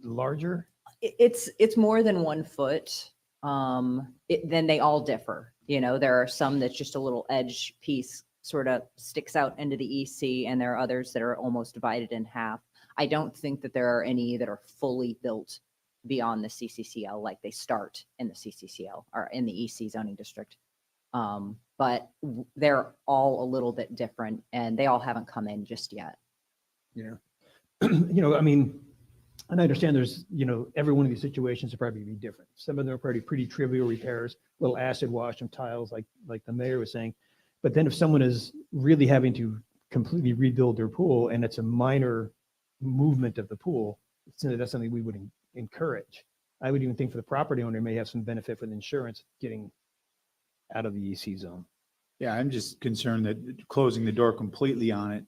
Speaker 3: larger?
Speaker 16: It's more than 1 foot. Then they all differ. There are some that's just a little edge piece sort of sticks out into the EC, and there are others that are almost divided in half. I don't think that there are any that are fully built beyond the CCCL, like they start in the CCCL or in the EC zoning district. But they're all a little bit different, and they all haven't come in just yet.
Speaker 3: Yeah. I mean, and I understand there's, every one of these situations will probably be different. Some of them are probably pretty trivial repairs, little acid wash and tiles like the mayor was saying. But then if someone is really having to completely rebuild their pool and it's a minor movement of the pool, that's something we would encourage. I would even think for the property owner may have some benefit with insurance getting out of the EC zone.
Speaker 1: Yeah, I'm just concerned that closing the door completely on it,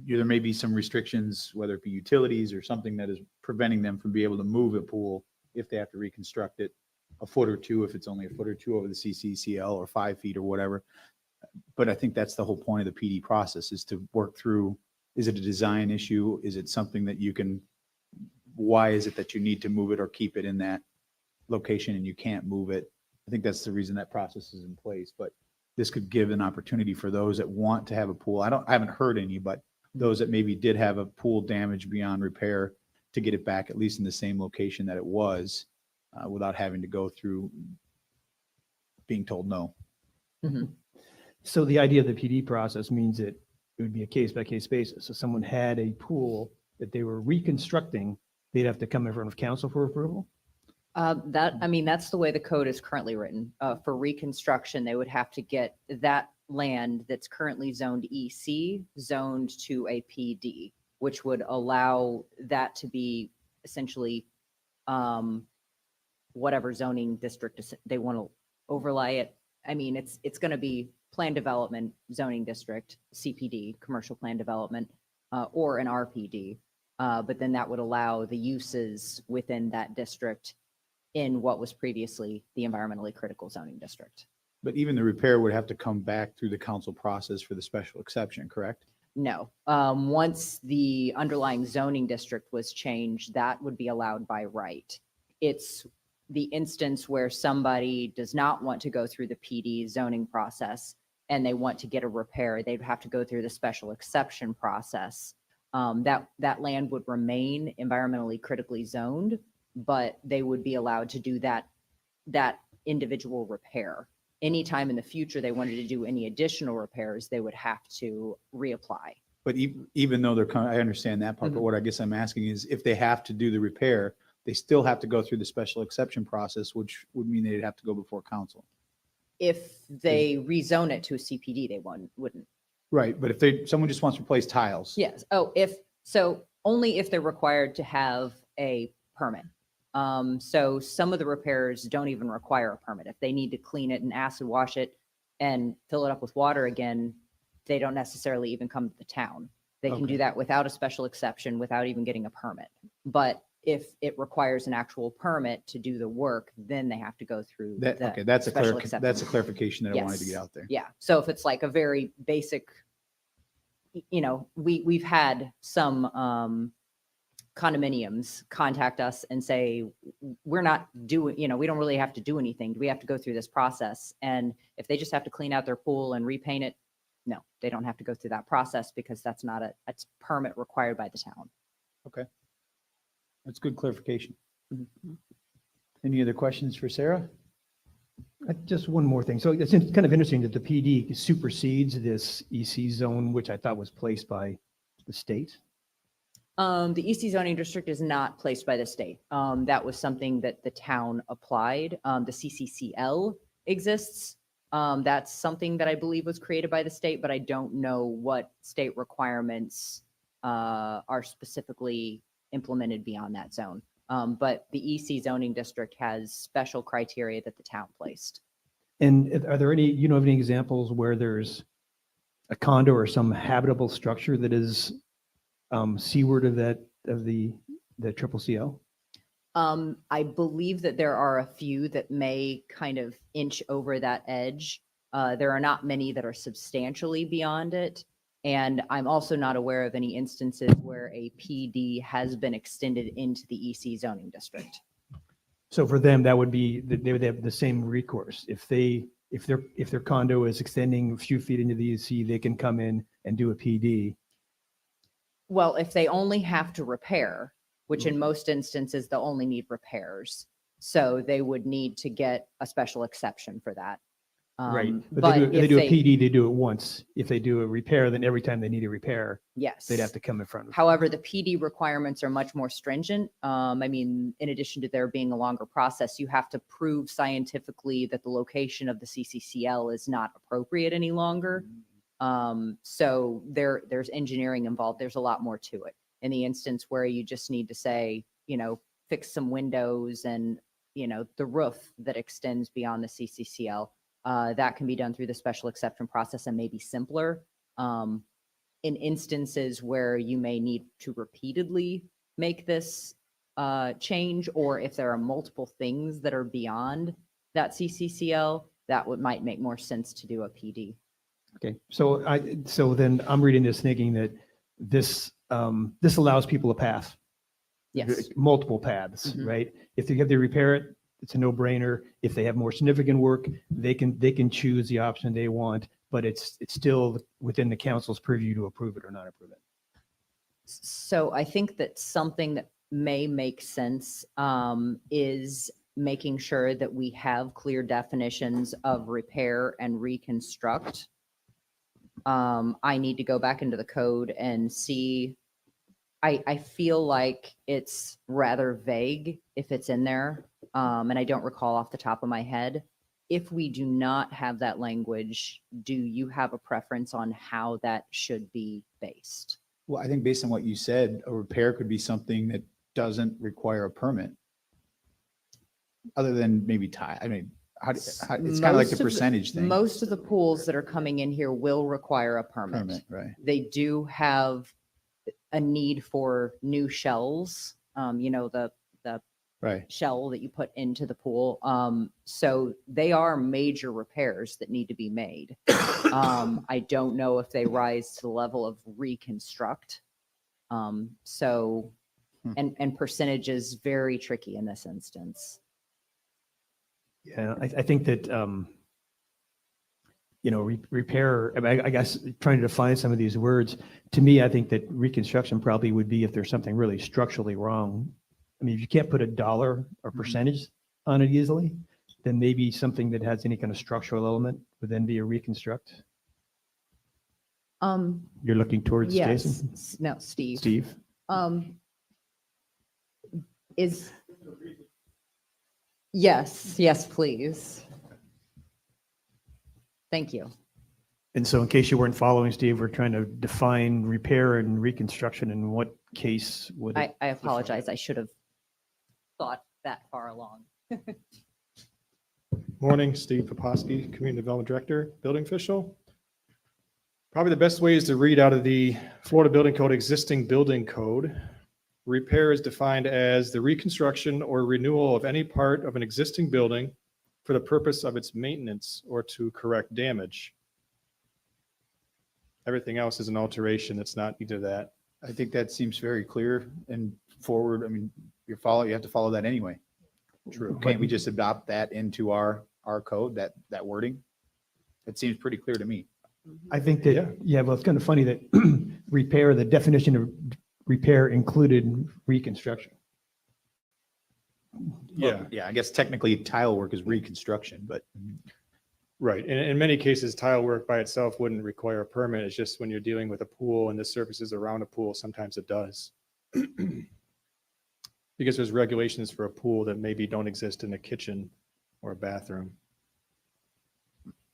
Speaker 1: there may be some restrictions, whether it be utilities or something that is preventing them from being able to move a pool if they have to reconstruct it a foot or two, if it's only a foot or two over the CCCL or 5 feet or whatever. But I think that's the whole point of the PD process, is to work through, is it a design issue? Is it something that why is it that you need to move it or keep it in that location and you can't move it? I think that's the reason that process is in place, but this could give an opportunity for those that want to have a pool. I haven't heard any, but those that maybe did have a pool damage beyond repair to get it back at least in the same location that it was, without having to go through being told no.
Speaker 3: So the idea of the PD process means that it would be a case-by-case basis. So someone had a pool that they were reconstructing, they'd have to come in front of council for approval?
Speaker 16: That's the way the code is currently written. For reconstruction, they would have to get that land that's currently zoned EC zoned to a PD, which would allow that to be essentially whatever zoning district they want to overlay it. I mean, it's going to be plan development zoning district, CPD, commercial plan development, or an RPD. But then that would allow the uses within that district in what was previously the environmentally critical zoning district.
Speaker 1: But even the repair would have to come back through the council process for the special exception, correct?
Speaker 16: No, once the underlying zoning district was changed, that would be allowed by right. It's the instance where somebody does not want to go through the PD zoning process and they want to get a repair, they'd have to go through the special exception process. That land would remain environmentally critically zoned, but they would be allowed to do that individual repair. Anytime in the future they wanted to do any additional repairs, they would have to reapply.
Speaker 1: But even though I understand that part, but what I guess I'm asking is if they have to do the repair, they still have to go through the special exception process, which would mean they'd have to go before council.
Speaker 16: If they rezone it to a CPD, they wouldn't.
Speaker 1: Right, but if someone just wants to replace tiles.
Speaker 16: Yes. Oh, only if they're required to have a permit. So some of the repairs don't even require a permit. If they need to clean it and acid wash it and fill it up with water again, they don't necessarily even come to the town. They can do that without a special exception, without even getting a permit. But if it requires an actual permit to do the work, then they have to go through the
Speaker 1: That's a
Speaker 16: special exception.
Speaker 1: that's a clarification that I wanted to
Speaker 16: Yes.
Speaker 1: get out there.
Speaker 16: Yeah. So if it's like a very basic, we've had some condominiums contact us and say, we're not doing, we don't really have to do anything. Do we have to go through this process? And if they just have to clean out their pool and repaint it, no, they don't have to go through that process because that's not a permit required by the town.
Speaker 1: Okay. That's good clarification. Any other questions for Sarah?
Speaker 3: Just one more thing. So it's kind of interesting that the PD supersedes this EC zone, which I thought was placed by the state.
Speaker 16: The EC zoning district is not placed by the state. That was something that the town applied. The CCCL exists. That's something that I believe was created by the state, but I don't know what state requirements are specifically implemented beyond that zone. But the EC zoning district has special criteria that the town placed.
Speaker 3: And are there any, of any examples where there's a condo or some habitable structure that is seaward of the triple CL?
Speaker 16: I believe that there are a few that may kind of inch over that edge. There are not many that are substantially beyond it. And I'm also not aware of any instances where a PD has been extended into the EC zoning district.
Speaker 3: So for them, that would be, they would have the same recourse. If their condo is extending a few feet into the EC, they can come in and do a PD.
Speaker 16: Well, if they only have to repair, which in most instances, they'll only need repairs. So they would need to get a special exception for that.
Speaker 3: Right. But if they do a PD, they do it once. If they do a repair, then every time they need a repair,
Speaker 16: yes,
Speaker 3: they'd have to come in front of.
Speaker 16: However, the PD requirements are much more stringent. In addition to there being a longer process, you have to prove scientifically that the location of the CCCL is not appropriate any longer. So there's engineering involved. There's a lot more to it. In the instance where you just need to say, fix some windows and, the roof that extends beyond the CCCL, that can be done through the special exception process and maybe simpler. In instances where you may need to repeatedly make this change, or if there are multiple things that are beyond that CCCL, that might make more sense to do a PD.
Speaker 3: Okay, so then I'm reading this thinking that this allows people a path.
Speaker 16: Yes.
Speaker 3: Multiple paths, right? If they have to repair it, it's a no-brainer. If they have more significant work, they can choose the option they want, but it's still within the council's purview to approve it or not approve it.
Speaker 16: So I think that something that may make sense is making sure that we have clear definitions of repair and reconstruct. I need to go back into the code and see. I feel like it's rather vague if it's in there, and I don't recall off the top of my head. If we do not have that language, do you have a preference on how that should be based?
Speaker 1: Well, I think based on what you said, a repair could be something that doesn't require a permit. Other than maybe tie, I mean, it's kind of like
Speaker 16: Most
Speaker 1: the
Speaker 16: of
Speaker 1: percentage thing.
Speaker 16: Most of the pools that are coming in here will require a permit.
Speaker 1: Permit, right.
Speaker 16: They do have a need for new shells, the
Speaker 1: Right.
Speaker 16: shell that you put into the pool. So they are major repairs that need to be made. I don't know if they rise to the level of reconstruct. And percentage is very tricky in this instance.
Speaker 3: Yeah, I think that, repair, I mean, I guess trying to define some of these words, to me, I think that reconstruction probably would be if there's something really structurally wrong. I mean, if you can't put a dollar or percentage on it easily, then maybe something that has any kind of structural element would then be a reconstruct. You're looking towards
Speaker 16: Yes.
Speaker 3: Jason?
Speaker 16: No, Steve.
Speaker 3: Steve?
Speaker 16: Yes, please. Thank you.
Speaker 3: And so in case you weren't following, Steve, we're trying to define repair and reconstruction. In what case would it?
Speaker 16: I apologize. I should have thought that far along.
Speaker 17: Morning, Steve Poposky, Community Development Director, Building Official. Probably the best way is to read out of the Florida Building Code, existing building code. Repair is defined as the reconstruction or renewal of any part of an existing building for the purpose of its maintenance or to correct damage. Everything else is an alteration. It's not either that.
Speaker 1: I think that seems very clear and forward. I mean, you have to follow that anyway.
Speaker 17: True.
Speaker 1: Can't we just adopt that into our code, that wording? It seems pretty clear to me.
Speaker 3: I think that, well, it's kind of funny that repair, the definition of repair included reconstruction.
Speaker 1: Well, yeah, I guess technically tile work is reconstruction, but.
Speaker 17: Right. In many cases, tile work by itself wouldn't require a permit. It's just when you're dealing with a pool and the surfaces around a pool, sometimes it does. Because there's regulations for a pool that maybe don't exist in a kitchen or a bathroom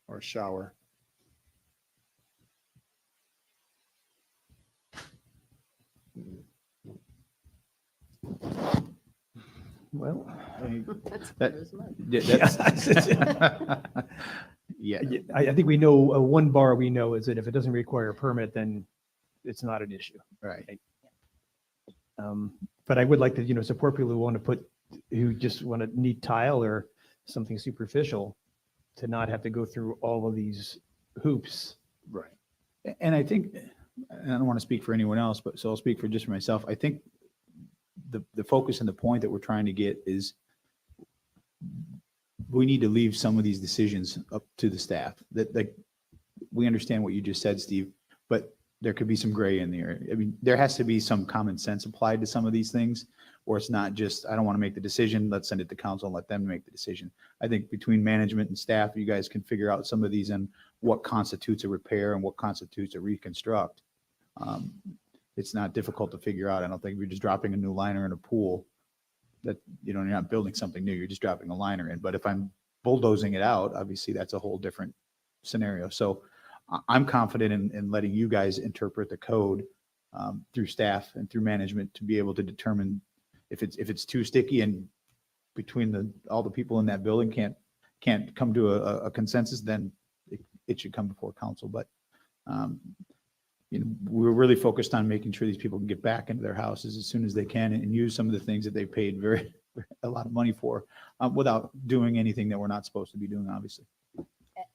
Speaker 17: or a shower.
Speaker 3: Well,
Speaker 1: Yeah.
Speaker 3: I think we know, one bar we know is that if it doesn't require a permit, then it's not an issue.
Speaker 1: Right.
Speaker 3: But I would like to, support people who just want to need tile or something superficial to not have to go through all of these hoops.
Speaker 1: Right. And I think, and I don't want to speak for anyone else, but so I'll speak for just for myself. I think the focus and the point that we're trying to get is we need to leave some of these decisions up to the staff. That, like, we understand what you just said, Steve, but there could be some gray in there. I mean, there has to be some common sense applied to some of these things, or it's not just, I don't want to make the decision, let's send it to council and let them make the decision. I think between management and staff, you guys can figure out some of these and what constitutes a repair and what constitutes a reconstruct. It's not difficult to figure out. I don't think if you're just dropping a new liner in a pool, that, you're not building something new, you're just dropping a liner in. But if I'm bulldozing it out, obviously that's a whole different scenario. So I'm confident in letting you guys interpret the code through staff and through management to be able to determine if it's too sticky and between all the people in that building can't come to a consensus, then it should come before council. But we're really focused on making sure these people can get back into their houses as soon as they can and use some of the things that they paid a lot of money for without doing anything that we're not supposed to be doing, obviously.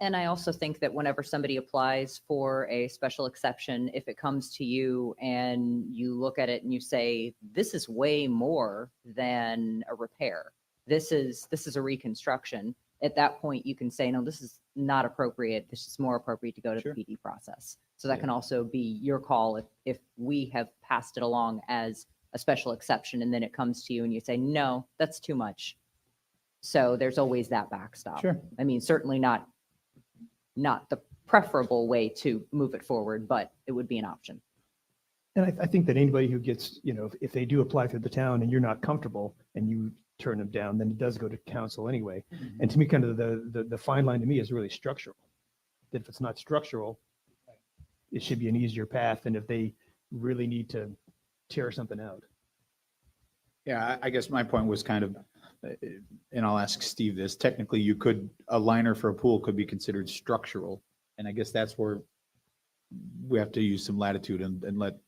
Speaker 16: And I also think that whenever somebody applies for a special exception, if it comes to you and you look at it and you say, this is way more than a repair, this is a reconstruction, at that point, you can say, no, this is not appropriate. This is more appropriate to go to
Speaker 1: Sure.
Speaker 16: the PD process. So that
Speaker 1: Yeah.
Speaker 16: can also be your call if we have passed it along as a special exception and then it comes to you and you say, no, that's too much. So there's always that backstop.
Speaker 1: Sure.
Speaker 16: I mean, certainly not the preferable way to move it forward, but it would be an option.
Speaker 3: And I think that anybody who gets, if they do apply for the town and you're not comfortable and you turn them down, then it does go to council anyway. And to me, kind of the fine line to me is really structural. That if it's not structural, it should be an easier path than if they really need to tear something out.
Speaker 1: Yeah, I guess my point was kind of, and I'll ask Steve this, technically a liner for a pool could be considered structural. And I guess that's where we have to use some latitude and let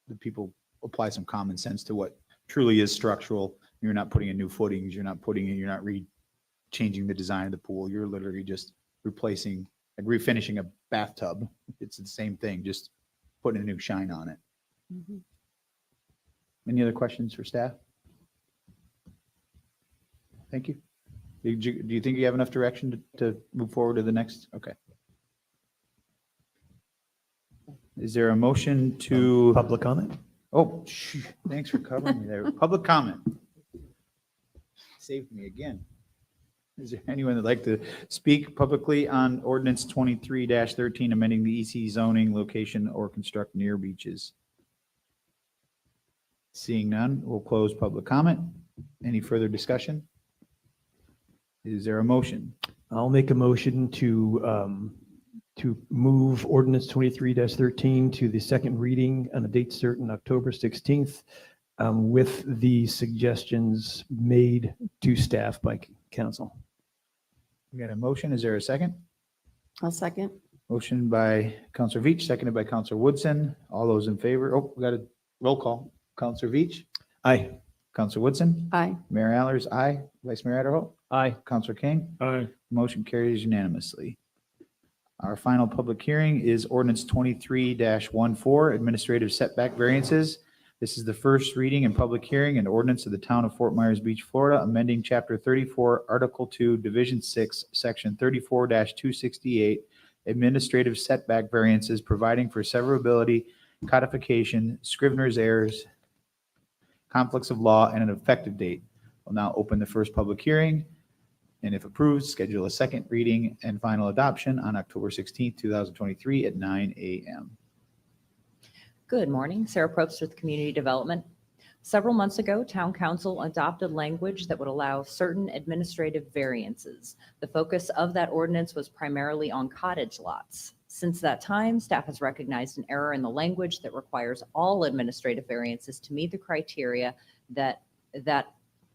Speaker 1: the people apply some common sense to what truly is structural. You're not putting in new footings, you're not changing the design of the pool. You're literally just replacing, like refinishing a bathtub. It's the same thing, just putting a new shine on it. Any other questions for staff? Thank you. Do you think you have enough direction to move forward to the next? Okay. Is there a motion to?
Speaker 3: Public comment?
Speaker 1: Oh, thanks for covering me there. Public comment. Saved me again. Is there anyone that'd like to speak publicly on ordinance 23-13, amending the EC zoning location or construct near beaches? Seeing none, we'll close public comment. Any further discussion? Is there a motion?
Speaker 3: I'll make a motion to move ordinance 23-13 to the second reading on a date certain, October 16th, with the suggestions made to staff by council.
Speaker 1: We got a motion. Is there a second?
Speaker 2: I'll second.
Speaker 1: Motion by Counselor Veach, seconded by Counselor Woodson. All those in favor? Oh, we got a roll call. Counselor Veach,
Speaker 3: Aye.
Speaker 1: Counselor Woodson,
Speaker 2: Aye.
Speaker 1: Mayor Allers, aye. Vice Mayor Adderholt,
Speaker 4: Aye.
Speaker 1: Counselor King.
Speaker 13: Aye.
Speaker 1: Motion carries unanimously. Our final public hearing is ordinance 23-14, administrative setback variances. This is the first reading and public hearing and ordinance of the town of Fort Myers Beach, Florida, amending chapter 34, article 2, division 6, section 34-268, administrative setback variances, providing for severability, codification, scrivener's errors, conflicts of law, and an effective date. We'll now open the first public hearing, and if approved, schedule a second reading and final adoption on October 16th, 2023 at 9 a.m.
Speaker 16: Good morning, Sarah Probst with Community Development. Several months ago, Town Council adopted language that would allow certain administrative variances. The focus of that ordinance was primarily on cottage lots. Since that time, staff has recognized an error in the language that requires all administrative variances to meet the criteria that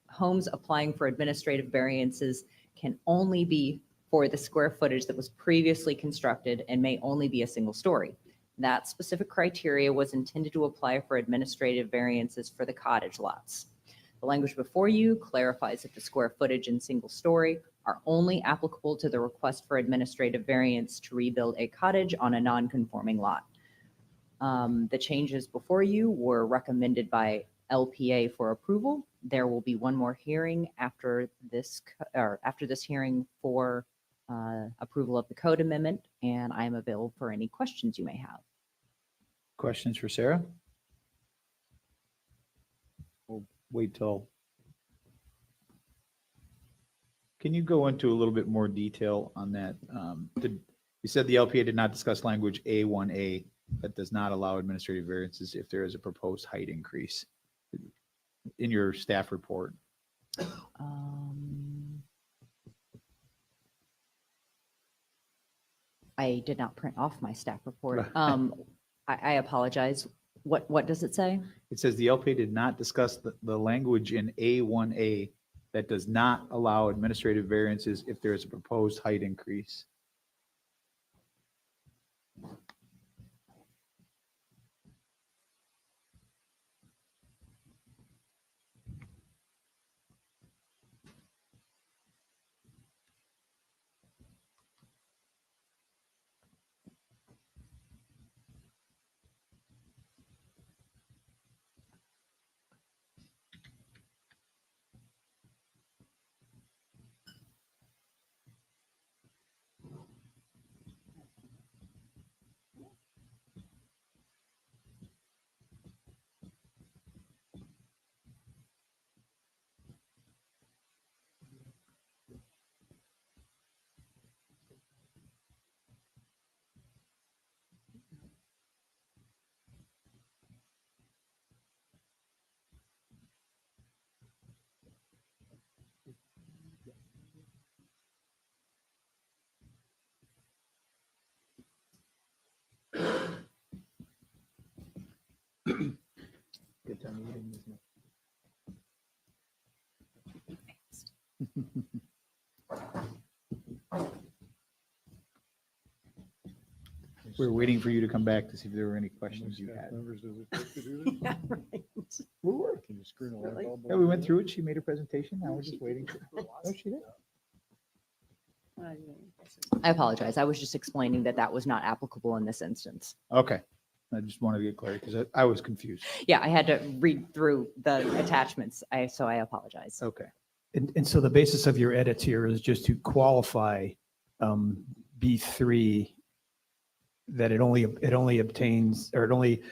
Speaker 16: homes applying for administrative variances can only be for the square footage that was previously constructed and may only be a single story. That specific criteria was intended to apply for administrative variances for the cottage lots. The language before you clarifies that the square footage and single story are only applicable to the request for administrative variance to rebuild a cottage on a non-conforming lot. The changes before you were recommended by LPA for approval. There will be one more hearing after this hearing for approval of the code amendment, and I am available for any questions you may have.
Speaker 1: Questions for Sarah? We'll wait till. Can you go into a little bit more detail on that? You said the LPA did not discuss language A1A that does not allow administrative variances if there is a proposed height increase in your staff report.
Speaker 16: I did not print off my staff report. I apologize. What does it say?
Speaker 1: It says the LPA did not discuss the language in A1A that does not allow administrative variances if there is a proposed height increase. We were waiting for you to come back to see if there were any questions you
Speaker 13: Staff
Speaker 1: had.
Speaker 13: members, does it take to do this?
Speaker 2: Yeah, right.
Speaker 13: Can you screen a light
Speaker 2: Really?
Speaker 13: bulb?
Speaker 1: Yeah, we went through it. She made her presentation. Now we're just waiting. Oh, she did?
Speaker 16: I apologize. I was just explaining that that was not applicable in this instance.
Speaker 1: Okay. I just wanted to get clarity because I was confused.
Speaker 16: Yeah, I had to read through the attachments. So I apologize.
Speaker 1: Okay.
Speaker 3: And so the basis of your edits here is just to qualify B3 that it only obtains, or it only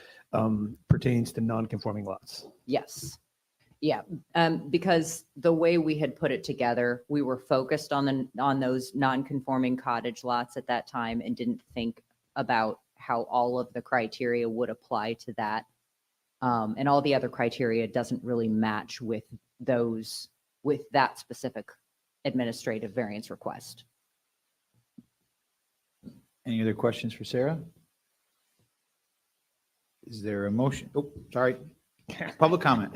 Speaker 3: pertains to non-conforming lots.
Speaker 16: Yes. Yeah, because the way we had put it together, we were focused on those non-conforming cottage lots at that time and didn't think about how all of the criteria would apply to that. And all the other criteria doesn't really match with that specific administrative variance request.
Speaker 1: Any other questions for Sarah? Is there a motion? Oh, sorry. Public comment.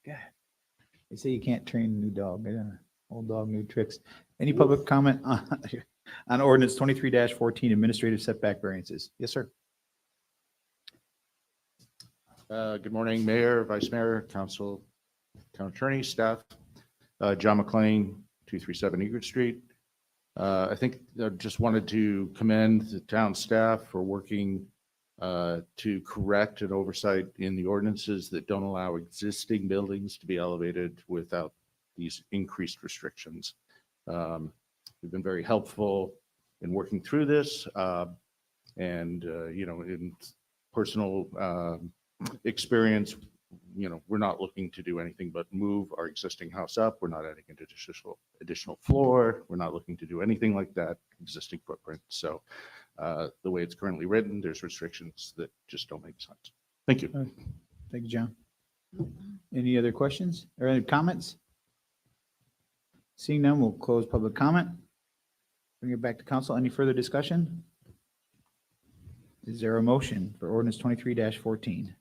Speaker 1: They say you can't train a new dog. Old dog, new tricks. Any public comment on ordinance 23-14 administrative setback variances? Yes, sir.
Speaker 18: Good morning, Mayor, Vice Mayor, Council, Town Attorney, staff. John McLean, 237 Egret Street. I think I just wanted to commend the town staff for working to correct an oversight in the ordinances that don't allow existing buildings to be elevated without these increased restrictions. We've been very helpful in working through this, and in personal experience, we're not looking to do anything but move our existing house up. We're not adding an additional floor. We're not looking to do anything like that existing footprint. So the way it's currently written, there's restrictions that just don't make sense. Thank you.
Speaker 1: Thank you, John. Any other questions or any comments? Seeing none, we'll close public comment. Bring it back to council. Any further discussion? Is there a motion for ordinance 23-14?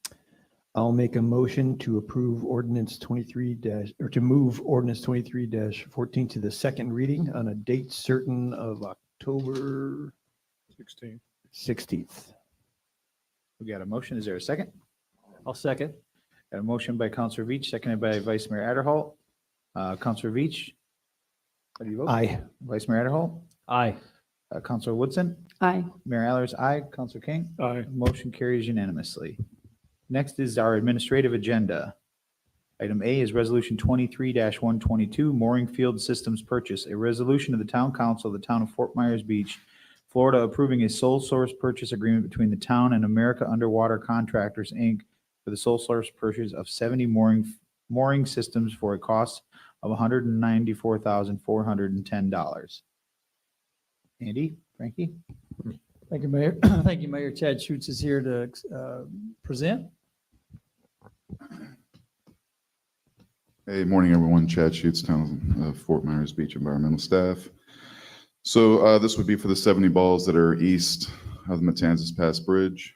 Speaker 3: I'll make a motion to approve ordinance 23- or to move ordinance 23-14 to the second reading on a date certain of October 16th.
Speaker 1: We got a motion. Is there a second?
Speaker 4: I'll second.
Speaker 1: Got a motion by Counselor Veach, seconded by Vice Mayor Adderholt. Counselor Veach? How do you vote?
Speaker 3: Aye.
Speaker 1: Vice Mayor Adderholt?
Speaker 4: Aye.
Speaker 1: Counselor Woodson?
Speaker 2: Aye.
Speaker 1: Mayor Allers, aye. Counselor King?
Speaker 13: Aye.
Speaker 1: Motion carries unanimously. Next is our administrative agenda. Item A is Resolution 23-122, Mooring Field Systems Purchase, a resolution of the Town Council of the Town of Fort Myers Beach, Florida, approving a sole source purchase agreement between the town and America Underwater Contractors, Inc. for the sole source purchase of 70 mooring systems for a cost of $194,410. Andy, Frankie?
Speaker 5: Thank you, Mayor. Thank you, Mayor. Chad Schutz is here to present.
Speaker 19: Hey, morning, everyone. Chad Schutz, Town of Fort Myers Beach Environmental Staff. So this would be for the 70 balls that are east of the Matanzas Pass Bridge.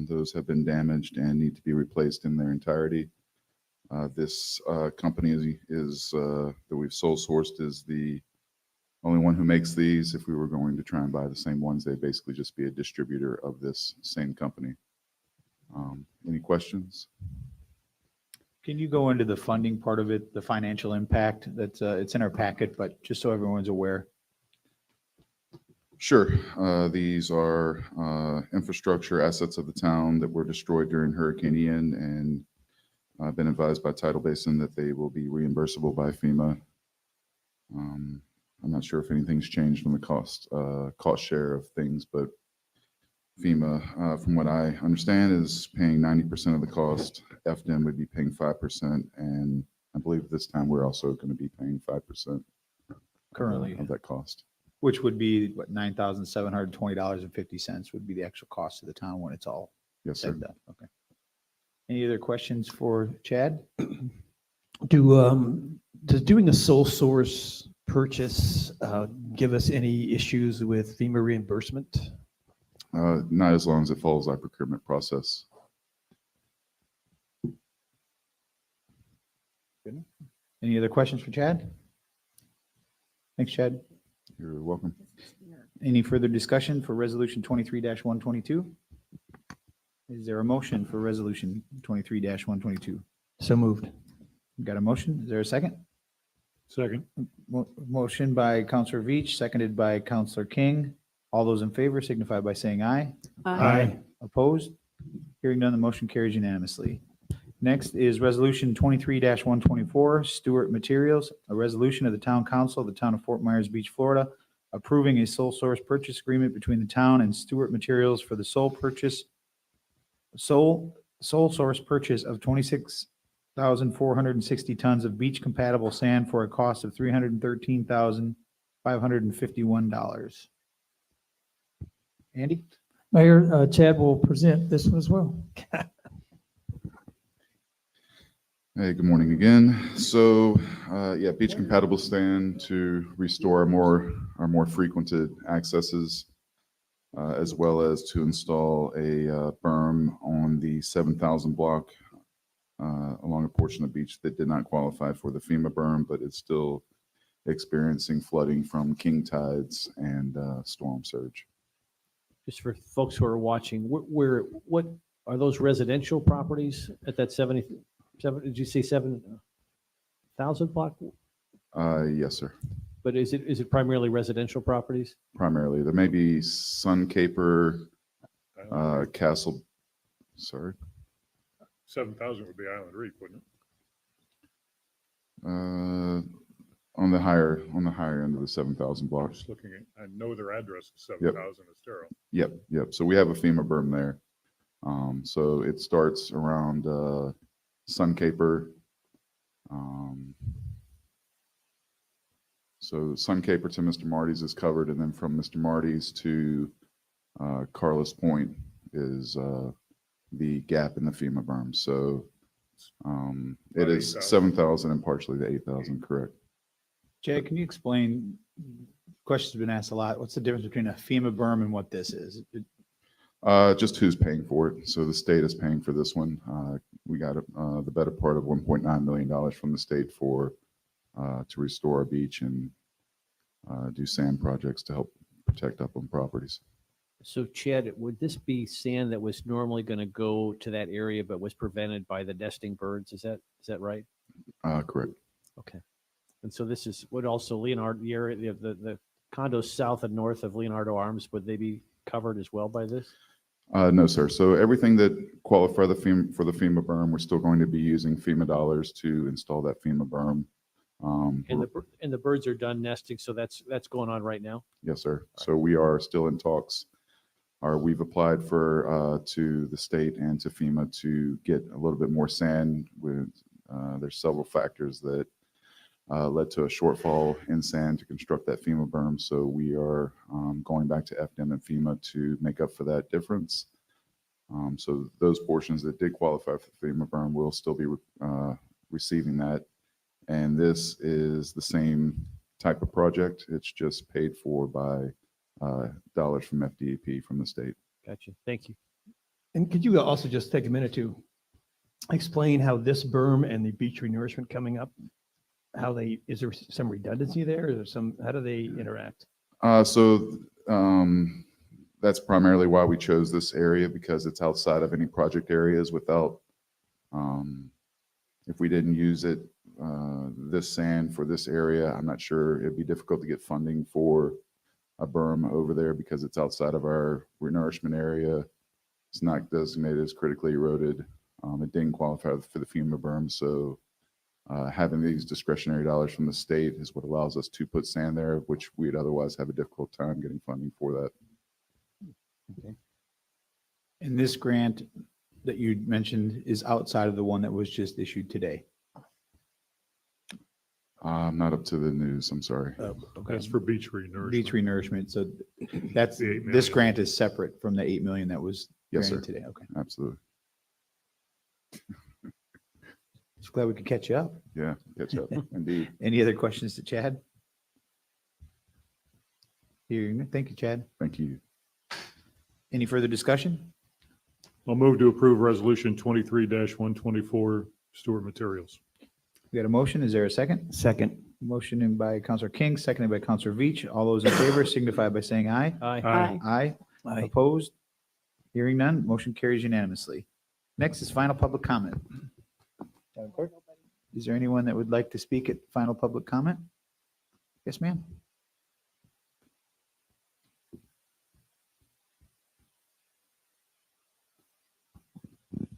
Speaker 19: Those have been damaged and need to be replaced in their entirety. This company that we've sole sourced is the only one who makes these. If we were going to try and buy the same ones, they'd basically just be a distributor of this same company. Any questions?
Speaker 1: Can you go into the funding part of it, the financial impact? That's it's in our packet, but just so everyone's aware.
Speaker 19: Sure. These are infrastructure assets of the town that were destroyed during Hurricane Ian, and I've been advised by Tidal Basin that they will be reimbursable by FEMA. I'm not sure if anything's changed on the cost share of things, but FEMA, from what I understand, is paying 90% of the cost. FDM would be paying 5%, and I believe this time we're also going to be paying 5%
Speaker 1: Currently.
Speaker 19: of that cost.
Speaker 1: Which would be what, $9,720.50 would be the actual cost of the town when it's all
Speaker 19: Yes,
Speaker 1: said
Speaker 19: sir.
Speaker 1: and done. Okay. Any other questions for Chad?
Speaker 3: Does doing a sole source purchase give us any issues with FEMA reimbursement?
Speaker 19: Not as long as it follows our procurement process.
Speaker 1: Good. Any other questions for Chad? Thanks, Chad.
Speaker 19: You're welcome.
Speaker 1: Any further discussion for Resolution 23-122? Is there a motion for Resolution 23-122?
Speaker 3: So moved.
Speaker 1: Got a motion? Is there a second?
Speaker 13: Second.
Speaker 1: Motion by Counselor Veach, seconded by Counselor King. All those in favor signify by saying aye. Opposed? Hearing none, the motion carries unanimously. Next is Resolution 23-124, Stewart Materials, a resolution of the Town Council of the Town of Fort Myers Beach, Florida, approving a sole source purchase agreement between the town and Stewart Materials for the sole source purchase of 26,460 tons of beach compatible sand for a cost of $313,551. Andy?
Speaker 5: Mayor, Chad will present this one as well.
Speaker 19: Hey, good morning again. So, yeah, beach compatible stand to restore our more frequented accesses, as well as to install a berm on the 7,000 block along a portion of beach that did not qualify for the FEMA berm, but it's still experiencing flooding from king tides and storm surge.
Speaker 4: Just for folks who are watching, what are those residential properties at that 77, did you say 7,000 block?
Speaker 19: Yes, sir.
Speaker 4: But is it primarily residential properties?
Speaker 19: Primarily, there may be Sun Caper, Castle, sorry.
Speaker 13: 7,000 would be Island Reef, wouldn't it?
Speaker 19: On the higher end of the 7,000 blocks.
Speaker 13: Just looking at, I know their address is
Speaker 19: Yep.
Speaker 13: 7,000 Estero.
Speaker 19: Yep. So we have a FEMA berm there. So it starts around Sun Caper. So Sun Caper to Mr. Marty's is covered, and then from Mr. Marty's to Carlos Point is the gap in the FEMA berm. So it
Speaker 13: About
Speaker 19: is
Speaker 13: 8,000.
Speaker 19: 7,000 and partially the 8,000, correct?
Speaker 1: Chad, can you explain, questions have been asked a lot, what's the difference between a FEMA berm and what this is?
Speaker 19: Just who's paying for it. So the state is paying for this one. We got the better part of $1.9 million from the state to restore our beach and do sand projects to help protect upland properties.
Speaker 4: So Chad, would this be sand that was normally going to go to that area but was prevented by the nesting birds? Is that right?
Speaker 19: Correct.
Speaker 4: Okay. And so this would also Leonardo, the area, the condos south and north of Leonardo Arms, would they be covered as well by this?
Speaker 19: No, sir. So everything that qualify for the FEMA berm, we're still going to be using FEMA dollars to install that FEMA berm.
Speaker 4: And the birds are done nesting, so that's going on right now?
Speaker 19: Yes, sir. So we are still in talks. We've applied to the state and to FEMA to get a little bit more sand. There's several factors that led to a shortfall in sand to construct that FEMA berm. So we are going back to FDM and FEMA to make up for that difference. So those portions that did qualify for the FEMA berm will still be receiving that. And this is the same type of project. It's just paid for by dollars from FDEP from the state.
Speaker 4: Gotcha. Thank you.
Speaker 3: And could you also just take a minute to explain how this berm and the beach renourishment coming up, is there some redundancy there? Is there how do they interact?
Speaker 19: That's primarily why we chose this area, because it's outside of any project areas. If we didn't use it, this sand for this area, I'm not sure, it'd be difficult to get funding for a berm over there because it's outside of our renourishment area. It's not designated as critically eroded. It didn't qualify for the FEMA berm. So having these discretionary dollars from the state is what allows us to put sand there, which we'd otherwise have a difficult time getting funding for that.
Speaker 1: Okay. And this grant that you mentioned is outside of the one that was just issued today?
Speaker 19: I'm not up to the news, I'm sorry.
Speaker 1: Okay.
Speaker 13: That's for beach renourishment.
Speaker 1: Beach renourishment. So that's,
Speaker 13: The 8
Speaker 1: this
Speaker 13: million.
Speaker 1: grant is separate from the 8 million that was
Speaker 19: Yes,
Speaker 1: granted
Speaker 19: sir.
Speaker 1: today. Okay.
Speaker 19: Absolutely.
Speaker 1: Just glad we could catch you up.
Speaker 19: Yeah, catch up, indeed.
Speaker 1: Any other questions to Chad? Hearing none. Thank you, Chad.
Speaker 19: Thank you.
Speaker 1: Any further discussion?
Speaker 13: I'll move to approve Resolution 23-124, Stewart Materials.
Speaker 1: We got a motion. Is there a second?
Speaker 3: Second.
Speaker 1: Motion by Counselor King, seconded by Counselor Veach. All those in favor signify by saying aye.
Speaker 4: Aye.
Speaker 1: Aye.
Speaker 3: Aye.
Speaker 1: Opposed? Hearing none, motion carries unanimously. Next is final public comment. Madam Clerk, is there anyone that would like to speak at final public comment? Yes, ma'am.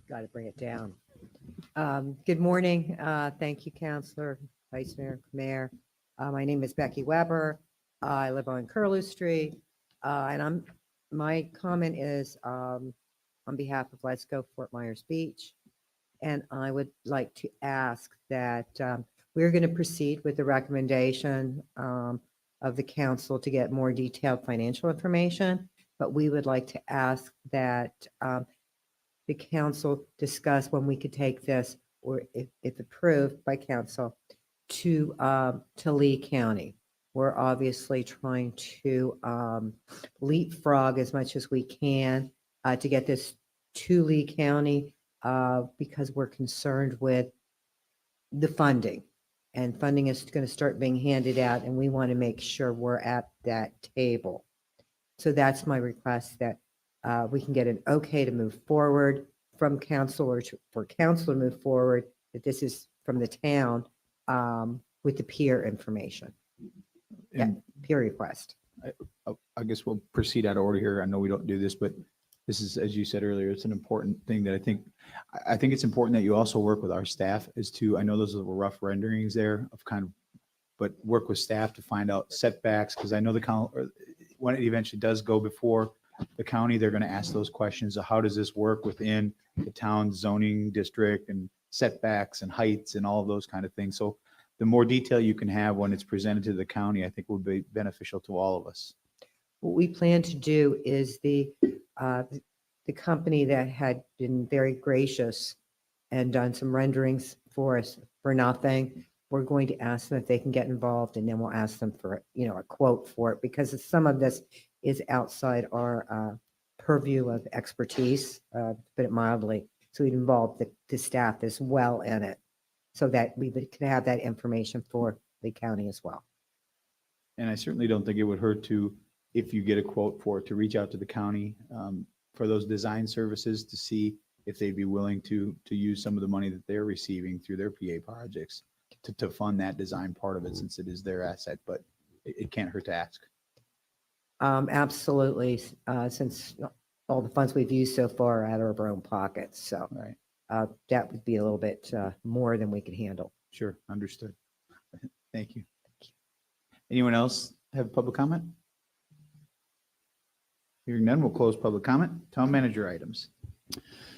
Speaker 20: Got to bring it down. Good morning. Thank you, Counselor, Vice Mayor, Mayor. My name is Becky Weber. I live on Curlew Street. And my comment is on behalf of Let's Go Fort Myers Beach. And I would like to ask that we're going to proceed with the recommendation of the council to get more detailed financial information. But we would like to ask that the council discuss when we could take this, or if approved by council, to Lee County. We're obviously trying to leapfrog as much as we can to get this to Lee County because we're concerned with the funding. And funding is going to start being handed out, and we want to make sure we're at that table. So that's my request, that we can get an okay to move forward from council, or for council to move forward, that this is from the town with the peer information. Yeah, peer request.
Speaker 1: I guess we'll proceed out of order here. I know we don't do this, but this is, as you said earlier, it's an important thing that I think it's important that you also work with our staff I know those are rough renderings there of but work with staff to find out setbacks, because I know when it eventually does go before the county, they're going to ask those questions of how does this work within the town zoning district and setbacks and heights and all of those kind of things. So the more detail you can have when it's presented to the county, I think will be beneficial to all of us.
Speaker 20: What we plan to do is the company that had been very gracious and done some renderings for us for nothing, we're going to ask them if they can get involved, and then we'll ask them for, a quote for it, because some of this is outside our purview of expertise, to put it mildly. So we'd involve the staff as well in it, so that we could have that information for the county as well.
Speaker 1: And I certainly don't think it would hurt to, if you get a quote for it, to reach out to the county for those design services to see if they'd be willing to use some of the money that they're receiving through their PA projects to fund that design part of it, since it is their asset, but it can't hurt to ask.
Speaker 20: Absolutely, since all the funds we've used so far are out of our own pockets. So
Speaker 1: Right.
Speaker 20: that would be a little bit more than we could handle.
Speaker 1: Sure, understood. Thank you. Anyone else have public comment? Hearing none, we'll close public comment. Town manager items.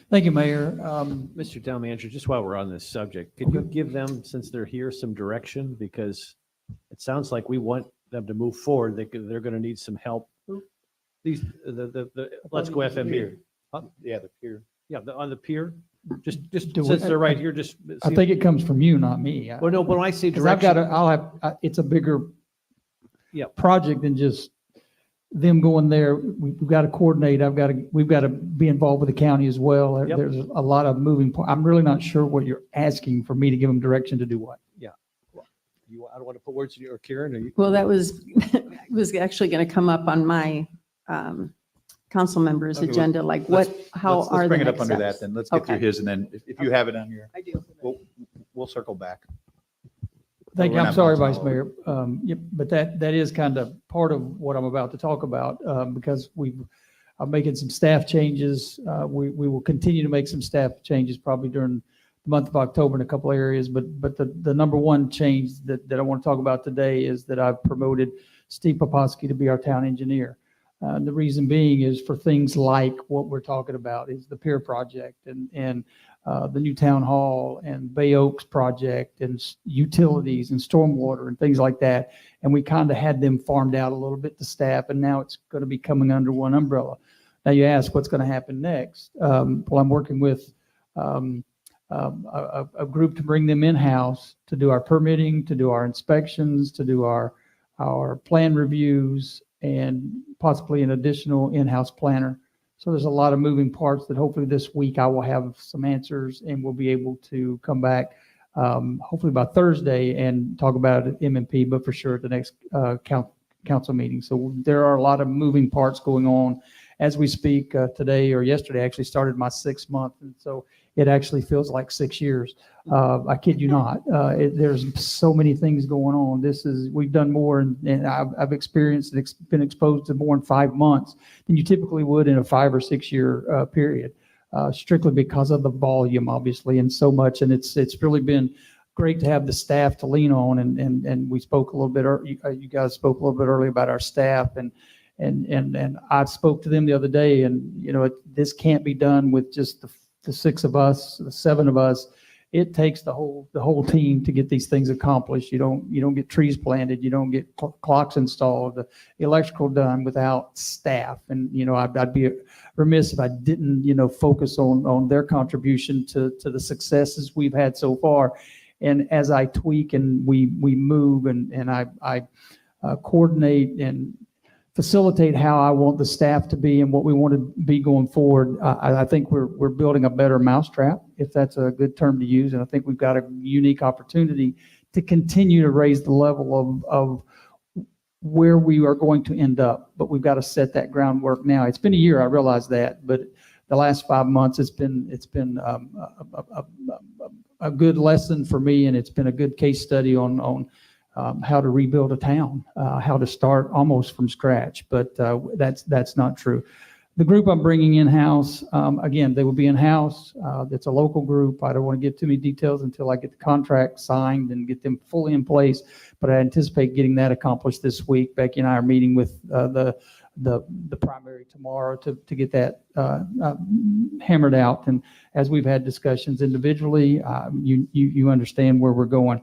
Speaker 5: Thank you, Mayor.
Speaker 4: Mr. Town Manager, just while we're on this subject, could you give them, since they're here, some direction? Because it sounds like we want them to move forward. They're going to need some help. The Let's Go FMB.
Speaker 1: Yeah, the peer.
Speaker 4: Yeah, on the pier. Just
Speaker 5: Do
Speaker 4: since
Speaker 5: it.
Speaker 4: they're right here, just.
Speaker 5: I think it comes from you, not me.
Speaker 4: Well, no, but when I say
Speaker 5: 'Cause I've got
Speaker 4: direction.
Speaker 5: it's a bigger
Speaker 4: Yeah.
Speaker 5: project than just them going there. We've got to coordinate. We've got to be involved with the county as well.
Speaker 4: Yep.
Speaker 5: There's a lot of moving parts. I'm really not sure what you're asking for me to give them direction to do what.
Speaker 4: Yeah. I don't want to put words in your, or Karen, or you.
Speaker 2: Well, that was actually going to come up on my council members'
Speaker 1: Okay, well,
Speaker 2: agenda, like how
Speaker 1: let's
Speaker 2: are the
Speaker 1: bring it up
Speaker 2: next
Speaker 1: under that
Speaker 2: steps?
Speaker 1: then. Let's get through
Speaker 2: Okay.
Speaker 1: his, and then if you have it on your,
Speaker 2: I do.
Speaker 1: we'll circle back.
Speaker 5: Thank you.
Speaker 1: We're
Speaker 5: I'm
Speaker 1: not
Speaker 5: sorry,
Speaker 1: bouncing
Speaker 5: Vice
Speaker 1: all over.
Speaker 5: Mayor. Yep, but that is kind of part of what I'm about to talk about, because I'm making some staff changes. We will continue to make some staff changes probably during the month of October in a couple areas. But the number one change that I want to talk about today is that I've promoted Steve Poposky to be our town engineer. The reason being is for things like what we're talking about is the pier project and the new town hall and Bay Oaks project and utilities and stormwater and things like that. And we kind of had them farmed out a little bit to staff, and now it's going to be coming under one umbrella. Now you ask what's going to happen next. Well, I'm working with a group to bring them in-house to do our permitting, to do our inspections, to do our plan reviews, and possibly an additional in-house planner. So there's a lot of moving parts that hopefully this week I will have some answers, and we'll be able to come back hopefully by Thursday, and talk about it at MMP, but for sure at the next council meeting. So there are a lot of moving parts going on as we speak. Today or yesterday, I actually started my 6th month, and so it actually feels like 6 years. I kid you not. There's so many things going on. We've done more, and I've experienced and been exposed to more in 5 months than you typically would in a 5 or 6 year period, strictly because of the volume, obviously, and so much. And it's really been great to have the staff to lean on. And we spoke a little bit, you guys spoke a little bit earlier about our staff, and I spoke to them the other day, and this can't be done with just the 6 of us, the 7 of us. It takes the whole team to get these things accomplished. You don't get trees planted. You don't get clocks installed, the electrical done without staff. And I'd be remiss if I didn't focus on their contribution to the successes we've had so far. And as I tweak and we move and I coordinate and facilitate how I want the staff to be and what we want to be going forward, I think we're building a better mousetrap, if that's a good term to use. And I think we've got a unique opportunity to continue to raise the level of where we are going to end up. But we've got to set that groundwork now. It's been a year, I realize that, but the last 5 months, it's been a good lesson for me, and it's been a good case study on how to rebuild a town, how to start almost from scratch. But that's not true. The group I'm bringing in-house, again, they will be in-house. It's a local group. I don't want to give too many details until I get the contract signed and get them fully in place, but I anticipate getting that accomplished this week. Becky and I are meeting with the primary tomorrow to get that hammered out. And as we've had discussions individually, you understand where we're going.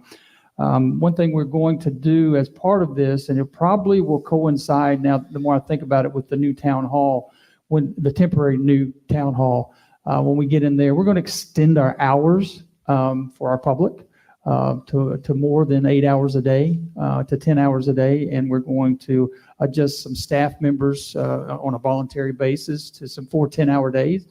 Speaker 5: One thing we're going to do as part of this, and it probably will coincide now, the more I think about it, with the new town hall, when the temporary new town hall, when we get in there, we're going to extend our hours for our public to more than 8 hours a day, to 10 hours a day. And we're going to adjust some staff members on a voluntary basis to some 4 10-hour days.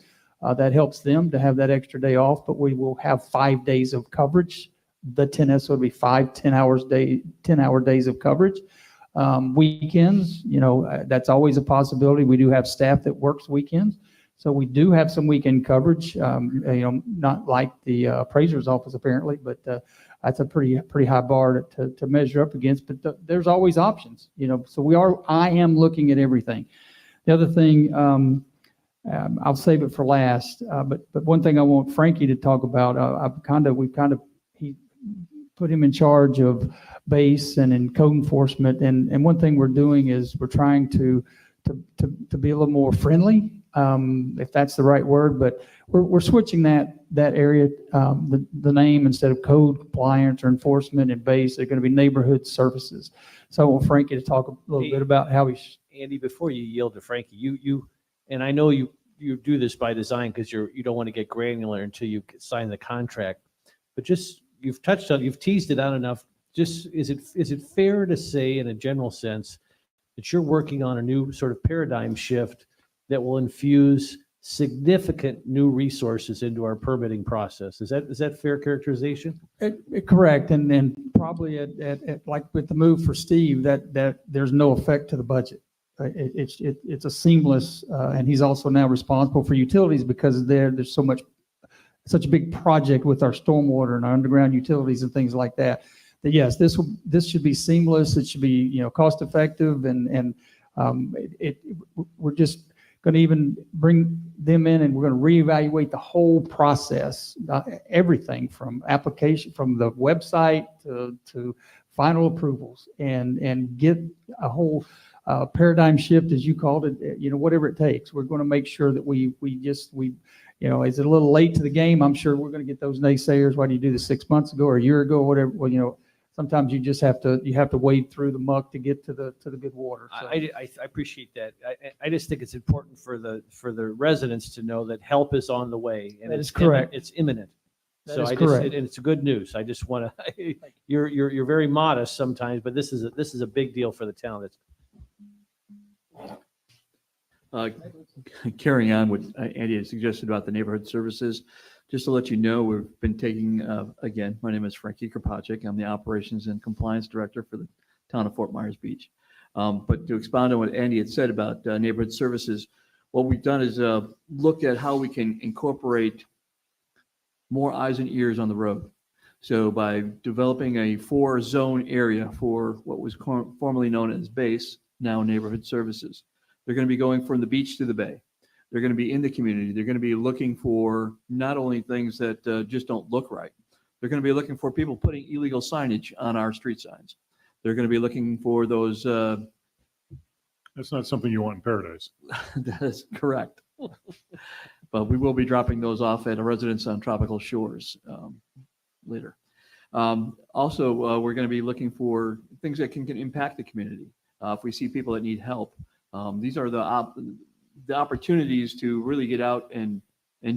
Speaker 5: That helps them to have that extra day off, but we will have 5 days of coverage. The 10S would be 5 10-hour days of coverage. Weekends, that's always a possibility. We do have staff that works weekends, so we do have some weekend coverage. Not like the appraiser's office apparently, but that's a pretty high bar to measure up against. But there's always options, So I am looking at everything. The other thing, I'll save it for last. But one thing I want Frankie to talk about, he put him in charge of base and in code enforcement. And one thing we're doing is we're trying to be a little more friendly, if that's the right word, but we're switching that area, the name, instead of code compliance or enforcement and base, they're going to be neighborhood services. So I want Frankie to talk a little bit about how
Speaker 4: Andy, before you yield to Frankie, and I know you do this by design because you don't want to get granular until you sign the contract, but just you've teased it out enough. Just is it fair to say, in a general sense, that you're working on a new sort of paradigm shift that will infuse significant new resources into our permitting process? Is that fair characterization?
Speaker 5: Correct, and probably at like with the move for Steve, that there's no effect to the budget. It's a seamless, and he's also now responsible for utilities because there's such a big project with our stormwater and our underground utilities and things like that. That yes, this should be seamless. It should be cost effective, and we're just going to even bring them in, and we're going to reevaluate the whole process, everything from application, from the website to final approvals, and get a whole paradigm shift, as you called it. Whatever it takes, we're going to make sure that we is it a little late to the game? I'm sure we're going to get those naysayers. Why do you do this 6 months ago or a year ago or whatever? Well, sometimes you just have to wade through the muck to get to the good water. So.
Speaker 4: I appreciate that. I just think it's important for the residents to know that help is on the way, and
Speaker 5: That is correct.
Speaker 4: It's imminent.
Speaker 5: That is correct.
Speaker 4: And it's good news. I just want to. You're very modest sometimes, but this is a big deal for the town.
Speaker 21: Carrying on what Andy had suggested about the neighborhood services, Just to let you know, we've been taking, again, my name is Frankie Kropacek. I'm the Operations and Compliance Director for the town of Fort Myers Beach. But to expound on what Andy had said about neighborhood services, what we've done is look at how we can incorporate more eyes and ears on the road. So by developing a 4-zone area for what was formerly known as BASE, now neighborhood services, they're going to be going from the beach to the bay. They're going to be in the community. They're going to be looking for not only things that just don't look right. They're going to be looking for people putting illegal signage on our street signs. They're going to be looking for those.
Speaker 13: That's not something you want in paradise.
Speaker 21: That is correct. But we will be dropping those off at a residence on Tropical Shores later. Also, we're going to be looking for things that can impact the community. If we see people that need help, these are the opportunities to really get out and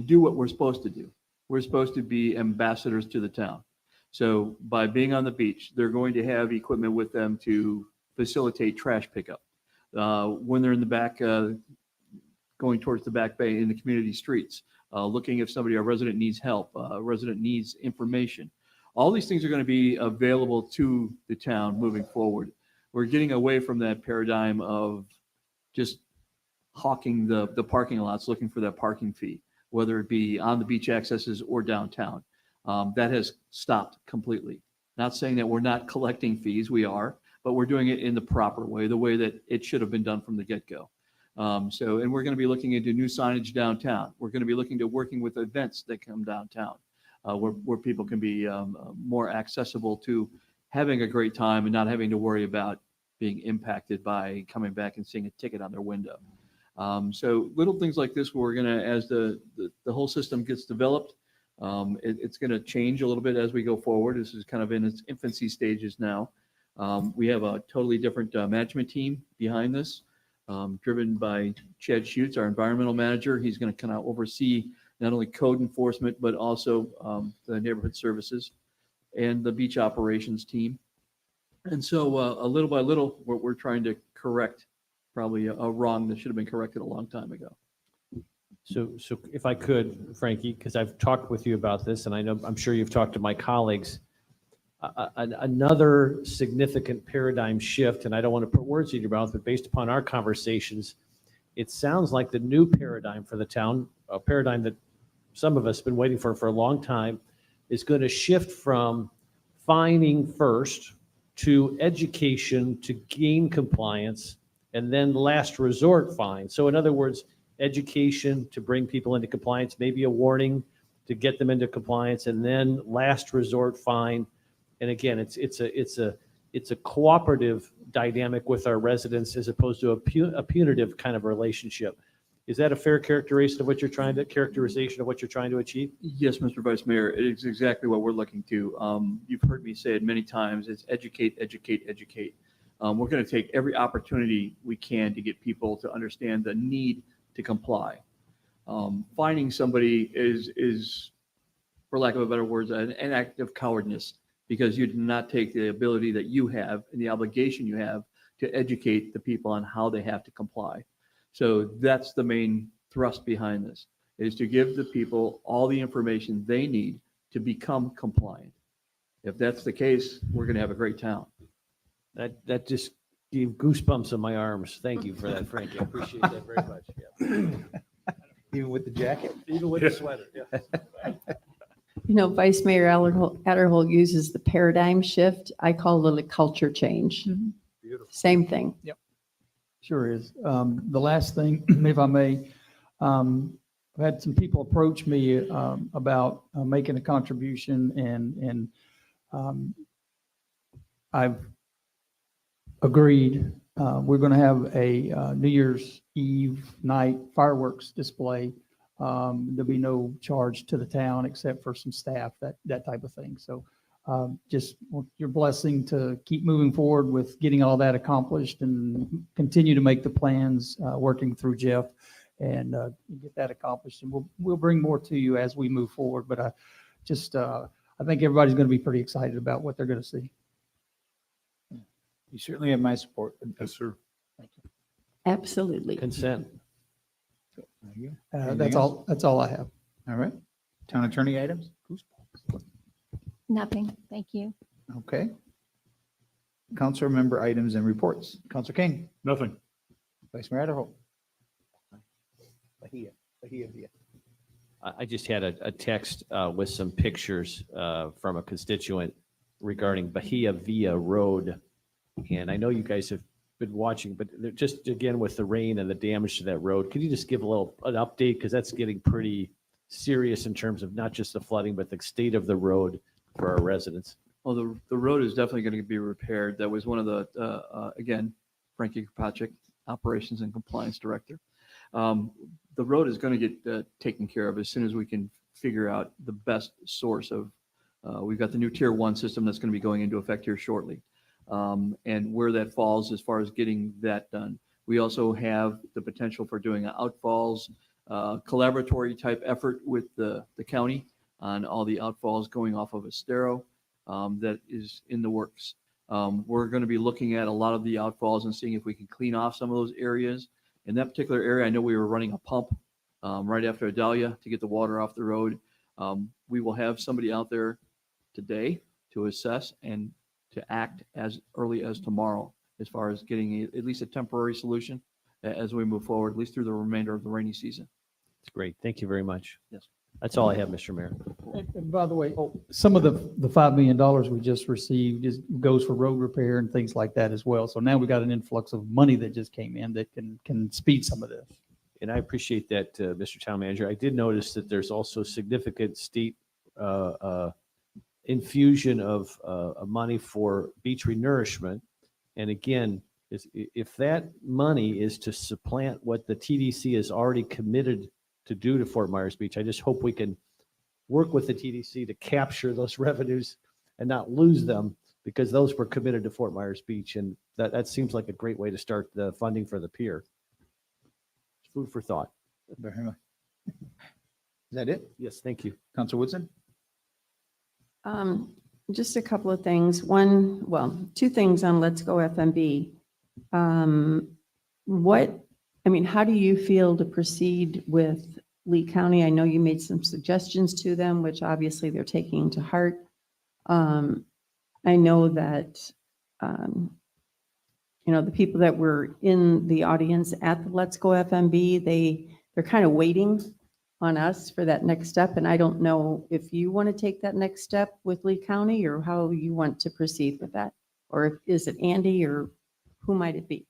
Speaker 21: do what we're supposed to do. We're supposed to be ambassadors to the town. So by being on the beach, they're going to have equipment with them to facilitate trash pickup. When they're in the back, going towards the back bay in the community streets, looking if a resident needs help, a resident needs information. All these things are going to be available to the town moving forward. We're getting away from that paradigm of just hawking the parking lots, looking for that parking fee, whether it be on the beach accesses or downtown. That has stopped completely. Not saying that we're not collecting fees, we are, but we're doing it in the proper way, the way that it should have been done from the get-go. And we're going to be looking into new signage downtown. We're going to be looking to working with events that come downtown, where people can be more accessible to having a great time and not having to worry about being impacted by coming back and seeing a ticket on their window. So little things like this, where we're going to, as the whole system gets developed, it's going to change a little bit as we go forward. This is kind of in its infancy stages now. We have a totally different management team behind this, driven by Chad Schutz, our environmental manager. He's going to kind of oversee not only code enforcement, but also the neighborhood services and the beach operations team. And so a little by little, we're trying to correct probably a wrong that should have been corrected a long time ago.
Speaker 4: So if I could, Frankie, because I've talked with you about this, and I'm sure you've talked to my colleagues, another significant paradigm shift, and I don't want to put words in your mouth, but based upon our conversations, it sounds like the new paradigm for the town, a paradigm that some of us have been waiting for a long time, is going to shift from fining first to education to gain compliance, and then last resort fine. So in other words, education to bring people into compliance, maybe a warning to get them into compliance, and then last resort fine. And again, it's a cooperative dynamic with our residents as opposed to a punitive kind of relationship. Is that a fair characterization of what you're trying to achieve?
Speaker 21: Yes, Mr. Vice Mayor, it is exactly what we're looking to. You've heard me say it many times. It's educate, educate, educate. We're going to take every opportunity we can to get people to understand the need to comply. Finding somebody is, for lack of a better word, an act of cowardness, because you do not take the ability that you have and the obligation you have to educate the people on how they have to comply. So that's the main thrust behind this, is to give the people all the information they need to become compliant. If that's the case, we're going to have a great town.
Speaker 4: That just gave goosebumps on my arms. Thank you for that, Frankie. I appreciate that very much. Yeah.
Speaker 1: Even with the jacket?
Speaker 4: Even with the sweater, yeah.
Speaker 2: You know, Vice Mayor Adderhold uses the paradigm shift. I call it a culture change.
Speaker 5: Beautiful.
Speaker 2: Same thing.
Speaker 5: Yep. Sure is. The last thing, if I may, I've had some people approach me about making a contribution, and I've agreed. We're going to have a New Year's Eve night fireworks display. There'll be no charge to the town except for some staff, that type of thing. So just want your blessing to keep moving forward with getting all that accomplished and continue to make the plans, working through Jeff, and get that accomplished. And we'll bring more to you as we move forward. But I think everybody's going to be pretty excited about what they're going to see.
Speaker 1: You certainly have my support.
Speaker 13: Yes, sir.
Speaker 2: Absolutely.
Speaker 4: Consent.
Speaker 5: That's all I have.
Speaker 1: All right. Town attorney items?
Speaker 14: Nothing. Thank you.
Speaker 1: Okay. Council member items and reports. Council King,
Speaker 13: Nothing.
Speaker 1: Vice Mayor Adderholt. Bahia Villa.
Speaker 4: I just had a text with some pictures from a constituent regarding Bahia Villa Road. And I know you guys have been watching, but just again with the rain and the damage to that road, could you just give an update? Because that's getting pretty serious in terms of not just the flooding, but the state of the road for our residents.
Speaker 21: Well, the road is definitely going to be repaired. That was one of the, again, Frankie Kopacek, Operations and Compliance Director. The road is going to get taken care of as soon as we can figure out the best source of, we've got the new Tier 1 system that's going to be going into effect here shortly. And where that falls as far as getting that done. We also have the potential for doing outfalls, collaboratory type effort with the county on all the outfalls going off of Estero. That is in the works. We're going to be looking at a lot of the outfalls and seeing if we can clean off some of those areas. In that particular area, I know we were running a pump right after Adalia to get the water off the road. We will have somebody out there today to assess and to act as early as tomorrow as far as getting at least a temporary solution as we move forward, at least through the remainder of the rainy season.
Speaker 4: It's great. Thank you very much.
Speaker 21: Yes.
Speaker 4: That's all I have, Mr. Mayor.
Speaker 5: And by the way, some of the $5 million we just received goes for road repair and things like that as well. So now we got an influx of money that just came in that can speed some of this.
Speaker 4: And I appreciate that, Mr. Town Manager. I did notice that there's also significant state infusion of money for beach renourishment. And again, if that money is to supplant what the TDC has already committed to do to Fort Myers Beach, I just hope we can work with the TDC to capture those revenues and not lose them, because those were committed to Fort Myers Beach. And that seems like a great way to start the funding for the pier. Food for thought.
Speaker 1: Very much. Is that it?
Speaker 4: Yes, thank you.
Speaker 1: Council Woodson?
Speaker 2: Just a couple of things. One, well, two things on Let's Go FMB. How do you feel to proceed with Lee County? I know you made some suggestions to them, which obviously they're taking to heart. I know that, the people that were in the audience at the Let's Go FMB, they're kind of waiting on us for that next step. And I don't know if you want to take that next step with Lee County or how you want to proceed with that. Or is it Andy or who might it be?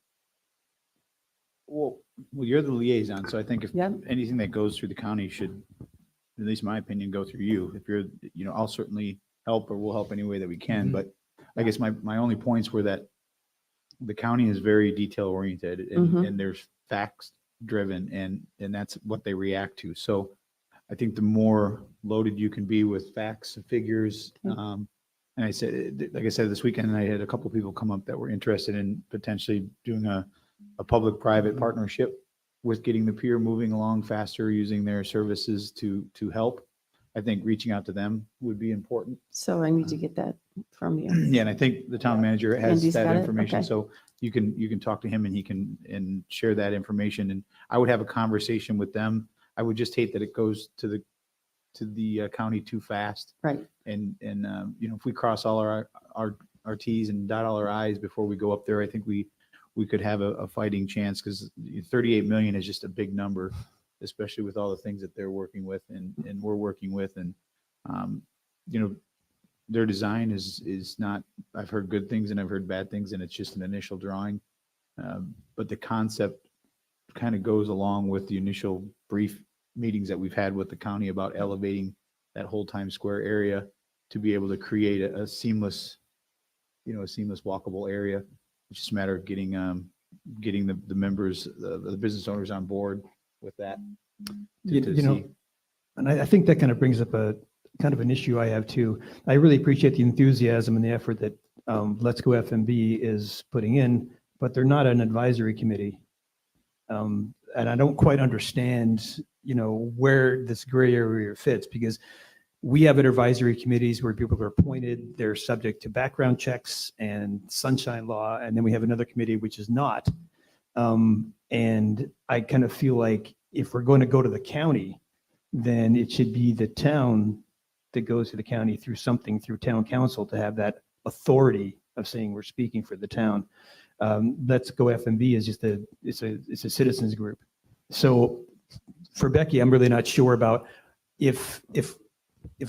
Speaker 1: Well, you're the liaison, so I think if
Speaker 2: Yep.
Speaker 1: anything that goes through the county should, at least my opinion, go through you. If you're, I'll certainly help, or we'll help any way that we can. But I guess my only points were that the county is very detail oriented and there's facts driven, and that's what they react to. So I think the more loaded you can be with facts and figures. And I said, like I said, this weekend, I had a couple of people come up that were interested in potentially doing a public-private partnership with getting the pier moving along faster, using their services to help. I think reaching out to them would be important.
Speaker 2: So I need to get that from you.
Speaker 1: Yeah, and I think the town manager has
Speaker 2: Andy's
Speaker 1: that
Speaker 2: got it?
Speaker 1: information,
Speaker 2: Okay.
Speaker 1: so you can talk to him and he can share that information. And I would have a conversation with them. I would just hate that it goes to the county too fast.
Speaker 2: Right.
Speaker 1: And if we cross all our Ts and dot all our Is before we go up there, I think we could have a fighting chance, because 38 million is just a big number, especially with all the things that they're working with and we're working with. And, their design is not, I've heard good things and I've heard bad things, and it's just an initial drawing. But the concept kind of goes along with the initial brief meetings that we've had with the county about elevating that whole Times Square area to be able to create a seamless walkable area. It's just a matter of getting the members, the business owners on board with that.
Speaker 3: And I think that kind of brings up a kind of an issue I have too. I really appreciate the enthusiasm and the effort that Let's Go FMB is putting in, but they're not an advisory committee. And I don't quite understand, where this gray area fits, because we have advisory committees where people are appointed, they're subject to background checks and sunshine law, and then we have another committee which is not. And I kind of feel like if we're going to go to the county, then it should be the town that goes to the county through something, through town council, to have that authority of saying we're speaking for the town. Let's Go FMB is just it's a citizens group. So for Becky, I'm really not sure about if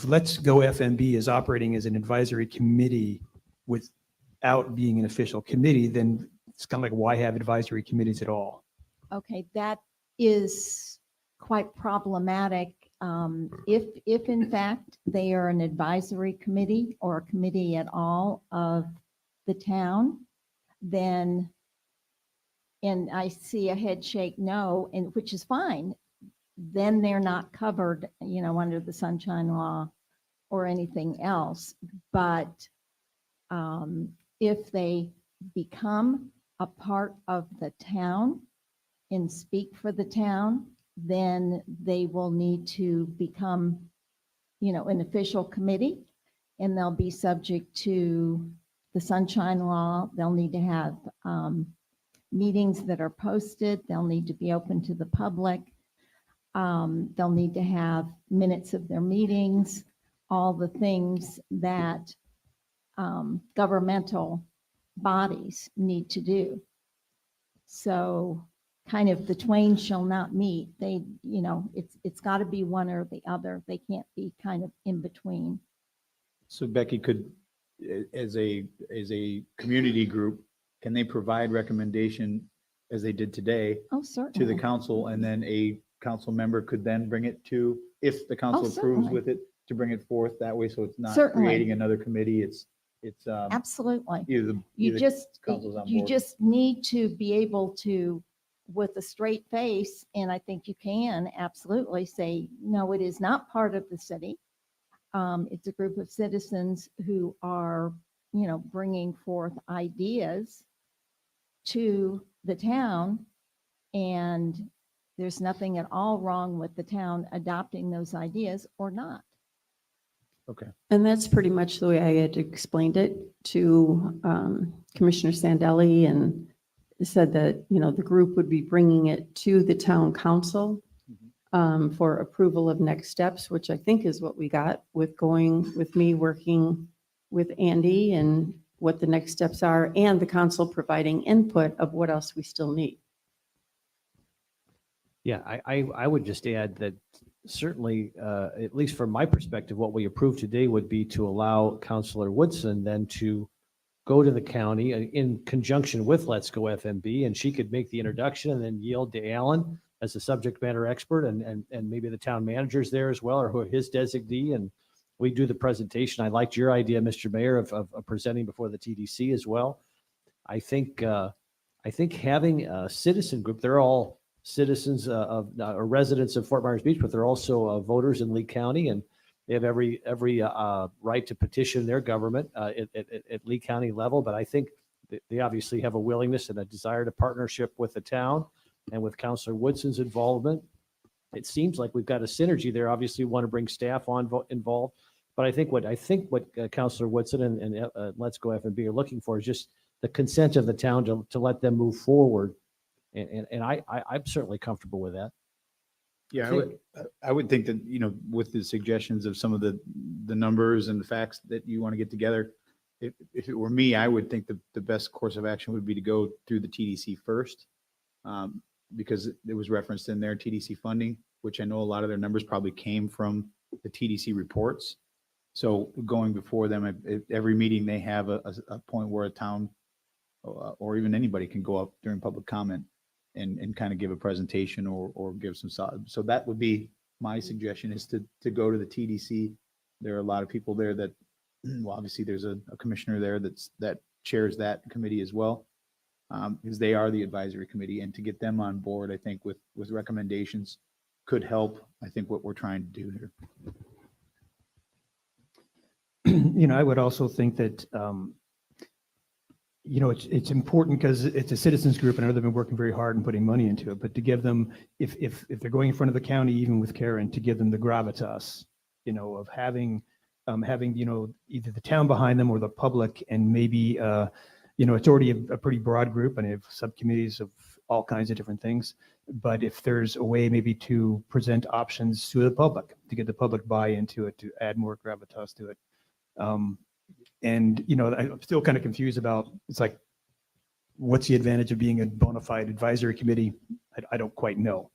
Speaker 3: Let's Go FMB is operating as an advisory committee without being an official committee, then it's kind of like, why have advisory committees at all?
Speaker 14: Okay, that is quite problematic. If in fact they are an advisory committee or a committee at all of the town, then, and I see a head shake no, and which is fine, then they're not covered, under the Sunshine Law or anything else. But if they become a part of the town and speak for the town, then they will need to become, an official committee, and they'll be subject to the Sunshine Law. They'll need to have meetings that are posted. They'll need to be open to the public. They'll need to have minutes of their meetings, all the things that governmental bodies need to do. So kind of the twain shall not meet. They, it's got to be one or the other. They can't be kind of in between.
Speaker 1: So Becky, as a community group, can they provide recommendation as they did today
Speaker 14: Oh,
Speaker 1: to
Speaker 14: certainly.
Speaker 1: the council, and then a council member could then bring it to, if the council
Speaker 14: Oh,
Speaker 1: approves
Speaker 14: certainly.
Speaker 1: with it, to bring it forth that way, so it's not
Speaker 14: Certainly.
Speaker 1: creating another committee, it's
Speaker 14: Absolutely.
Speaker 1: either
Speaker 14: You just,
Speaker 1: council's on
Speaker 14: you
Speaker 1: board.
Speaker 14: just need to be able to, with a straight face, and I think you can absolutely say, no, it is not part of the city. It's a group of citizens who are, bringing forth ideas to the town, and there's nothing at all wrong with the town adopting those ideas or not.
Speaker 1: Okay.
Speaker 2: And that's pretty much the way I had explained it to Commissioner Sandelli, and said that, the group would be bringing it to the town council for approval of next steps, which I think is what we got with me working with Andy and what the next steps are, and the council providing input of what else we still need.
Speaker 4: Yeah, I would just add that certainly, at least from my perspective, what we approved today would be to allow Counselor Woodson then to go to the county in conjunction with Let's Go FMB, and she could make the introduction and then yield to Alan as a subject matter expert, and maybe the town manager's there as well, or who his designee, and we do the presentation. I liked your idea, Mr. Mayor, of presenting before the TDC as well. I think having a citizen group, they're all citizens or residents of Fort Myers Beach, but they're also voters in Lee County, and they have every right to petition their government at Lee County level. But I think they obviously have a willingness and a desire to partnership with the town, and with Councilor Woodson's involvement, it seems like we've got a synergy there. Obviously, we want to bring staff on involved, but I think what Councilor Woodson and Let's Go FMB are looking for is just the consent of the town to let them move forward. And I'm certainly comfortable with that.
Speaker 1: Yeah, I would think that, with the suggestions of some of the numbers and the facts that you want to get together, if it were me, I would think the best course of action would be to go through the TDC first, because it was referenced in their TDC funding, which I know a lot of their numbers probably came from the TDC reports. So going before them, at every meeting, they have a point where a town or even anybody can go up during public comment and kind of give a presentation or give some thought. So that would be my suggestion, is to go to the TDC. There are a lot of people there that, well, obviously there's a commissioner there that chairs that committee as well, because they are the advisory committee, and to get them on board, I think with recommendations could help, I think, what we're trying to do here.
Speaker 3: I would also think that, it's important because it's a citizens group, and I know they've been working very hard and putting money into it, but to give them, if they're going in front of the county, even with Karen, to give them the gravitas, of having, either the town behind them or the public, and maybe, it's already a pretty broad group, and they have subcommittees of all kinds of different things. But if there's a way maybe to present options to the public, to get the public buy-in to it, to add more gravitas to it. And, I'm still kind of confused about, it's like, what's the advantage of being a bona fide advisory committee? I don't quite know.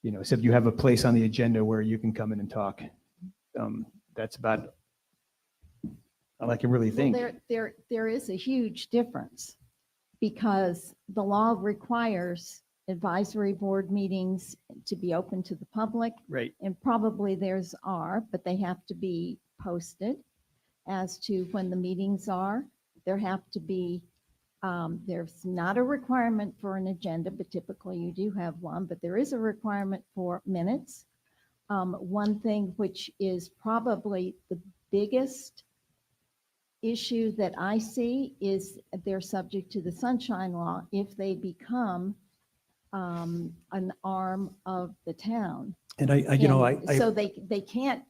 Speaker 3: Except you have a place on the agenda where you can come in and talk. That's about all I can really
Speaker 14: Well,
Speaker 3: think.
Speaker 14: there is a huge difference because the law requires advisory board meetings to be open to the public.
Speaker 3: Right.
Speaker 14: And probably theirs are, but they have to be posted as to when the meetings are. There have to be, there's not a requirement for an agenda, but typically you do have one, but there is a requirement for minutes. One thing which is probably the biggest issue that I see is they're subject to the Sunshine Law if they become an arm of the town.
Speaker 3: And
Speaker 14: So they can't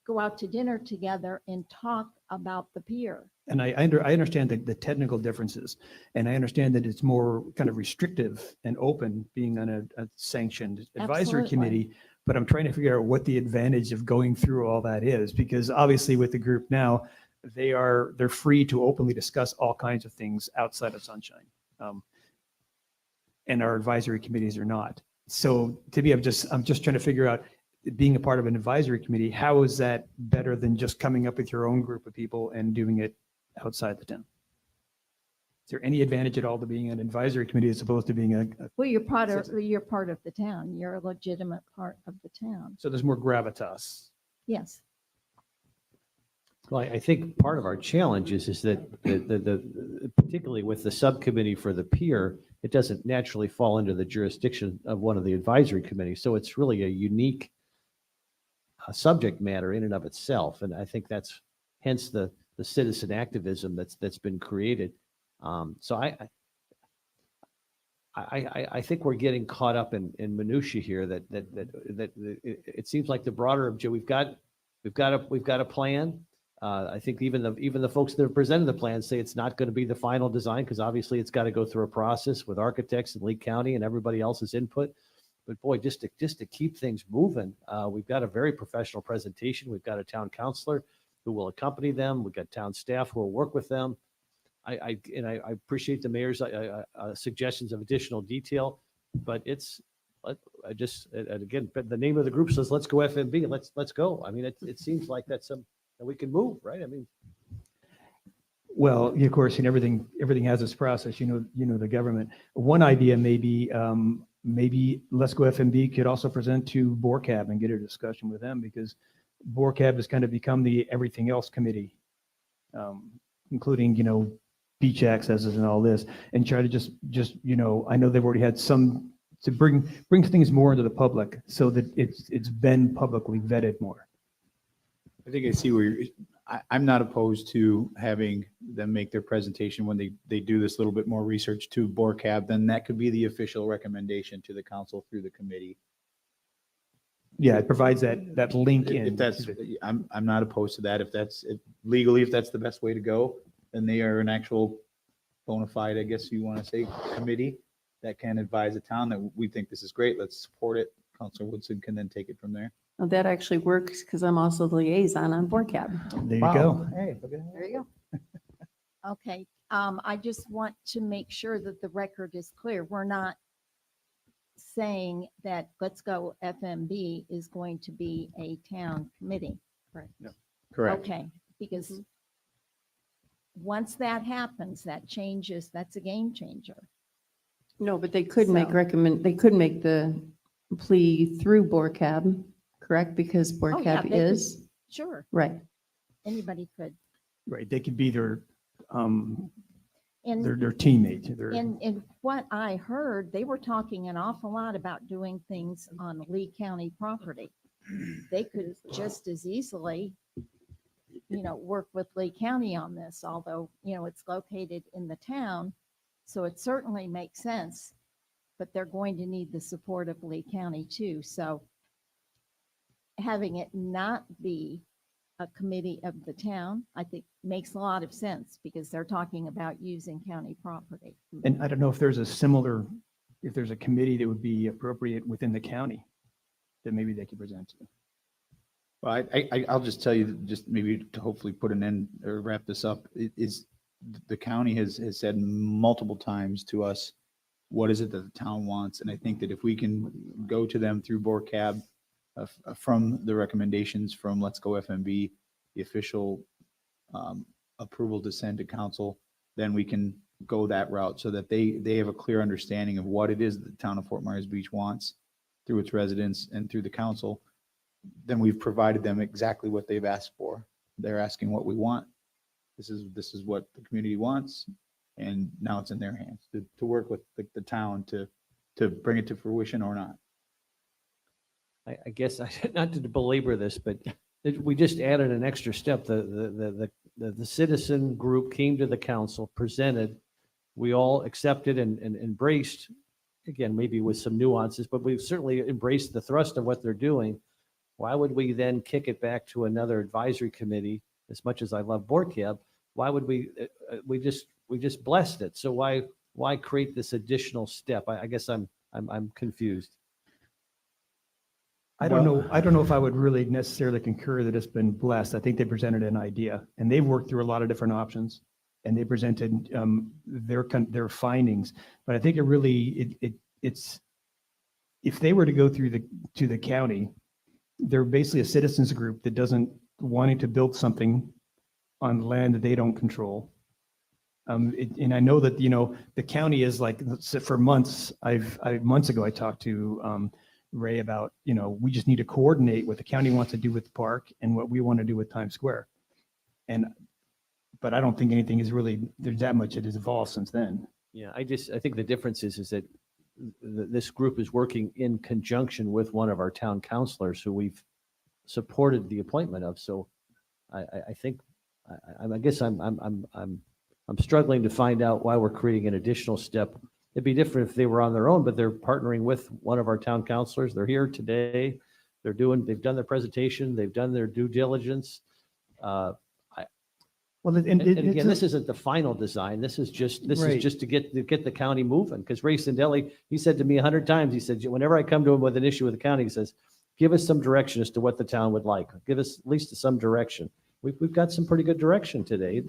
Speaker 14: go out to dinner together and talk about the pier.
Speaker 3: And I understand the technical differences, and I understand that it's more kind of restrictive and open being on a sanctioned advisory
Speaker 14: Absolutely.
Speaker 3: committee. But I'm trying to figure out what the advantage of going through all that is, because obviously with the group now, they're free to openly discuss all kinds of things outside of Sunshine. And our advisory committees are not. So to me, I'm just trying to figure out, being a part of an advisory committee, how is that better than just coming up with your own group of people and doing it outside the town? Is there any advantage at all to being an advisory committee as opposed to being
Speaker 14: Well, you're part of the town. You're a legitimate part of the town.
Speaker 3: so there's more gravitas?
Speaker 14: Yes.
Speaker 4: Well, I think part of our challenge is that particularly with the subcommittee for the pier, it doesn't naturally fall under the jurisdiction of one of the advisory committees. So it's really a unique subject matter in and of itself. And I think that's hence the citizen activism that's been created. So I think we're getting caught up in minutia here that it seems like the broader objective, we've got a plan. I think even the folks that have presented the plan say it's not going to be the final design because obviously it's got to go through a process with architects in Lee County and everybody else's input. But boy, just to keep things moving, we've got a very professional presentation. We've got a town councilor who will accompany them. We've got town staff who will work with them. I appreciate the mayor's suggestions of additional detail, but again, the name of the group says, let's go FMB, let's go. I mean, it seems like that's that we can move, right? I mean.
Speaker 3: Well, of course, and everything has its process, the government. One idea maybe Let's Go FMB could also present to BORCAB and get a discussion with them, because BORCAB has kind of become the everything else committee, including, beach accesses and all this, and try to just, I know they've already had some to bring things more into the public so that it's been publicly vetted more.
Speaker 1: I think I see where I'm not opposed to having them make their presentation when they do this little bit more research to BORCAB, then that could be the official recommendation to the council through the committee.
Speaker 3: Yeah, it provides that link in.
Speaker 1: If that's, I'm not opposed to that. If legally, if that's the best way to go, then they are an actual bona fide, I guess you want to say, committee that can advise the town that we think this is great. Let's support it. Councilor Woodson can then take it from there.
Speaker 2: Well, that actually works because I'm also the liaison on BORCAB.
Speaker 3: There you go.
Speaker 1: Hey, look at that.
Speaker 2: There you go.
Speaker 14: Okay, I just want to make sure that the record is clear. We're not saying that Let's Go FMB is going to be a town committee.
Speaker 2: Right.
Speaker 1: No, correct.
Speaker 14: Okay, because once that happens, that changes, that's a game changer.
Speaker 2: No, but they could make
Speaker 14: So-
Speaker 2: they could make the plea through BORCAB, correct? Because
Speaker 14: Oh, yeah,
Speaker 2: BORCAB
Speaker 14: they could-
Speaker 2: is,
Speaker 14: Sure,
Speaker 2: right.
Speaker 14: anybody could.
Speaker 3: Right, they could be their
Speaker 14: And
Speaker 3: teammate.
Speaker 14: in what I heard, they were talking an awful lot about doing things on Lee County property. They could just as easily, work with Lee County on this, although, it's located in the town. So it certainly makes sense, but they're going to need the support of Lee County too. So having it not be a committee of the town, I think makes a lot of sense because they're talking about using county property.
Speaker 3: And I don't know if there's if there's a committee that would be appropriate within the county that maybe they could present to.
Speaker 1: Well, I'll just tell you, just maybe to hopefully put an end or wrap this up, the county has said multiple times to us, what is it that the town wants? And I think that if we can go to them through BORCAB from the recommendations from Let's Go FMB, the official approval to send to council, then we can go that route so that they have a clear understanding of what it is that the town of Fort Myers Beach wants through its residents and through the council. Then we've provided them exactly what they've asked for. They're asking what we want. This is what the community wants. And now it's in their hands to work with the town to bring it to fruition or not.
Speaker 4: I guess, not to belabor this, but we just added an extra step. The citizen group came to the council, presented, we all accepted and embraced, again, maybe with some nuances, but we've certainly embraced the thrust of what they're doing. Why would we then kick it back to another advisory committee? As much as I love BORCAB, why would we just blessed it. So why create this additional step? I guess I'm confused.
Speaker 3: I don't know if I would really necessarily concur that it's been blessed. I think they presented an idea and they've worked through a lot of different options and they presented their findings. But I think it's if they were to go through to the county, they're basically a citizens group that doesn't wanting to build something on land that they don't control. And I know that, the county is like, for months, months ago, I talked to Ray about, we just need to coordinate what the county wants to do with the park and what we want to do with Times Square. But I don't think anything is really, there's that much that has evolved since then.
Speaker 4: Yeah, I think the difference is that this group is working in conjunction with one of our town councilors who we've supported the appointment of. So I think, I guess I'm struggling to find out why we're creating an additional step. It'd be different if they were on their own, but they're partnering with one of our town councilors. They're here today. They've done their presentation. They've done their due diligence. And again, this isn't the final design. This is just to get the county moving. Because Ray Sindelli, he said to me 100 times, he said, whenever I come to him with an issue with the county, he says, give us some direction as to what the town would like. Give us at least some direction. We've got some pretty good direction today.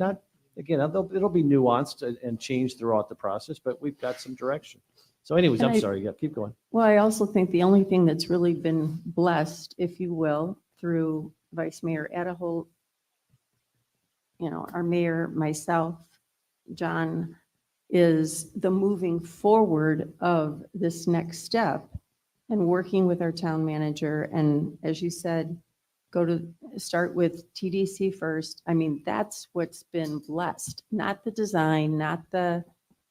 Speaker 4: Again, it'll be nuanced and changed throughout the process, but we've got some direction. So anyways, I'm sorry. Yeah, keep going.
Speaker 2: Well, I also think the only thing that's really been blessed, if you will, through Vice Mayor Adeholt, our mayor, myself, John, is the moving forward of this next step and working with our town manager. And as you said, start with TDC first. I mean, that's what's been blessed, not the design, not the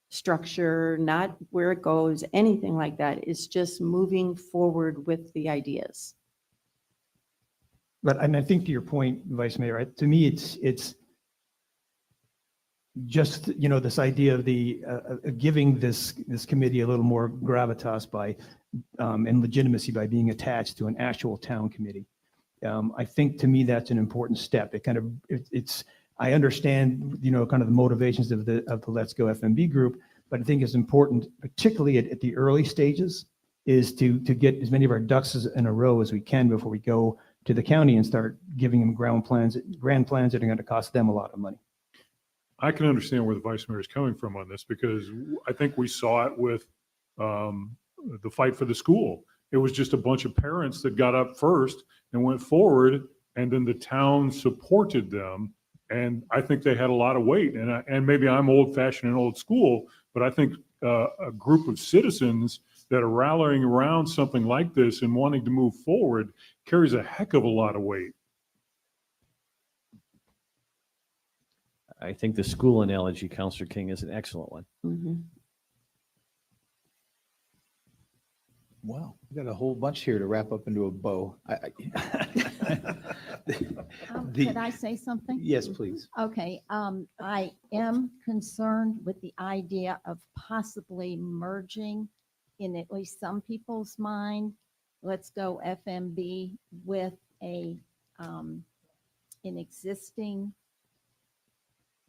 Speaker 2: structure, not where it goes, anything like that. It's just moving forward with the ideas.
Speaker 3: And I think to your point, Vice Mayor, to me, it's just, this idea of giving this committee a little more gravitas and legitimacy by being attached to an actual town committee. I think to me, that's an important step. I understand, kind of the motivations of the Let's Go FMB group, but I think it's important, particularly at the early stages, is to get as many of our ducks in a row as we can before we go to the county and start giving them grand plans that are going to cost them a lot of money.
Speaker 13: I can understand where the vice mayor is coming from on this because I think we saw it with the fight for the school. It was just a bunch of parents that got up first and went forward, and then the town supported them. And I think they had a lot of weight. And maybe I'm old fashioned and old school, but I think a group of citizens that are rallying around something like this and wanting to move forward carries a heck of a lot of weight.
Speaker 4: I think the school analogy, Councilor King, is an excellent one.
Speaker 2: Mm-hmm.
Speaker 1: Wow, we've got a whole bunch here to wrap up into a bow.
Speaker 14: Could I say something?
Speaker 1: Yes, please.
Speaker 14: Okay, I am concerned with the idea of possibly merging, in at least some people's mind, Let's Go FMB with an existing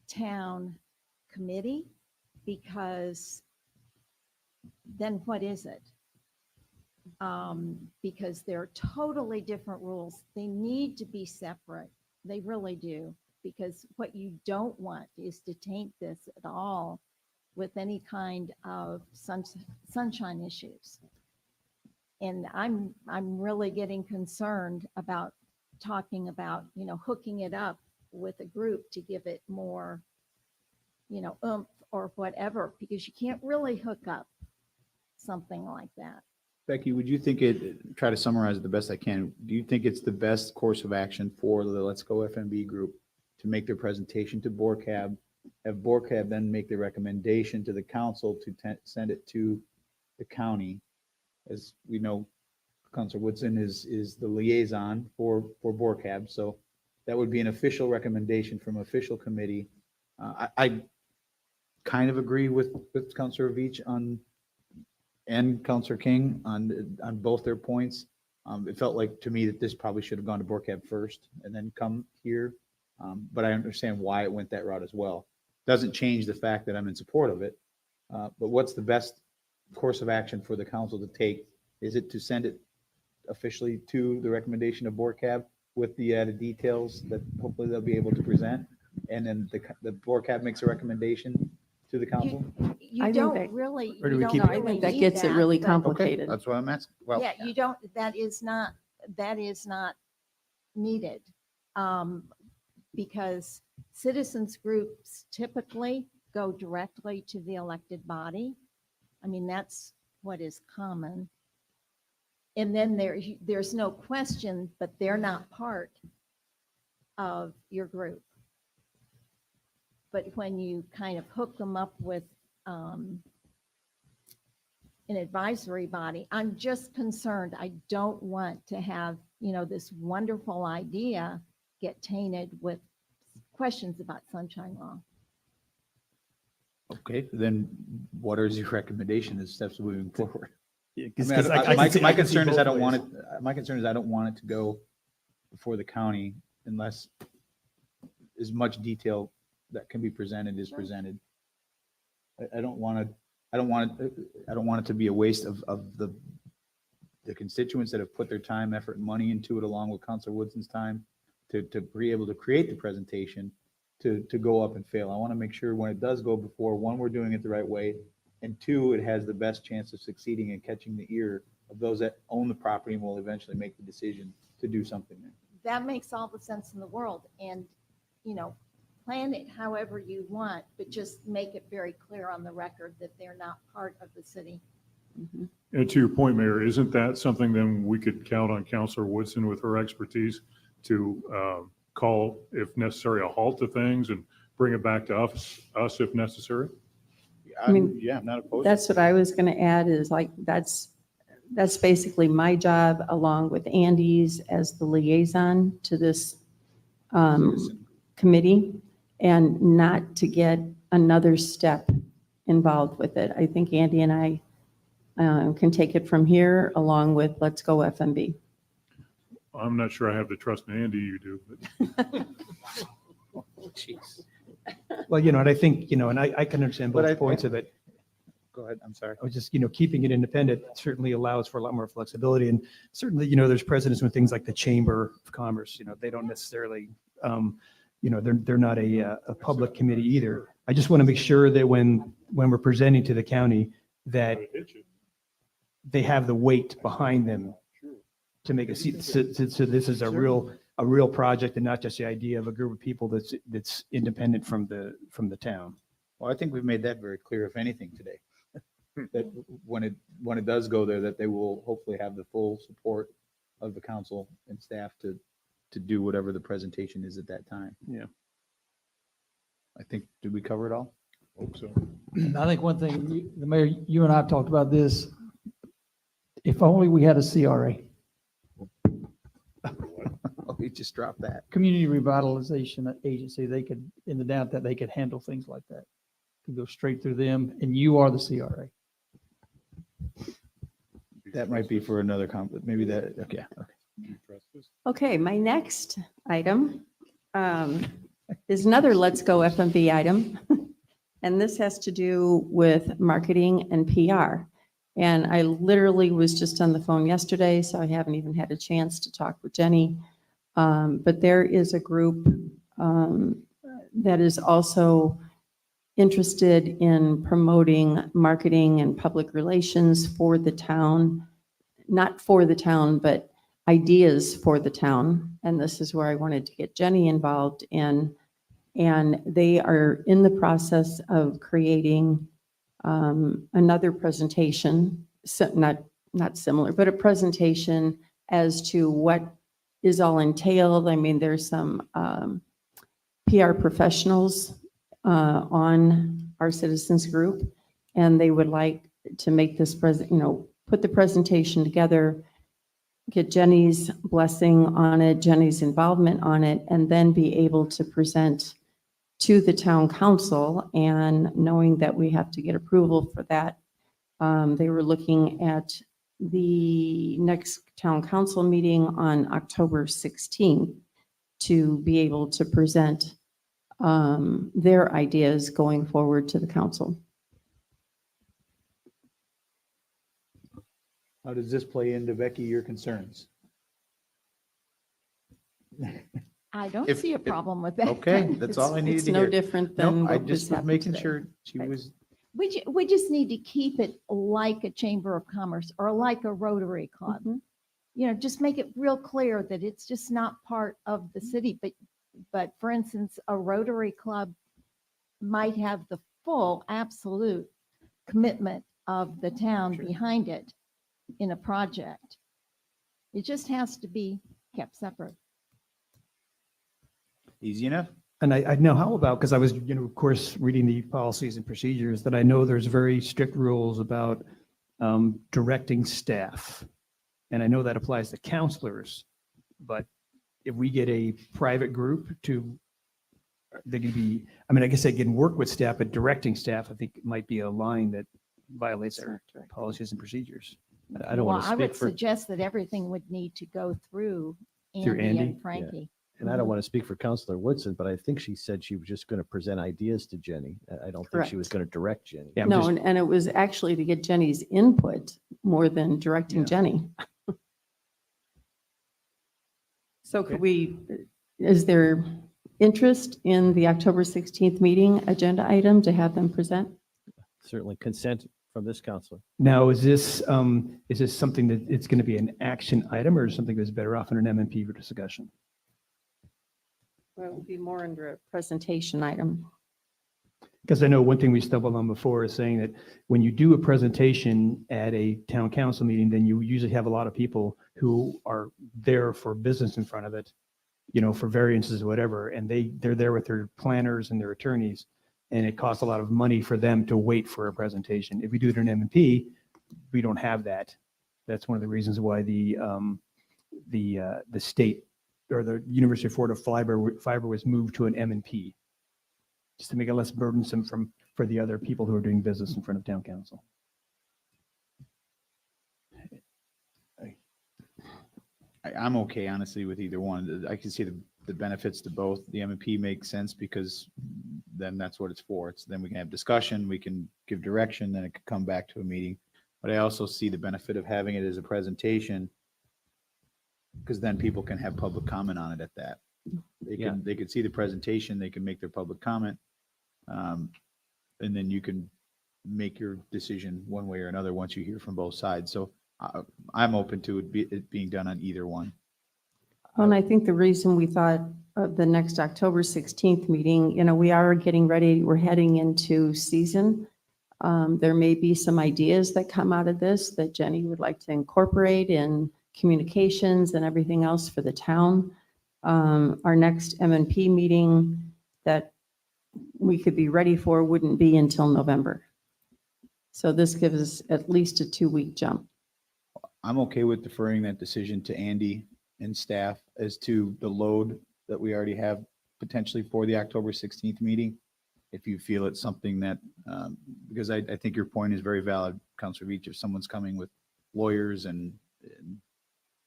Speaker 14: town committee, because then what is it? Because they're totally different rules. They need to be separate. They really do. Because what you don't want is to taint this at all with any kind of sunshine issues. And I'm really getting concerned about talking about, hooking it up with a group to give it more, oomph or whatever, because you can't really hook up something like that.
Speaker 1: Becky, would you think try to summarize it the best I can, do you think it's the best course of action for the Let's Go FMB group to make their presentation to BORCAB, have BORCAB then make the recommendation to the council to send it to the county? As we know, Councilor Woodson is the liaison for BORCAB, so that would be an official recommendation from official committee. I kind of agree with Councilor Veach and Councilor King on both their points. It felt like to me that this probably should have gone to BORCAB first and then come here. But I understand why it went that route as well. Doesn't change the fact that I'm in support of it. But what's the best course of action for the council to take? Is it to send it officially to the recommendation of BORCAB with the added details that hopefully they'll be able to present? And then the BORCAB makes a recommendation to the council?
Speaker 14: You
Speaker 2: I think
Speaker 14: don't
Speaker 2: that-
Speaker 14: really.
Speaker 1: Or do
Speaker 14: you
Speaker 1: we
Speaker 14: don't
Speaker 1: keep
Speaker 2: No, I
Speaker 14: really
Speaker 2: think that
Speaker 14: need
Speaker 2: gets it really
Speaker 14: but-
Speaker 2: complicated.
Speaker 1: That's what I'm asking. Well,
Speaker 14: Yeah, you don't, that is not needed. Because citizens groups typically go directly to the elected body. I mean, that's what is common. And then there's no question, but they're not part of your group. But when you kind of hook them up with an advisory body, I'm just concerned. I don't want to have, this wonderful idea get tainted with questions about sunshine law.
Speaker 1: okay, then what is your recommendation as steps moving forward?
Speaker 3: Yeah,
Speaker 1: I
Speaker 3: 'cause-
Speaker 1: mean,
Speaker 3: 'cause I
Speaker 1: my
Speaker 3: can see-
Speaker 1: my
Speaker 3: I can see
Speaker 1: concern is I
Speaker 3: both
Speaker 1: don't want
Speaker 3: ways.
Speaker 1: it, my concern is I don't want it to go before the county unless as much detail that can be presented is presented. I don't want it to be a waste of the constituents that have put their time, effort, and money into it, along with Councilor Woodson's time to be able to create the presentation, to go up and fail. I want to make sure when it does go before, one, we're doing it the right way, and two, it has the best chance of succeeding and catching the ear of those that own the property and will eventually make the decision to do something there.
Speaker 14: That makes all the sense in the world. And, plan it however you want, but just make it very clear on the record that they're not part of the city.
Speaker 13: And to your point, Mayor, isn't that something then we could count on Councilor Woodson with her expertise to call, if necessary, a halt to things and bring it back to us if necessary?
Speaker 2: I mean,
Speaker 1: Yeah, I'm not opposed.
Speaker 2: That's what I was going to add is like, that's basically my job along with Andy's as the liaison to this committee, and not to get another step involved with it. I think Andy and I can take it from here along with Let's Go FMB.
Speaker 13: I'm not sure I have the trust in Andy you do, but
Speaker 1: Jeez.
Speaker 3: Well, and I think, and I can understand
Speaker 1: But
Speaker 3: both points of it.
Speaker 1: Go ahead, I'm sorry.
Speaker 3: I was just, keeping it independent certainly allows for a lot more flexibility. And certainly, there's precedents with things like the Chamber of Commerce, they don't necessarily, they're not a public committee either. I just want to make sure that when we're presenting to the county, that they have the weight behind them to make so this is a real project and not just the idea of a group of people that's independent from the town.
Speaker 1: Well, I think we've made that very clear, if anything, today. That when it does go there, that they will hopefully have the full support of the council and staff to do whatever the presentation is at that time.
Speaker 3: Yeah.
Speaker 1: I think, did we cover it all?
Speaker 13: hope so.
Speaker 5: I think one thing, the mayor, you and I have talked about this. If only we had a CRA,
Speaker 1: Oh, we just dropped that.
Speaker 5: Community Revitalization Agency, they could, in the downtown, they could handle things like that. Could go straight through them, and you are the CRA.
Speaker 1: That might be for another maybe that, okay.
Speaker 2: Okay, my next item is another Let's Go FMV item. And this has to do with marketing and PR. And I literally was just on the phone yesterday, so I haven't even had a chance to talk with Jenny. But there is a group that is also interested in promoting marketing and public relations for the town, not for the town, but ideas for the town. And this is where I wanted to get Jenny involved in. And they are in the process of creating another presentation, so not similar, but a presentation as to what is all entailed. I mean, there's some PR professionals on our citizens group, and they would like to make this put the presentation together, get Jenny's blessing on it, Jenny's involvement on it, and then be able to present to the town council. And knowing that we have to get approval for that, they were looking at the next town council meeting on October 16th to be able to present their ideas going forward to the council.
Speaker 1: How does this play into, Becky, your concerns?
Speaker 14: I don't
Speaker 1: If-
Speaker 14: see a
Speaker 1: if-
Speaker 14: problem with that.
Speaker 1: Okay, that's all I needed
Speaker 2: It's
Speaker 1: to
Speaker 2: no
Speaker 1: hear.
Speaker 2: different
Speaker 1: No,
Speaker 2: than
Speaker 1: I
Speaker 2: what was
Speaker 1: just was
Speaker 2: happening
Speaker 1: making
Speaker 2: today.
Speaker 1: sure she
Speaker 2: Right.
Speaker 1: was,
Speaker 14: We just need to keep it like a chamber of commerce or like a Rotary Club.
Speaker 2: Mhm.
Speaker 14: You know, just make it real clear that it's just not part of the city. But for instance, a Rotary Club might have the full, absolute commitment of the town behind it in a project. It just has to be kept separate.
Speaker 1: easy enough.
Speaker 3: And I know how about, because I was, of course, reading the policies and procedures, that I know there's very strict rules about directing staff. And I know that applies to counselors, but if we get a private group they can be, I mean, I guess they can work with staff, but directing staff, I think it might be a line that violates our policies and procedures.
Speaker 4: I don't want
Speaker 14: Well,
Speaker 4: to
Speaker 14: I would
Speaker 4: speak for,
Speaker 14: suggest that everything would need to go through
Speaker 3: Through
Speaker 14: Andy
Speaker 3: Andy?
Speaker 14: and Frankie.
Speaker 4: and I don't want to speak for Counselor Woodson, but I think she said she was just going to present ideas to Jenny. I don't think she was
Speaker 2: Correct.
Speaker 4: going to direct Jenny.
Speaker 3: Yeah, I'm
Speaker 2: No,
Speaker 3: just-
Speaker 2: and it was actually to get Jenny's input more than directing Jenny. So could is there interest in the October 16th meeting agenda item to have them present?
Speaker 4: Certainly consent from this counselor.
Speaker 3: Now, is this something that it's going to be an action item or something that's better off in an MMP for discussion?
Speaker 2: Well, it would be more under a presentation item.
Speaker 3: Because I know one thing we stumbled on before is saying that when you do a presentation at a town council meeting, then you usually have a lot of people who are there for business in front of it, for variances or whatever, and they're there with their planners and their attorneys, and it costs a lot of money for them to wait for a presentation. If we do it in MMP, we don't have that. That's one of the reasons why the state or the University of Florida Fiber was moved to an M&P, just to make it less burdensome for the other people who are doing business in front of town council.
Speaker 1: I'm okay, honestly, with either one. I can see the benefits to both. The M&P makes sense because then that's what it's for. Then we can have discussion, we can give direction, then it could come back to a meeting. But I also see the benefit of having it as a presentation because then people can have public comment on it at that. They could see the presentation, they can make their public comment. And then you can make your decision one way or another once you hear from both sides. So I'm open to it being done on either one.
Speaker 2: Well, and I think the reason we thought of the next October 16th meeting, we are getting ready, we're heading into season. There may be some ideas that come out of this that Jenny would like to incorporate in communications and everything else for the town. Our next M&P meeting that we could be ready for wouldn't be until November. So this gives us at least a 2-week jump.
Speaker 1: I'm okay with deferring that decision to Andy and staff as to the load that we already have potentially for the October 16th meeting. If you feel it's something that, because I think your point is very valid, Councilor Veach, if someone's coming with lawyers and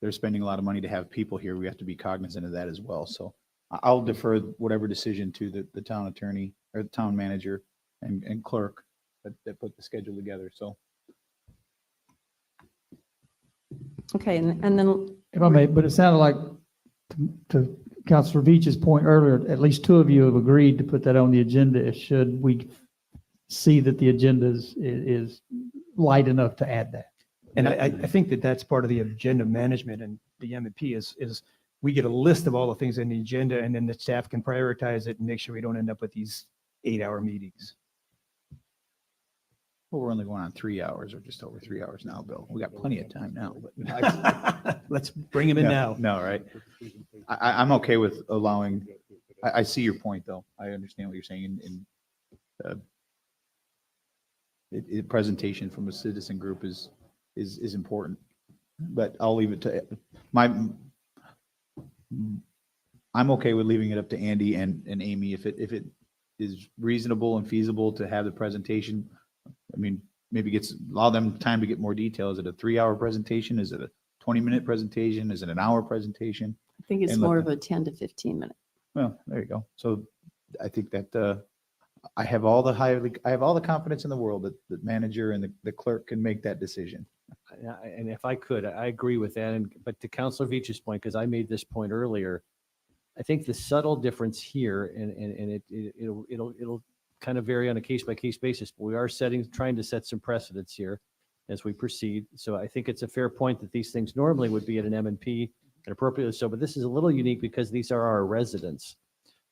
Speaker 1: they're spending a lot of money to have people here, we have to be cognizant of that as well. So I'll defer whatever decision to the town attorney or the town manager and clerk that put the schedule together, so.
Speaker 2: Okay, and then.
Speaker 5: If I may, but it sounded like to Councilor Beach's point earlier, at least two of you have agreed to put that on the agenda should we see that the agenda is light enough to add that.
Speaker 3: And I think that that's part of the agenda management and the M&P is we get a list of all the things in the agenda and then the staff can prioritize it and make sure we don't end up with these 8-hour meetings.
Speaker 1: Well, we're only going on 3 hours or just over 3 hours now, Bill. We got plenty of time now, but.
Speaker 3: Let's bring him in now.
Speaker 1: No, right? I'm okay with allowing, I see your point, though. I understand what you're saying presentation from a citizen group is important, but I'll leave it to I'm okay with leaving it up to Andy and Amy if it is reasonable and feasible to have the presentation. I mean, maybe allow them time to get more detail. Is it a 3-hour presentation? Is it a 20-minute presentation? Is it an hour presentation?
Speaker 2: I think it's
Speaker 1: And
Speaker 2: more
Speaker 1: let
Speaker 2: of a 10 to 15 minute.
Speaker 1: Well, there you go. So I think that I have all the confidence in the world that the manager and the clerk can make that decision.
Speaker 4: And if I could, I agree with that. But to Councilor Veach's point, because I made this point earlier, I think the subtle difference here, and it'll kind of vary on a case by case basis, but we are trying to set some precedents here as we proceed. So I think it's a fair point that these things normally would be at an M&P and appropriately so, but this is a little unique because these are our residents.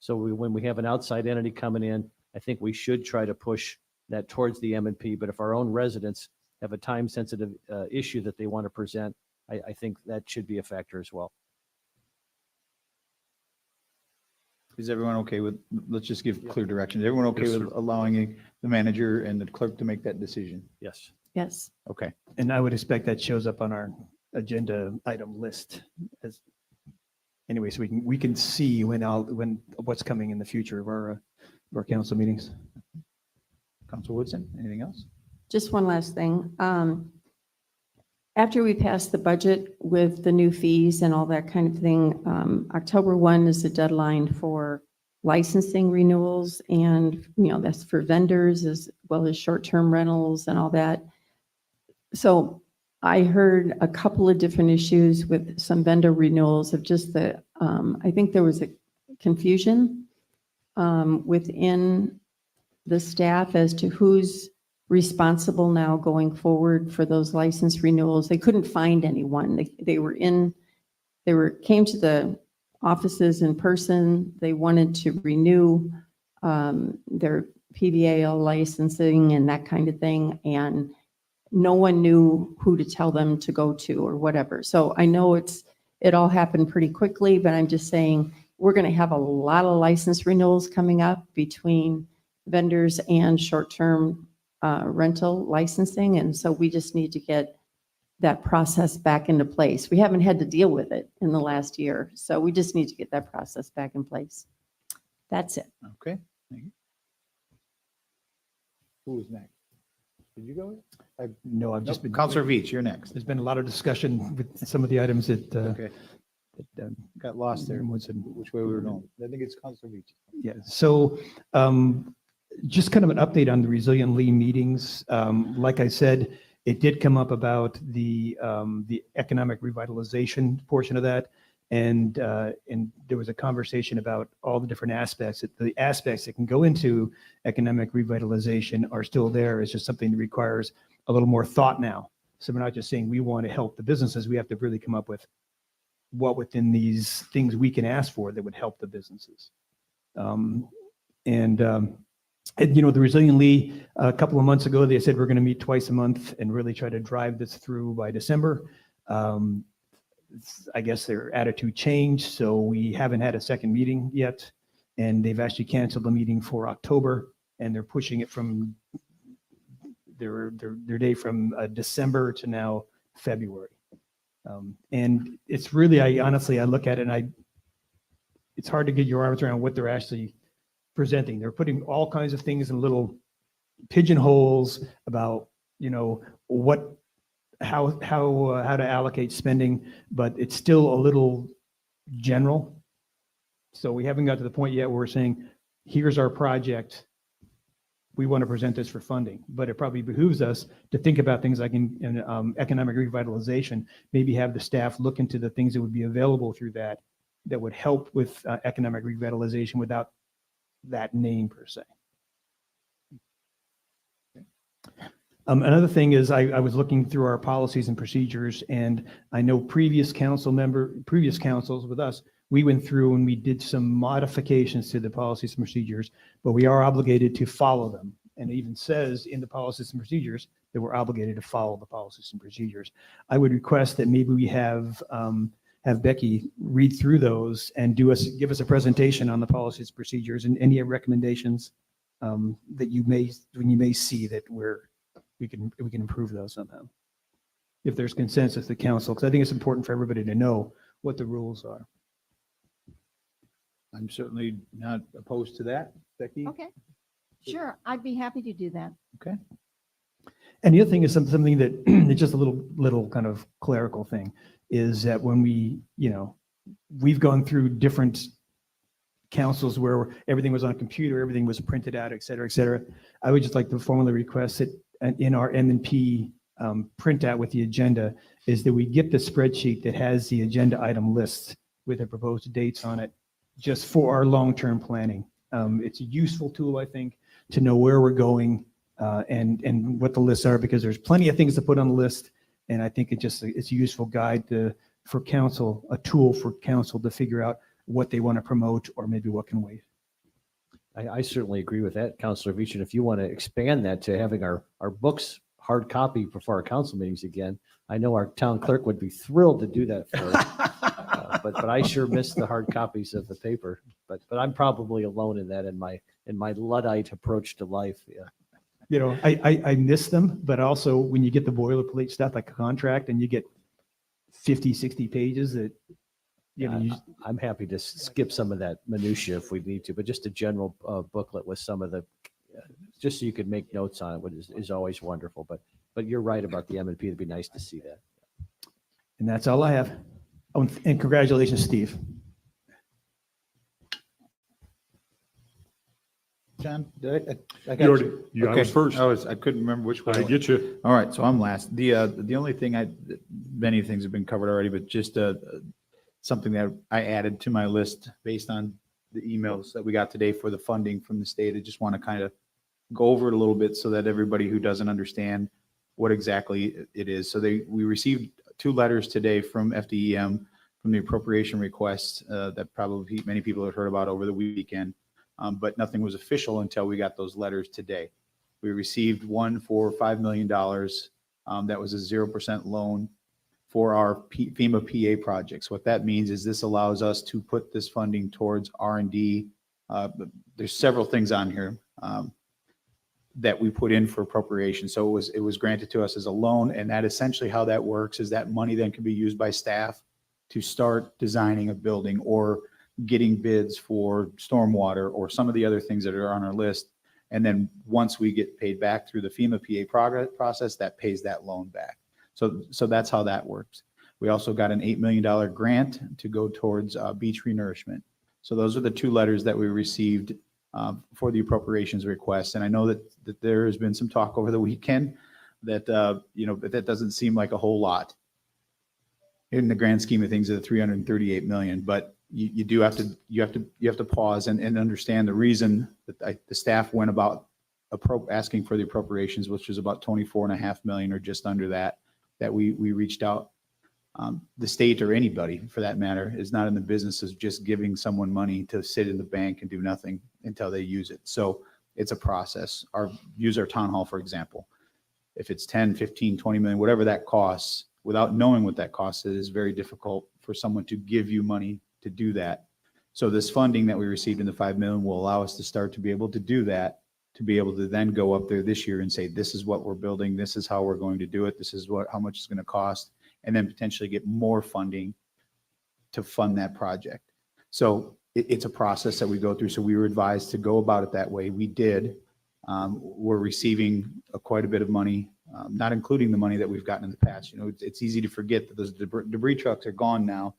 Speaker 4: So when we have an outside entity coming in, I think we should try to push that towards the M&P. But if our own residents have a time sensitive issue that they want to present, I think that should be a factor as well.
Speaker 1: Is everyone okay with, let's just give clear direction. Is everyone okay
Speaker 13: Yes,
Speaker 1: with
Speaker 13: sir.
Speaker 1: allowing the manager and the clerk to make that decision?
Speaker 4: Yes.
Speaker 2: Yes.
Speaker 1: Okay.
Speaker 3: And I would expect that shows up on our agenda item list as anyway, so we can see when what's coming in the future of our council meetings.
Speaker 1: Council Woodson, anything else?
Speaker 2: Just one last thing. After we pass the budget with the new fees and all that kind of thing, October 1 is the deadline for licensing renewals. And, that's for vendors as well as short-term rentals and all that. So I heard a couple of different issues with some vendor renewals of just I think there was a confusion within the staff as to who's responsible now going forward for those license renewals. They couldn't find anyone. They came to the offices in person. They wanted to renew their PVAL licensing and that kind of thing. And no one knew who to tell them to go to or whatever. So I know it all happened pretty quickly, but I'm just saying we're going to have a lot of license renewals coming up between vendors and short-term rental licensing. And so we just need to get that process back into place. We haven't had to deal with it in the last year. So we just need to get that process back in place. That's it.
Speaker 1: Okay. Thank you. Who was next? Did you go?
Speaker 3: No, I've just been.
Speaker 1: Councilor Veach, you're next.
Speaker 3: There's been a lot of discussion with some of the items that.
Speaker 1: Okay. Got lost there.
Speaker 3: Woodson.
Speaker 1: Which way we were going. I think it's Councilor Veach.
Speaker 3: Yeah, so just kind of an update on the Resilient Lee meetings. Like I said, it did come up about the economic revitalization portion of that. And there was a conversation about all the different aspects. The aspects that can go into economic revitalization are still there. It's just something that requires a little more thought now. So we're not just saying we want to help the businesses. We have to really come up with what within these things we can ask for that would help the businesses. The Resilient Lee, a couple of months ago, they said we're going to meet twice a month and really try to drive this through by December. I guess their attitude changed, so we haven't had a second meeting yet. And they've actually canceled the meeting for October, and they're pushing it from their day from December to now February. And it's really, I look at it and it's hard to get your arms around what they're actually presenting. They're putting all kinds of things in little pigeonholes about, how to allocate spending, but it's still a little general. So we haven't got to the point yet where we're saying, here's our project. We want to present this for funding, but it probably behooves us to think about things like in economic revitalization, maybe have the staff look into the things that would be available through that would help with economic revitalization without that name per se. Another thing is I was looking through our policies and procedures, and I know previous councils with us, we went through and we did some modifications to the policies and procedures, but we are obligated to follow them. And it even says in the policies and procedures that we're obligated to follow the policies and procedures. I would request that maybe we have Becky read through those and give us a presentation on the policies and procedures and any recommendations that you may see that we can improve those somehow. If there's consensus at the council, because I think it's important for everybody to know what the rules are.
Speaker 1: I'm certainly not opposed to that. Becky?
Speaker 14: Okay, sure. I'd be happy to do that.
Speaker 1: Okay.
Speaker 3: And the other thing is something that it's just a little kind of clerical thing is that when we've gone through different councils where everything was on a computer, everything was printed out, et cetera, et cetera. I would just like to formally request that in our M&P printout with the agenda is that we get the spreadsheet that has the agenda item list with the proposed dates on it just for our long-term planning. It's a useful tool, I think, to know where we're going and what the lists are, because there's plenty of things to put on the list. And I think it's a useful guide for council, a tool for council to figure out what they want to promote or maybe what can wait.
Speaker 4: I certainly agree with that, Councilor Veach. And if you want to expand that to having our books hard copy before our council meetings again, I know our town clerk would be thrilled to do that for us. But I sure miss the hard copies of the paper. But I'm probably alone in that in my Luddite approach to life. Yeah.
Speaker 3: I miss them, but also when you get the boilerplate stuff like a contract and you get 50, 60 pages that,
Speaker 4: I'm happy to skip some of that minutia if we need to, but just a general booklet with some of the, just so you could make notes on it is always wonderful. But you're right about the M&P. It'd be nice to see that.
Speaker 3: And that's all I have. Oh, and congratulations, Steve.
Speaker 1: John, did I
Speaker 13: You already- I was first.
Speaker 1: I couldn't remember which one.
Speaker 13: I get you.
Speaker 1: All right, so I'm last. The only thing many things have been covered already, but just something that I added to my list based on the emails that we got today for the funding from the state. I just want to kind of go over it a little bit so that everybody who doesn't understand what exactly it is. So we received 2 letters today from FDEM from the appropriation requests that probably many people have heard about over the weekend. But nothing was official until we got those letters today. We received one for $5 million. That was a 0% loan for our FEMA PA projects. What that means is this allows us to put this funding towards R&D. There's several things on here that we put in for appropriation. So it was granted to us as a loan, and that essentially how that works is that money then can be used by staff to start designing a building or getting bids for stormwater or some of the other things that are on our list. And then once we get paid back through the FEMA PA process, that pays that loan back. So that's how that works. We also got an $8 million grant to go towards beach renourishment. So those are the 2 letters that we received for the appropriations request. And I know that there has been some talk over the weekend that, but that doesn't seem like a whole lot in the grand scheme of things of the $338 million. But you do have to pause and understand the reason that the staff went about asking for the appropriations, which was about $24.5 million or just under that we reached out. The state or anybody for that matter is not in the business of just giving someone money to sit in the bank and do nothing until they use it. So it's a process. Use our town hall, for example. If it's 10, 15, 20 million, whatever that costs, without knowing what that costs, it is very difficult for someone to give you money to do that. So this funding that we received in the $5 million will allow us to start to be able to do that, to be able to then go up there this year and say, this is what we're building. This is how we're going to do it. This is how much it's going to cost, and then potentially get more funding to fund that project. So it's a process that we go through. So we were advised to go about it that way. We did. We're receiving quite a bit of money, not including the money that we've gotten in the past. It's easy to forget that those debris trucks are gone now.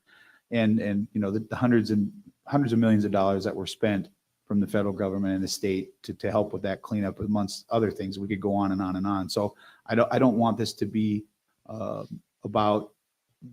Speaker 1: And the hundreds and hundreds of millions of dollars that were spent from the federal government and the state to help with that cleanup amongst other things. We could go on and on and on. So I don't want this to be about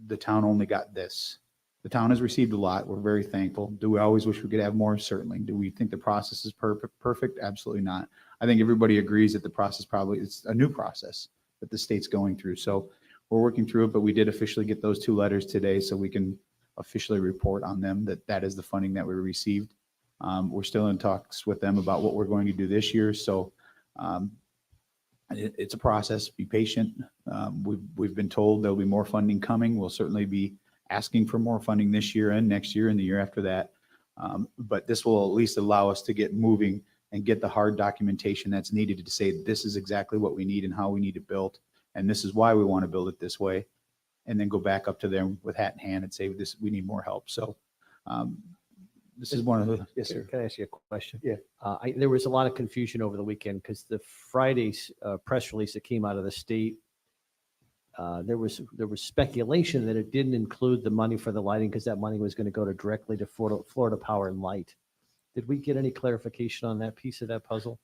Speaker 1: the town only got this. The town has received a lot. We're very thankful. Do we always wish we could have more? Certainly. Do we think the process is perfect? Absolutely not. I think everybody agrees that the process probably, it's a new process that the state's going through. So we're working through it, but we did officially get those 2 letters today, so we can officially report on them that is the funding that we received. We're still in talks with them about what we're going to do this year. So it's a process. Be patient. We've been told there'll be more funding coming. We'll certainly be asking for more funding this year and next year and the year after that. But this will at least allow us to get moving and get the hard documentation that's needed to say this is exactly what we need and how we need it built. And this is why we want to build it this way. And then go back up to them with hat in hand and say, this, we need more help. So this is one of the, yes, sir.
Speaker 4: Can I ask you a question?
Speaker 1: Yeah.
Speaker 4: There was a lot of confusion over the weekend because the Friday's press release that came out of the state, there was speculation that it didn't include the money for the lighting because that money was going to go directly to Florida Power and Light. Did we get any clarification on that piece of that puzzle?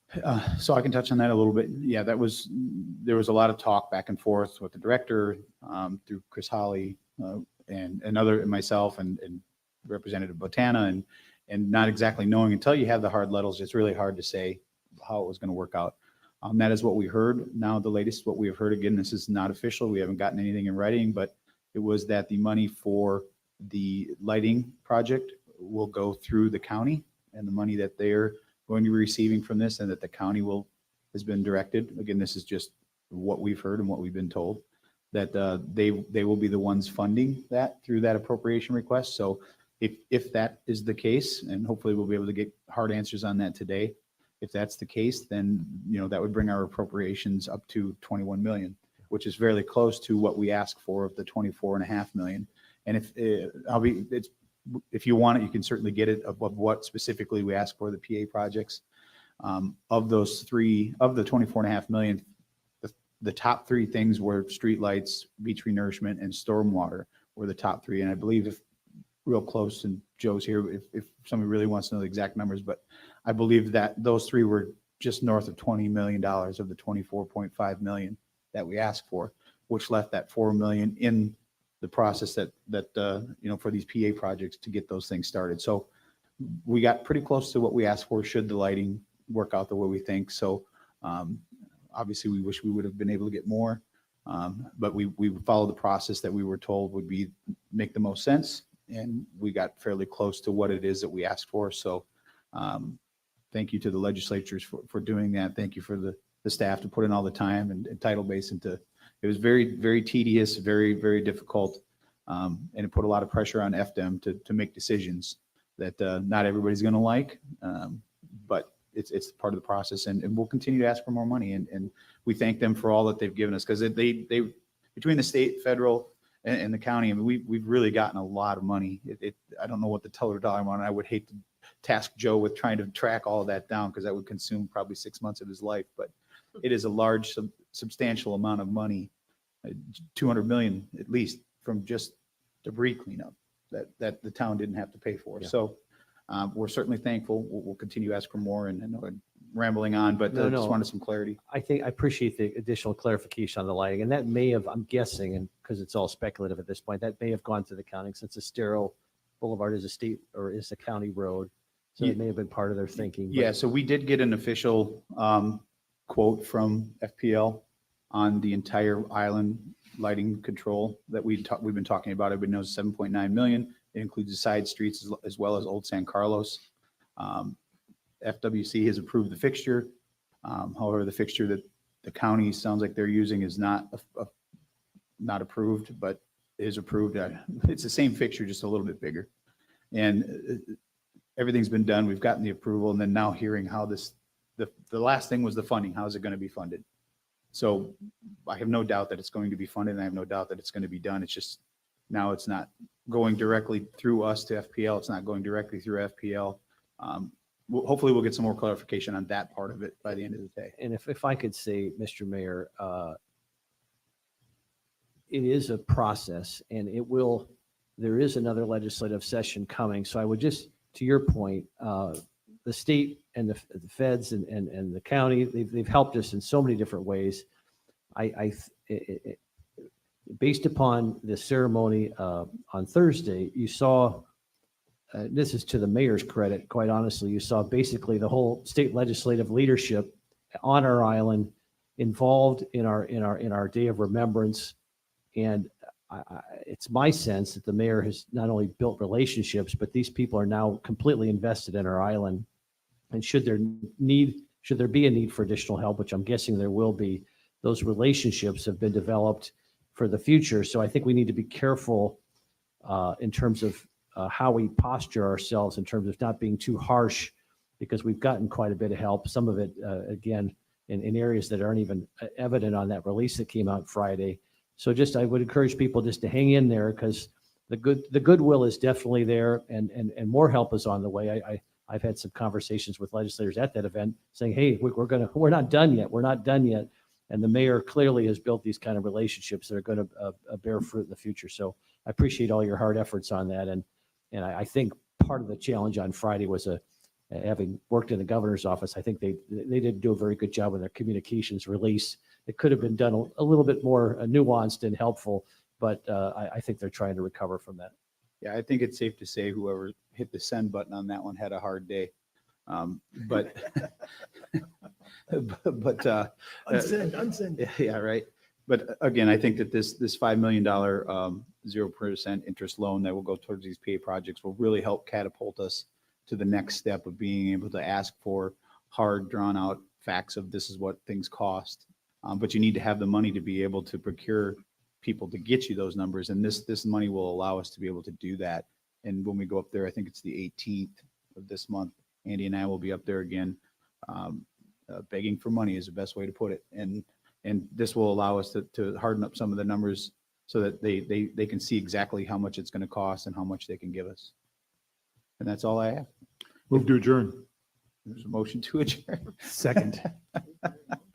Speaker 1: So I can touch on that a little bit. Yeah, there was a lot of talk back and forth with the director through Chris Holly and myself and Representative Botana and not exactly knowing until you have the hard letters. It's really hard to say how it was going to work out. That is what we heard. Now the latest, what we have heard, again, this is not official. We haven't gotten anything in writing, but it was that the money for the lighting project will go through the county, and the money that they're going to be receiving from this and that the county has been directed. Again, this is just what we've heard and what we've been told, that they will be the ones funding that through that appropriation request. So if that is the case, and hopefully we'll be able to get hard answers on that today, if that's the case, then, that would bring our appropriations up to 21 million, which is fairly close to what we asked for of the 24.5 million. And if you want it, you can certainly get it of what specifically we asked for the PA projects. Of those 3, of the 24.5 million, the top 3 things were streetlights, beach renourishment, and stormwater were the top 3. And I believe if real close, and Joe's here, if somebody really wants to know the exact numbers, but I believe that those 3 were just north of $20 million of the 24.5 million that we asked for, which left that 4 million in the process that for these PA projects to get those things started. So we got pretty close to what we asked for, should the lighting work out the way we think. So obviously we wish we would have been able to get more, but we followed the process that we were told would make the most sense. And we got fairly close to what it is that we asked for. So thank you to the legislatures for doing that. Thank you for the staff to put in all the time and Tidal Basin it was very, very tedious, very, very difficult. And it put a lot of pressure on FDEM to make decisions that not everybody's going to like, but it's part of the process. And we'll continue to ask for more money. And we thank them for all that they've given us, because they between the state, federal, and the county, I mean, we've really gotten a lot of money. I don't know what the total dollar amount. I would hate to task Joe with trying to track all of that down, because that would consume probably 6 months of his life. But it is a large, substantial amount of money, 200 million at least, from just debris cleanup that the town didn't have to pay for.
Speaker 4: Yeah.
Speaker 1: So we're certainly thankful. We'll continue to ask for more, and I know I'm rambling on, but
Speaker 4: No,
Speaker 1: just
Speaker 4: no.
Speaker 1: wanted some clarity.
Speaker 4: I appreciate the additional clarification on the lighting, and that may have, I'm guessing, and because it's all speculative at this point, that may have gone to the county, since Estero Boulevard is a county road. So it may have been part of their thinking. but-
Speaker 1: Yeah, so we did get an official quote from FPL on the entire island lighting control that we've been talking about. Everybody knows 7.9 million. It includes the side streets as well as Old San Carlos. FWC has approved the fixture. However, the fixture that the county sounds like they're using is not approved, but is approved. It's the same fixture, just a little bit bigger. And everything's been done. We've gotten the approval, and then now hearing how the last thing was the funding. How is it going to be funded? So I have no doubt that it's going to be funded, and I have no doubt that it's going to be done. It's just now it's not going directly through us to FPL. It's not going directly through FPL. Hopefully we'll get some more clarification on that part of it by the end of the day.
Speaker 4: And if I could say, Mr. Mayor, it is a process, and there is another legislative session coming. So I would just to your point, the state and the feds and the county, they've helped us in so many different ways. Based upon the ceremony on Thursday, you saw, this is to the mayor's credit, quite honestly, you saw basically the whole state legislative leadership on our island involved in our day of remembrance. And it's my sense that the mayor has not only built relationships, but these people are now completely invested in our island. And should there be a need for additional help, which I'm guessing there will be, those relationships have been developed for the future. So I think we need to be careful in terms of how we posture ourselves in terms of not being too harsh, because we've gotten quite a bit of help. Some of it, again, in areas that aren't even evident on that release that came out Friday. So just, I would encourage people just to hang in there, because the goodwill is definitely there, and more help is on the way. I've had some conversations with legislators at that event saying, hey, we're not done yet. We're not done yet. And the mayor clearly has built these kind of relationships that are going to bear fruit in the future. So I appreciate all your hard efforts on that. And I think part of the challenge on Friday was having worked in the governor's office, I think they didn't do a very good job with their communications release. It could have been done a little bit more nuanced and helpful, but I think they're trying to recover from that.
Speaker 1: Yeah, I think it's safe to say whoever hit the send button on that one had a hard day. But
Speaker 3: Unsend.
Speaker 1: Yeah, right. But again, I think that this $5 million 0% interest loan that will go towards these PA projects will really help catapult us to the next step of being able to ask for hard, drawn out facts of this is what things cost. But you need to have the money to be able to procure people to get you those numbers. And this money will allow us to be able to do that. And when we go up there, I think it's the 18th of this month, Andy and I will be up there again. Begging for money is the best way to put it. And this will allow us to harden up some of the numbers so that they can see exactly how much it's going to cost and how much they can give us. And that's all I have.
Speaker 13: Move to adjourn.
Speaker 1: There's a motion to adjourn.
Speaker 3: Second.